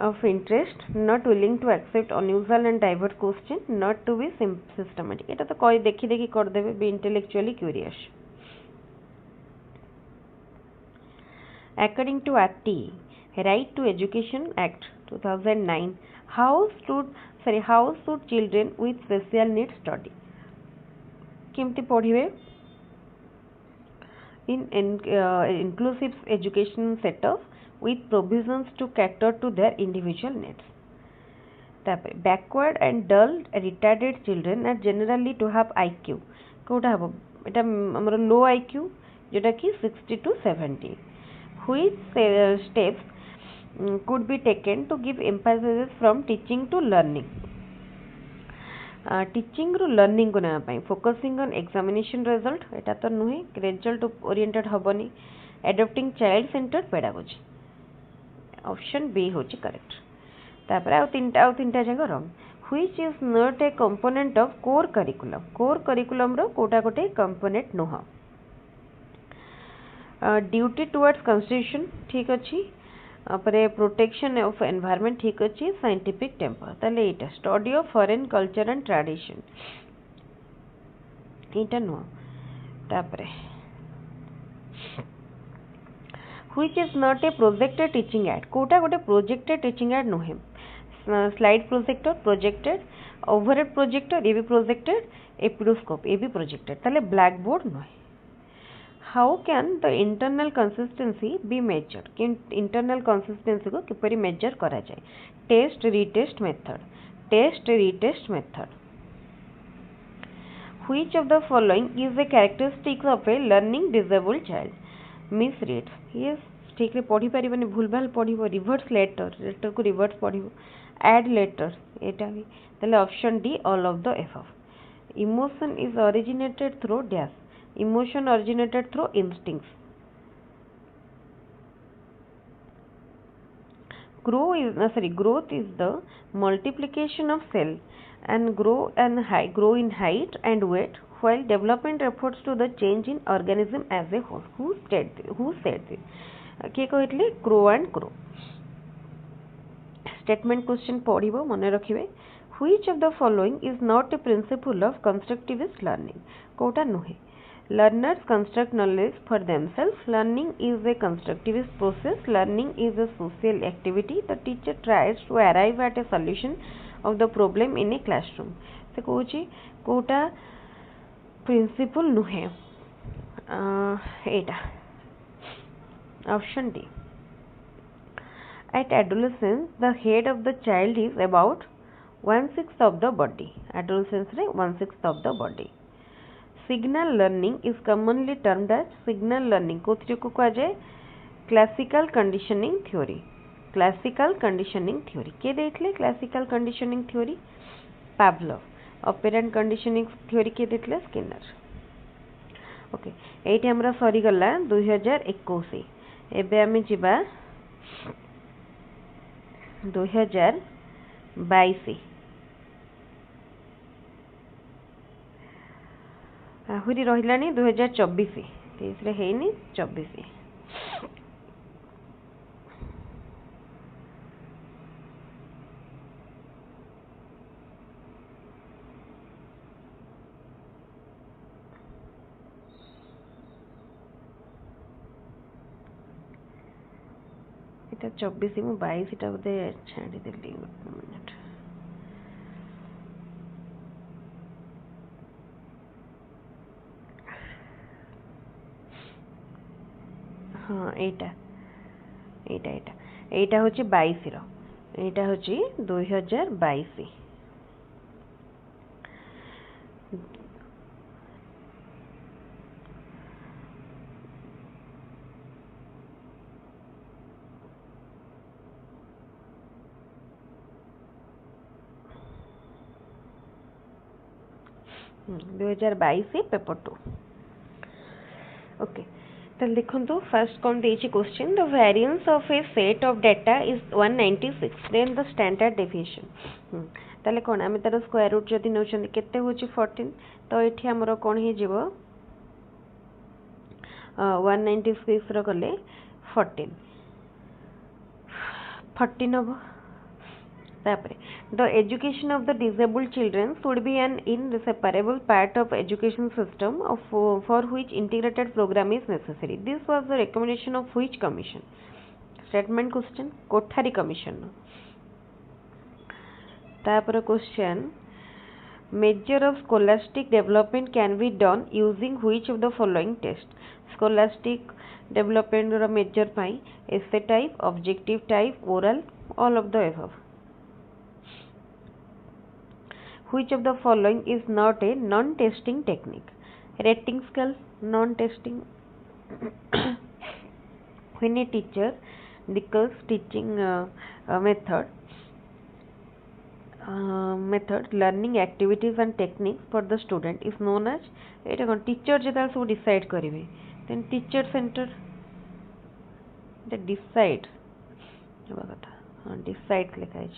of interest not willing to accept unusual and diverse questions not to be systematic eta to koi dekhi dekhi kar debe be intellectually curious according to RT right to education act 2009 how should children with special needs study केमती पढ़िबे in inclusive education setup with provisions to cater to their individual needs तापर backward and dull retarded children are generally to have IQ Kota हबो एटा हमर लो IQ जेटा कि 60 to 70 which steps could be taken to give emphasis from teaching to learning teaching ru learning को ना पाई focusing on examination result एटा तो नुहे result oriented हबनी adopting child centered pedagogy option B होची correct तापर आ तीनटा जगह wrong which is not a component of core curriculum रो कोटा कोटे component Noh duty towards constitution ठीक अछि अपरे प्रोटेक्शन ऑफ एनवायरनमेंट ठीक अछि साइंटिफिक टेम्पर तले एटा study of foreign culture and tradition एटा नो तापरे which is not a projected teaching aid कोटा गोटे projected teaching aid नो है slide projected overhead projector ये भी projected episcope ये भी projected तले blackboard नो है how can the internal consistency be measured कि internal consistency को किपरि measure करा जाए test retest method which of the following is a characteristics of a learning disabled child misreads yes ठीक रे पढ़ी परिबनी भूलभाल पढ़िबो रिवर्स लेटर को रिवर्स पढ़िबो add letter एटा भी तले option D all of the above emotion is originated through dash emotion originated through instincts growth is the multiplication of cell and grow in height and weight while development refers to the change in organism as a whole who said this किए कहते crow and crow statement question पढ़ो मन रखिए which of the following is not a principle of constructivist learning कोटा नुहे learners construct knowledge for themselves learning is a constructivist process learning is a social activity the teacher tries to arrive at a solution of the problem in a classroom से कहूँ Kota principal नुहे एटा option D At adolescence, the head of the child is about 1/6 of the body. Adolescence रे 1/6 of the body. Signal learning is commonly termed as signal learning. कोथिरे को कहा जाए classical conditioning theory. Classical conditioning theory. के देखले classical conditioning theory? Pavlov. Operant conditioning theory के देखले Skinner. Okay एठी हमरा सरी गला 2021 एबे आमे जिबा 2022 आहुरी रहिलानी 2024 23 रे हेनी 24 এটা 24 मु 22 टा बोधे छाड़ी देली मिनिट हाँ एटा होची 22 रो एटा होची 2022 2022 पेपर 2 ओके तो लिखो तो फर्स्ट कौन देछि question the variance of a set of data is 196 then the standard deviation ताले कोन आमे तार स्क्वायर रूट जदी नउछन केते होछि 14 तो एठी हमरो कोन हे जेबो 196 रो कले 14 हबो तापरे the education of the disabled children should be an inseparable part of education system for which integrated program is necessary this was the recommendation of which commission statement question kothari commission तापर question measure of scholastic development can be done using which of the following test scholastic development ro measure pai essay type objective type oral all of the above which of the following is not a non-testing technique rating scale non-testing when a teacher declares teaching method learning activities and techniques for the student is known as eta kon teacher jeta so decide karibe then teacher center the decide haba katha decide lekha hai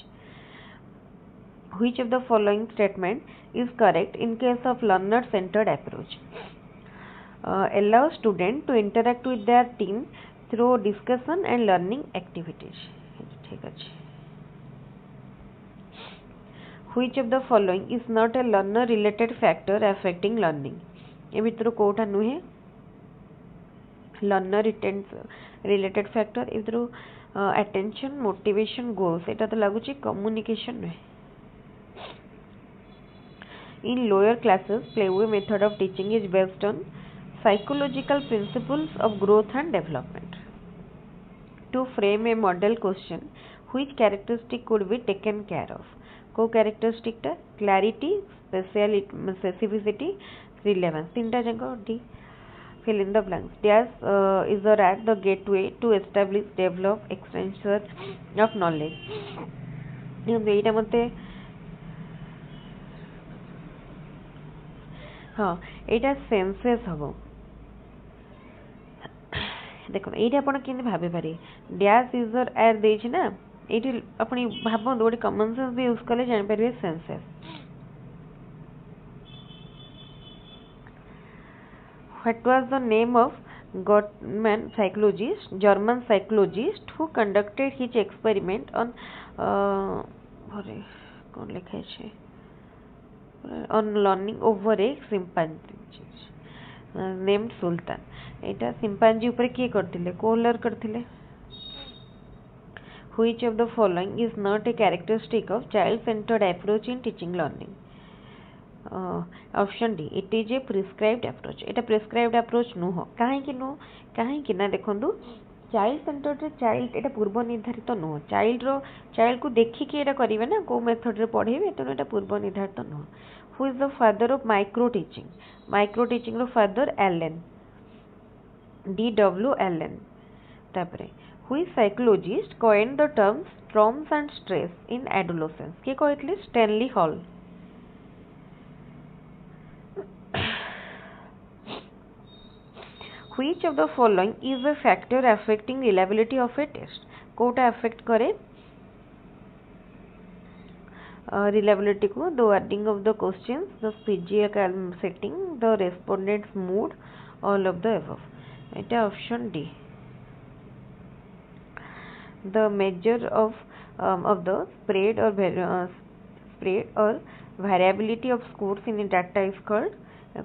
which of the following statement is correct in case of learner centered approach allow student to interact with their team through discussion and learning activities ठीक अछि which of the following is not a learner related factor affecting learning ए भितर कोठा नुहे learner related factor ए भितर attention motivation goals एटा तो लागुची communication नुहे in lower classes playway method of teaching is based on psychological principles of growth and development to frame a model question which characteristic could be taken care of co characteristic ta clarity specificity relevance tinta jango d fill in the blanks dash is or at the gateway to establish develop extension of knowledge एटा मते हाँ एटा senses हम देखो ये आप भाभी पारे dash user एर दे ना ये अपनी भाव गोटे कमन सेंस भी यूज कले जापर senses what was the name of German psychologist who conducted his experiment on कौन लिखा है on learning over a chimpanzee named Sultan. Etah chimpanzee ऊपर किए करथिले कोलर करथिले. Which of the following is not a characteristic of child-centered approach in teaching learning? Option D, it is a prescribed approach. Etah prescribed approach नुह कहीं ना देखंतु child centred child एटा पूर्व निर्धारित नुह चाइल्ड को देखिकी एटा करिवे ना को मेथड रे पढ़ेबे तो एटा पूर्व निर्धारित नुह. Who is the father of micro teaching रो फादर एलन D.W. एलन. तापरे who psychologist coined the terms storms and stress in adolescence के कहले Stanley Hall. Which of the following is a factor affecting reliability of a test? कोटा affect करे reliability को the wording of the questions, the physical setting, the respondent's mood, all of the above. এটা option D. The measure of the spread or variability of scores in a data is called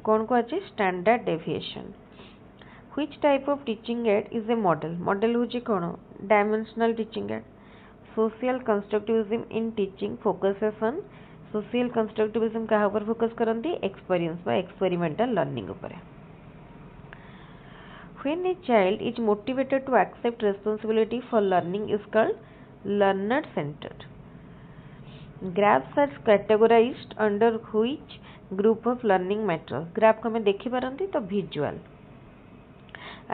कौन को अच्छे standard deviation. Which type of teaching aid is a model? Model होची कौन dimensional teaching aid. Social constructivism in teaching focuses on social constructivism कहाँ पर focus करती experience by experimental learning ऊपर. When a child is motivated to accept responsibility for learning is called learner centered. Graphs are categorized under which group of learning materials? Graph को हमें देखी पारंती तो visual.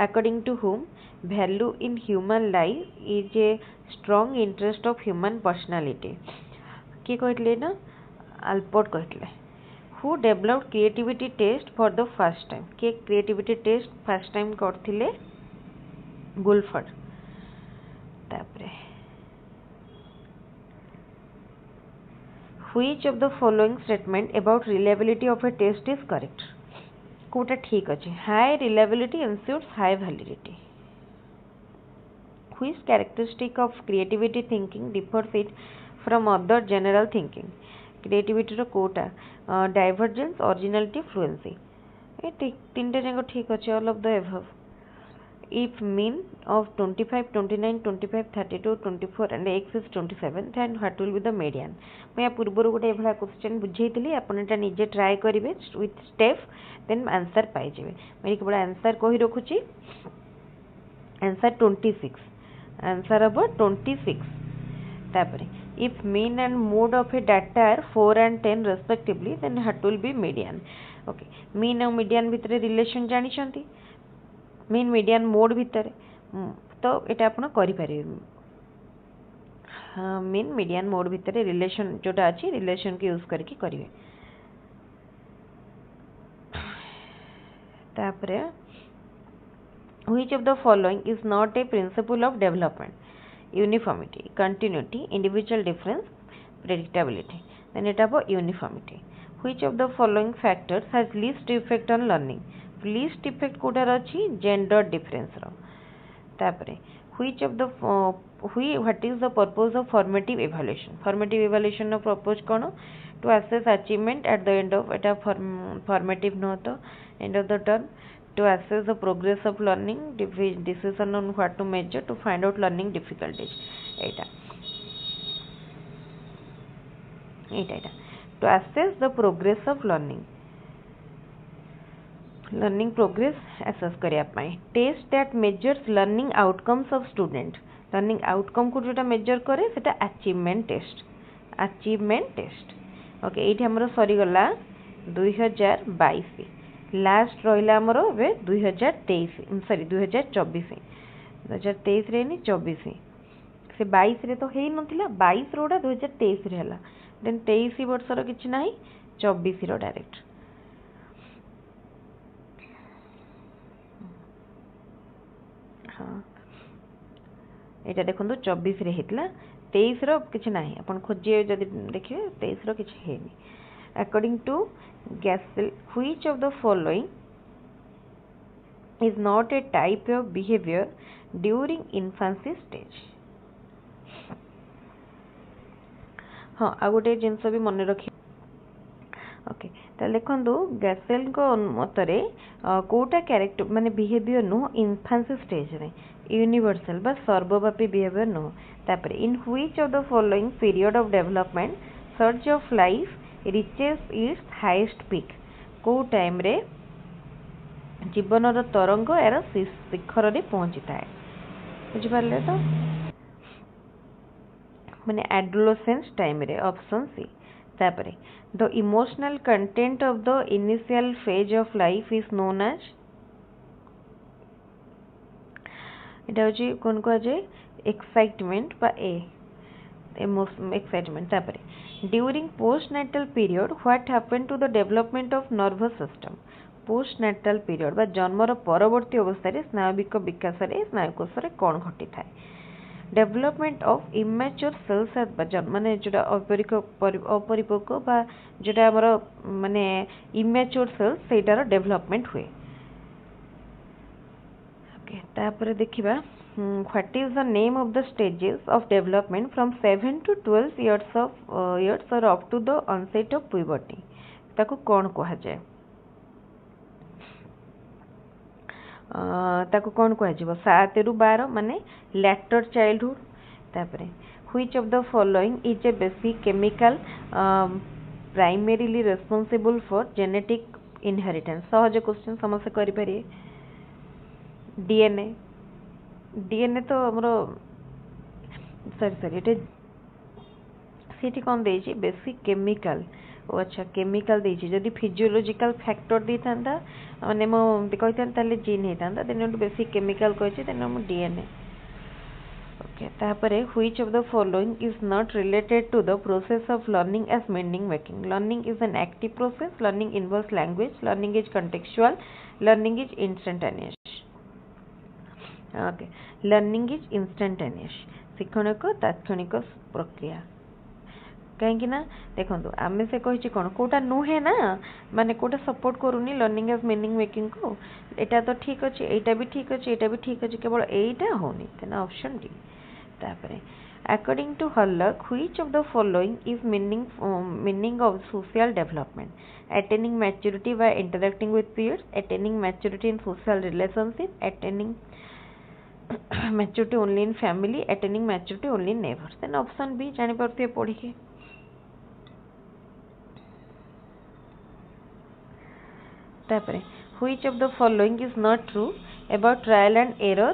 According to whom value in human life is a strong interest of human personality. किए कहले ना Allport कहले. Who developed creativity test for the first time? के creativity test first time करथिले गुलफर्ड. तापरे which of the following statement about reliability of a test is correct? कोटा ठीक अच्छे high reliability ensures high validity. Which characteristic of creativity thinking differs it from other general thinking? Creativity रो कोटा divergence originality fluency. ए तीनटा जाक ठीक अच्छे all of the above. If mean of 25, 29, 25, 32, 24 and x is 27 then what will be the median? मैं पूर्वर गोटे एभला question बुझेइतिली आपण एटा निजे ट्राई करिवे विथ स्टेप देन आंसर पाइ जेबे. मैं केवल आंसर कहि रखुची आंसर 26 आंसर अब 26. तापरे if mean and mode of a data are 4 and 10 respectively then what will be median? Okay, mean और median भितर रिलेशन जानि छंती मीन मीडियन मोड भितर तो एटा आपण करि परिबे. मीन मीडियन मोड भितर रिलेशन जोटा अछि रिलेशन के यूज करके करिवे. तापरे which of the following is not a principle of development? Uniformity, continuity, individual difference, predictability. Then it about uniformity. Which of the following factors has least effect on learning? Least effect कोटार अछि gender difference रो. तापरे which of the what is the purpose of formative evaluation? Formative evaluation नो purpose कोन? To assess achievement at the end of एटा formative नो तो end of the term. To assess the progress of learning, decision on what to measure, to find out learning difficulties. Etah to assess the progress of learning progress assess करिया पाए. Test that measures learning outcomes of student learning outcome को जोटा major करे सेटा achievement test. Okay एठी हमरो सरी गला 2022 लास्ट रहिला हमरो बे 2023 सॉरी 2024 2023 रे नि 24 से 22 रे तो हेई नथिला 22 रोडा 2023 रे हला देन 23 वर्ष रो किछ नाही 24 रो डायरेक्ट. हाँ एटा देखो 24 रे हेतला 23 रो किछ नाही अपन खोजिए जदि देखिए 23 रो किछ हेनी. According to Gesell which of the following is not a type of behavior during infancy stage. हाँ आ गोटे जिनस भी मन रखी ओके ताले देखंतु गैसेल को मतरे कोटा कैरेक्टर माने बिहेवियर नो इन्फांसी स्टेज रे यूनिवर्सल बा सर्वव्यापी बिहेवियर नो तापरे in which of the following period of development search of life reaches its highest peak को टाइम रे जीवन रो तरंग एरो शिखर रे पहुंची थाए बुझि पारले तो माने एडोलेसेंस टाइम रे ऑप्शन सी तापरे the emotional content of the initial phase of life is known as एटा होची कोन को जे एक्साइटमेंट बा ए इमोशन एक्साइटमेंट तापरे during postnatal period what happened to the development of nervous system postnatal period बा जन्मर परवर्ती अवस्था रे स्नायुविक विकास रे स्नायुकोश रे कोन घटी थाए डेवलपमेंट ऑफ इमेच्योर सेल्स माने जोटा अपरिपक्व बा जोटा हमर माने इमेच्योर सेल्स सेटार डेवलपमेंट हुए ओके तापर देखिबा what is the name of the stages of development from 7 to 12 years और up to the onset of puberty ताको कोन कहा जाय ताको कौन कह 7 ରୁ 12 माने लैटर चाइल्डहुड तापरे which of the following is a basic chemical primarily responsible for genetic inheritance सहज क्वेश्चन समस्त करि पारे डीएनए डीएनए तो हमरो सॉरी एटे सेठी कोन देछि बेसिक केमिकल ओ अच्छा केमिकल देछि जदि फिजियोलॉजिकल फैक्टर दी थांदा माने मो कहैतन ताले जीन हेतांदा देन बेसिक केमिकल कहछि देन मो डीएनए ओके तापरे which of the following is not related to the process of learning as meaning making learning is an active process learning involves language learning is contextual learning is instantaneous okay learning is instantaneous शिक्षणिक तात्क्षणिक प्रक्रिया कहीं ना देखो आम से कही कौन कोटा नुहे ना माने कोटा सपोर्ट करूनी लर्निंग एज मीनिंग मेकिंग को एटा तो ठीक अच्छे एटा भी ठीक अच्छे एटा भी ठीक अच्छे केवल एटा होनी तेना ऑप्शन डी तापरे अकॉर्डिंग टू हॉलक which of the following is meaning of social development attaining maturity by interacting with peers attaining maturity in social relationship attaining maturity only in family attaining maturity only in neighbours then option B जानि परते पढ़ी के तापरे which of the following is not true about trial and error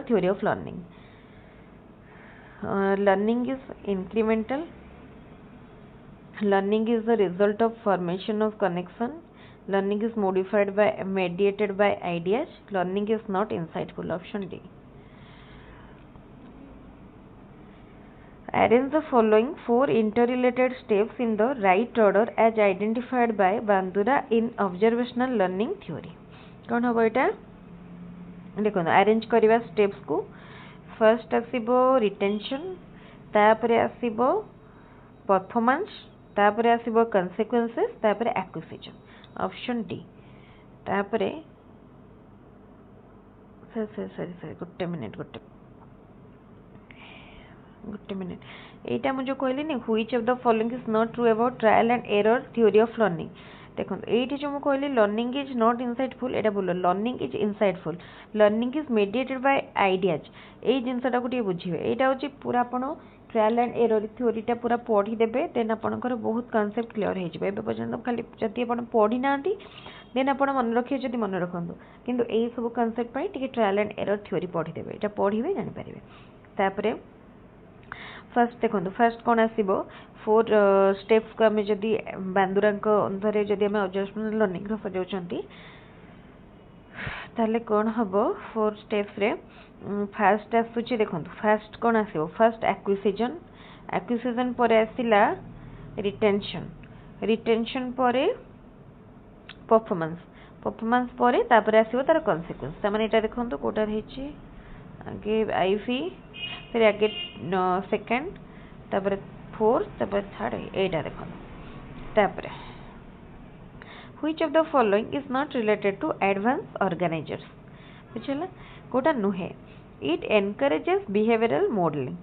theory of learning learning is incremental learning is the result of formation of connection learning is mediated by ideas learning is not insightful option D arrange the following 4 interrelated steps in the right order as identified by Bandura in observational learning theory कौन हम एटा देखो arrange करवा steps को first आसीबो retention तापरे आसीबो performance तापरे आसीबो consequences तापरे acquisition option D तापरे sorry गोटे मिनिट एटा मुझे कहली नहीं which of the following is not true about trial and error theory of learning देखो ये जो मुझे कहली लर्निंग इज नॉट इनसाइटफुल एटा बोलो learning is insightful learning is mediated bye ideas ये जिनसटा को बुझे यहाँ हूँ पूरा आपण ट्रायल एंड एरर थ्योरीटा पूरा पढ़ी देबे देन आपनकर बहुत कॉन्सेप्ट क्लियर हो जाए एबे पर्यंत खाली जदि आपण पढ़ी नांती देन आपण मन रखिए जदि मन रखंतु किंतु एई सब कॉन्सेप्ट पई टिके ट्रायल एंड एरर थ्योरी पढ़ी देबे एटा पढ़िबे जानि परिबे तापरे फर्स्ट देखो फर्स्ट कौन आसो 4 स्टेप्स को आम जदि बांदुरा अंधरे जदि आम ऑब्जर्वेशनल लर्निंग सजाऊँच ताले कौन हम 4 स्टेप्स रे फास्ट आसूची देखो फास्ट कौन आसो फास्ट एक्विजिशन पर आसला रिटेंशन पर परफॉर्मेंस पर तापर आसो तार कॉन्सिक्वेंस तार एटा देखो कोटा रही आगे आईवी फिर आगे सेकेंड तापर फोर्थ तापर थर्ड एटा देखो तापर which of the following is not related to advanced organizers बुझला कोटा नुहे it encourages behavioral modeling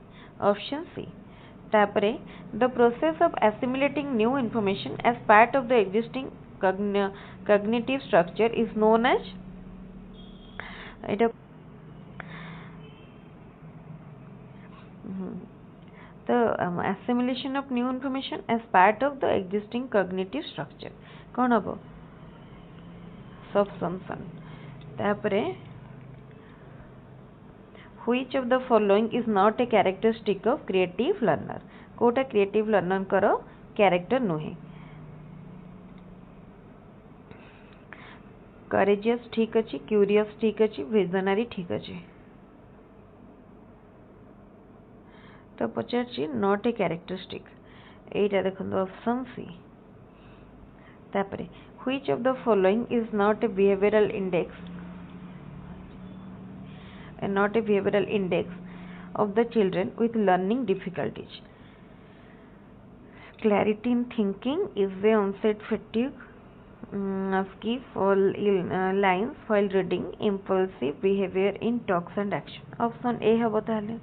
option C तापरे the process of assimilating new information as part of the existing cognitive structure is known as the assimilation of new information as part of the existing cognitive structure कौन हम subsumption तापरे which of the following is not a characteristic of creative learner Kota creative learner करो character नुहे courageous ठीक अच्छी curious ठीक अच्छी visionary ठीक अच्छी तो पचार नॉट ए कैरेक्टरिस्टिक एटा देखो ऑप्शन सी तापरे which of the following is not a behavioural index of the children with learning difficulties clarity in thinking is a onset fatigue skip all lines while reading impulsive behavior in talks and action option A हबो ताले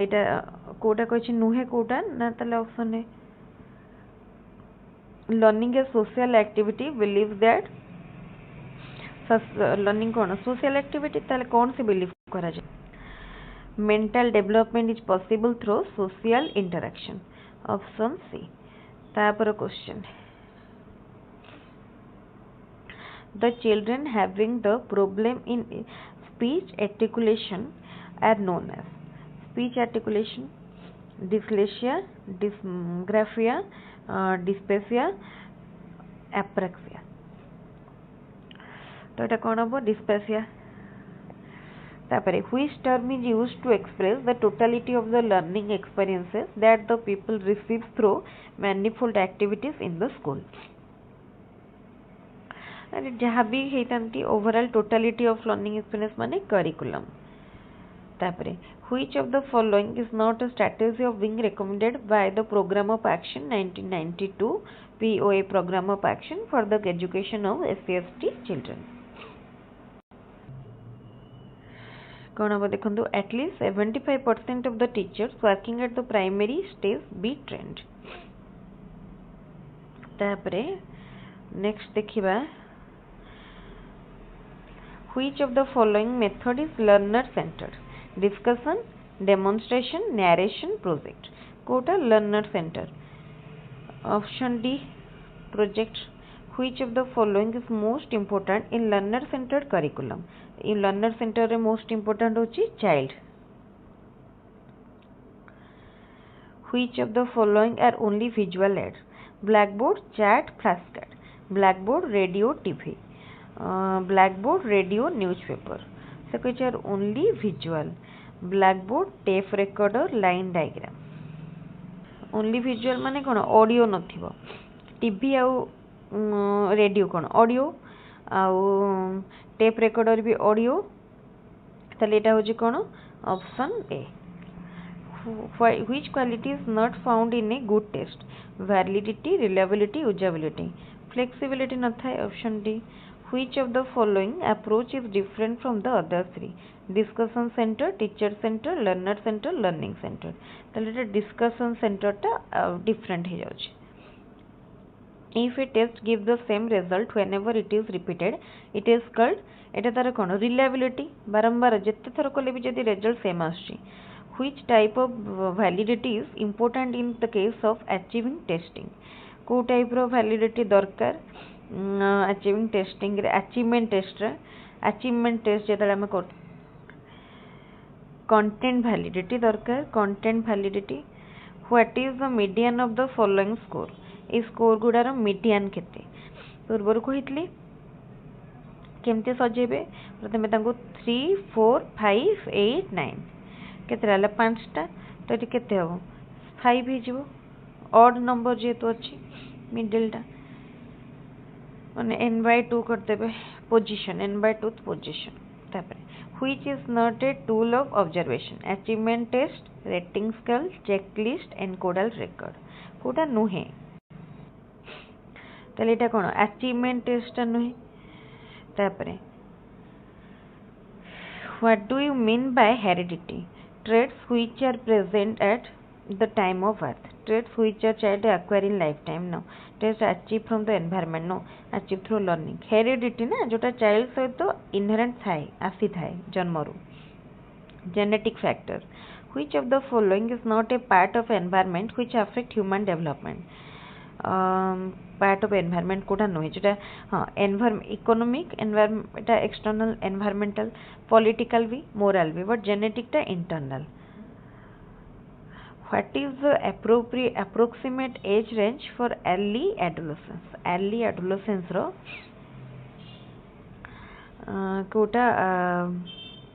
एटा कोटा कहि नुहे कोटा ना ताले option है learning a social activity believe that learning कौन social activity ताले कौन से बिलीव करा जाए mental development is possible through social interaction option C तापर question the children having the problem in speech articulation are known as speech articulation dyslexia dysgraphia dysphasia apraxia तो এটা কোন হবে dysphasia তারপরে which term is used to express the totality of the learning experiences that the people receive through manifold activities in the school जहाँ भी होती overall totality of learning experience माने curriculum तापरे which of the following is not a strategy of being recommended by the programme of action 1992 POA programme of action for the education of SC/ST children कौन हम देखो at least 75% of the teachers working at the primary stage be trained तापरे next देखिबा which of the following method is learner centered discussion demonstration narration project कोटा learner center option D project which of the following is most important in learner centered curriculum in learner center रे most important होची child which of the following are only visual aids blackboard chat flashcard blackboard radio TV blackboard radio newspaper so which are only visual blackboard tape recorder line diagram only visual माने कोन audio नथिबो TV आउ radio कोन audio आउ tape recorder भी audio तले एटा होजी कोन option A which quality is not found in a good test validity reliability usability flexibility न था option D which of the following approach is different from the other three discussion center teacher center learner center learning center तले discussion center टा different हे जाउची if a test gives the same result whenever it is repeated it is called एटा तार कोन reliability बारंबार जत्ते थर कोले भी जदी result same आछी which type of validity is important in the case of achieving testing को टाइप रो validity दरकार achieving testing रे achievement test जेतले हम कर content validity दरकार content validity what is the median of the following score ए score गुडार median केते पूर्वर कहितली केमते सजेबे प्रथमे तांको 3 4 5 8 9 केते रहला पांचटा तो एटी केते हो 5 ही जीवो ऑड नंबर जेतो अछि मिडिल टा माने n/2 कर देबे पोजीशन n/2 पोजीशन तापर which is not a tool of observation achievement test rating scale checklist encodal record कोटा नुहे ताले एटा कोन अचीवमेंट टेस्ट नुहे तापरे what do you mean by heredity traits which are present at the time of birth traits which a child acquire in lifetime no traits achieved from the environment no achieved through learning heredity ना जोटा child सहित inherent थाए आसी थाए जन्मरू genetic factor which of the following is not a part of environment which affect human development part of environment Kota नुहे जोटा हाँ economic environment एटा external environmental political भी moral भी but genetic टा internal what is the approximate age range for early adolescence row Kota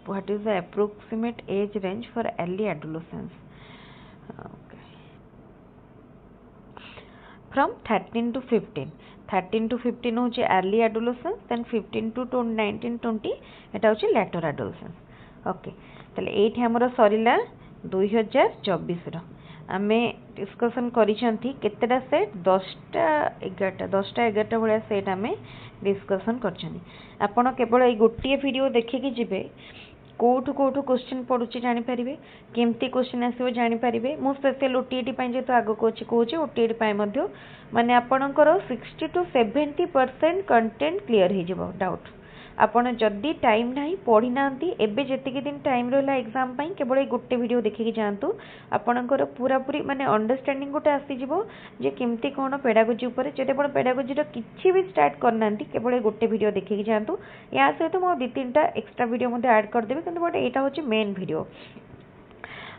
what is the approximate age range for early adolescence from 13 to 15 होची early adolescence then 15 to 19 20 एटा होची later adolescence okay तले एठी हमरो सरिला 2024 रो आमे discussion करिसंती केतेटा set 10टा 11टा भलिया set आमे discussion करछनी आपण केवल ए गोटिए video देखि कि जिवे कोठु क्वेश्चन पड़ुची जानि परिबे केमती क्वेश्चन आसीबो जानि परिबे मो स्पेशल ओटीईटी पई जे तो आगो कोची ओटीईटी पई मध्य माने आपणकर 60 to 70% कंटेंट क्लियर हे जिवो डाउट आपण जदी टाइम नाही पढ़ी नांती एबे जतिके दिन टाइम रहला एग्जाम पई केवल गोटे वीडियो देखि जानतु आपणकर पूरा पूरी माने अंडरस्टैंडिंग गोटे आसी जिवो जे केमती कोन पेडागोजी ऊपर जदि आपण पेडागोजी रो किछि भी स्टार्ट करनांती केवल गोटे वीडियो देखि जानतु या सहित मो 2-3टा एक्स्ट्रा वीडियो मध्ये ऐड कर देबे किंतु बट एटा होची मेन वीडियो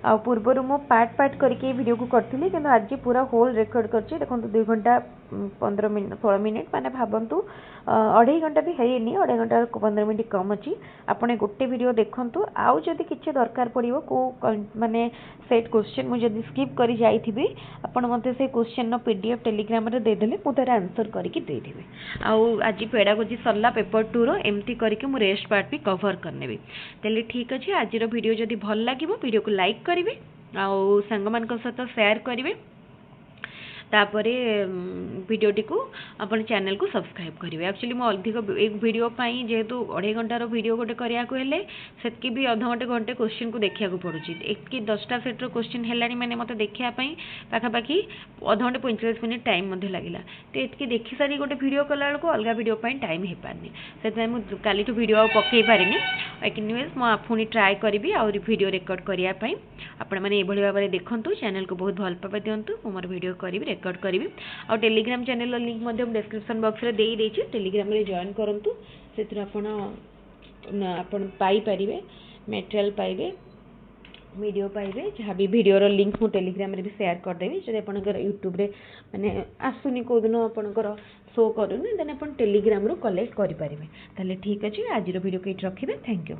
आ पूर्वर मो पार्ट करके वीडियो को करथिली किंतु आज पूरा होल रेकॉर्ड करछि देखंतु 2 घंटा 15 मिनिट 16 मिनिट माने भाबंतु 2.5 घंटा भी हेनी 2.5 घंटा 15 मिनिट कम अछि आपने गोटे वीडियो देखंतु आउ जदि किछि दरकार पड़िबो को माने सेट क्वेश्चन मु जदि स्किप करि जाईथिबी आपण मते से क्वेश्चन नो पीडीएफ टेलीग्राम रे दे देले मु तार आंसर करके दे देबे आउ आज पेडागोजी सरला पेपर 2 रो एमती करके मु रेस्ट पार्ट भी कवर करनेबे तले ठीक अछि आज रो वीडियो जदि भल लागिबो वीडियो को लाइक करिवे आउ संग मान को साथ शेयर करिवे तापरे वीडियोटी को अपन चैनल को सब्सक्राइब करेंगे एक्चुअली मो अधिक एक वीडियो पाई जेहेतु 2.5 घंटार वीडियो गोटे करिया को हेले सेतकी भी अध घंटे घंटे क्वेश्चन को देखिया को पड़ुची एक 10टा सेट रो क्वेश्चन हेलानी माने मते देखिया पई पाखा पाखी अध घंटे 45 मिनिट टाइम मध्ये लागिला तो एतकी देखि सारी गोटे वीडियो कला को अलगा वीडियो पाई टाइम हे पारनी सेत मु काली तो वीडियो पक्कै पारिनी एनीवेज मो पुनी ट्राई करबी और वीडियो रिकॉर्ड करिया पई आपण माने एभली भाबरे देखंतु चैनल को बहुत भल पाबा दियंतु मोर वीडियो करबी रिकॉर्ड करी और टेलीग्राम चैनल लिंक मध्य डिस्क्रिप्शन बॉक्स रे देई देछि टेलीग्राम रे जॉइन करंतु सेतिर आपण पाई परिबे मटेरियल पाइबे वीडियो पाइबे जहाँ भी वीडियो रो लिंक मु टेलीग्राम रे भी शेयर कर देबी जदि आपनकर यूट्यूब रे माने आसुनी को दिन आपनकर शो करूनी देन आपण टेलीग्राम रो कलेक्ट करि परिबे ताले ठीक अछि आज रो वीडियो केट रखिबे थैंक यू।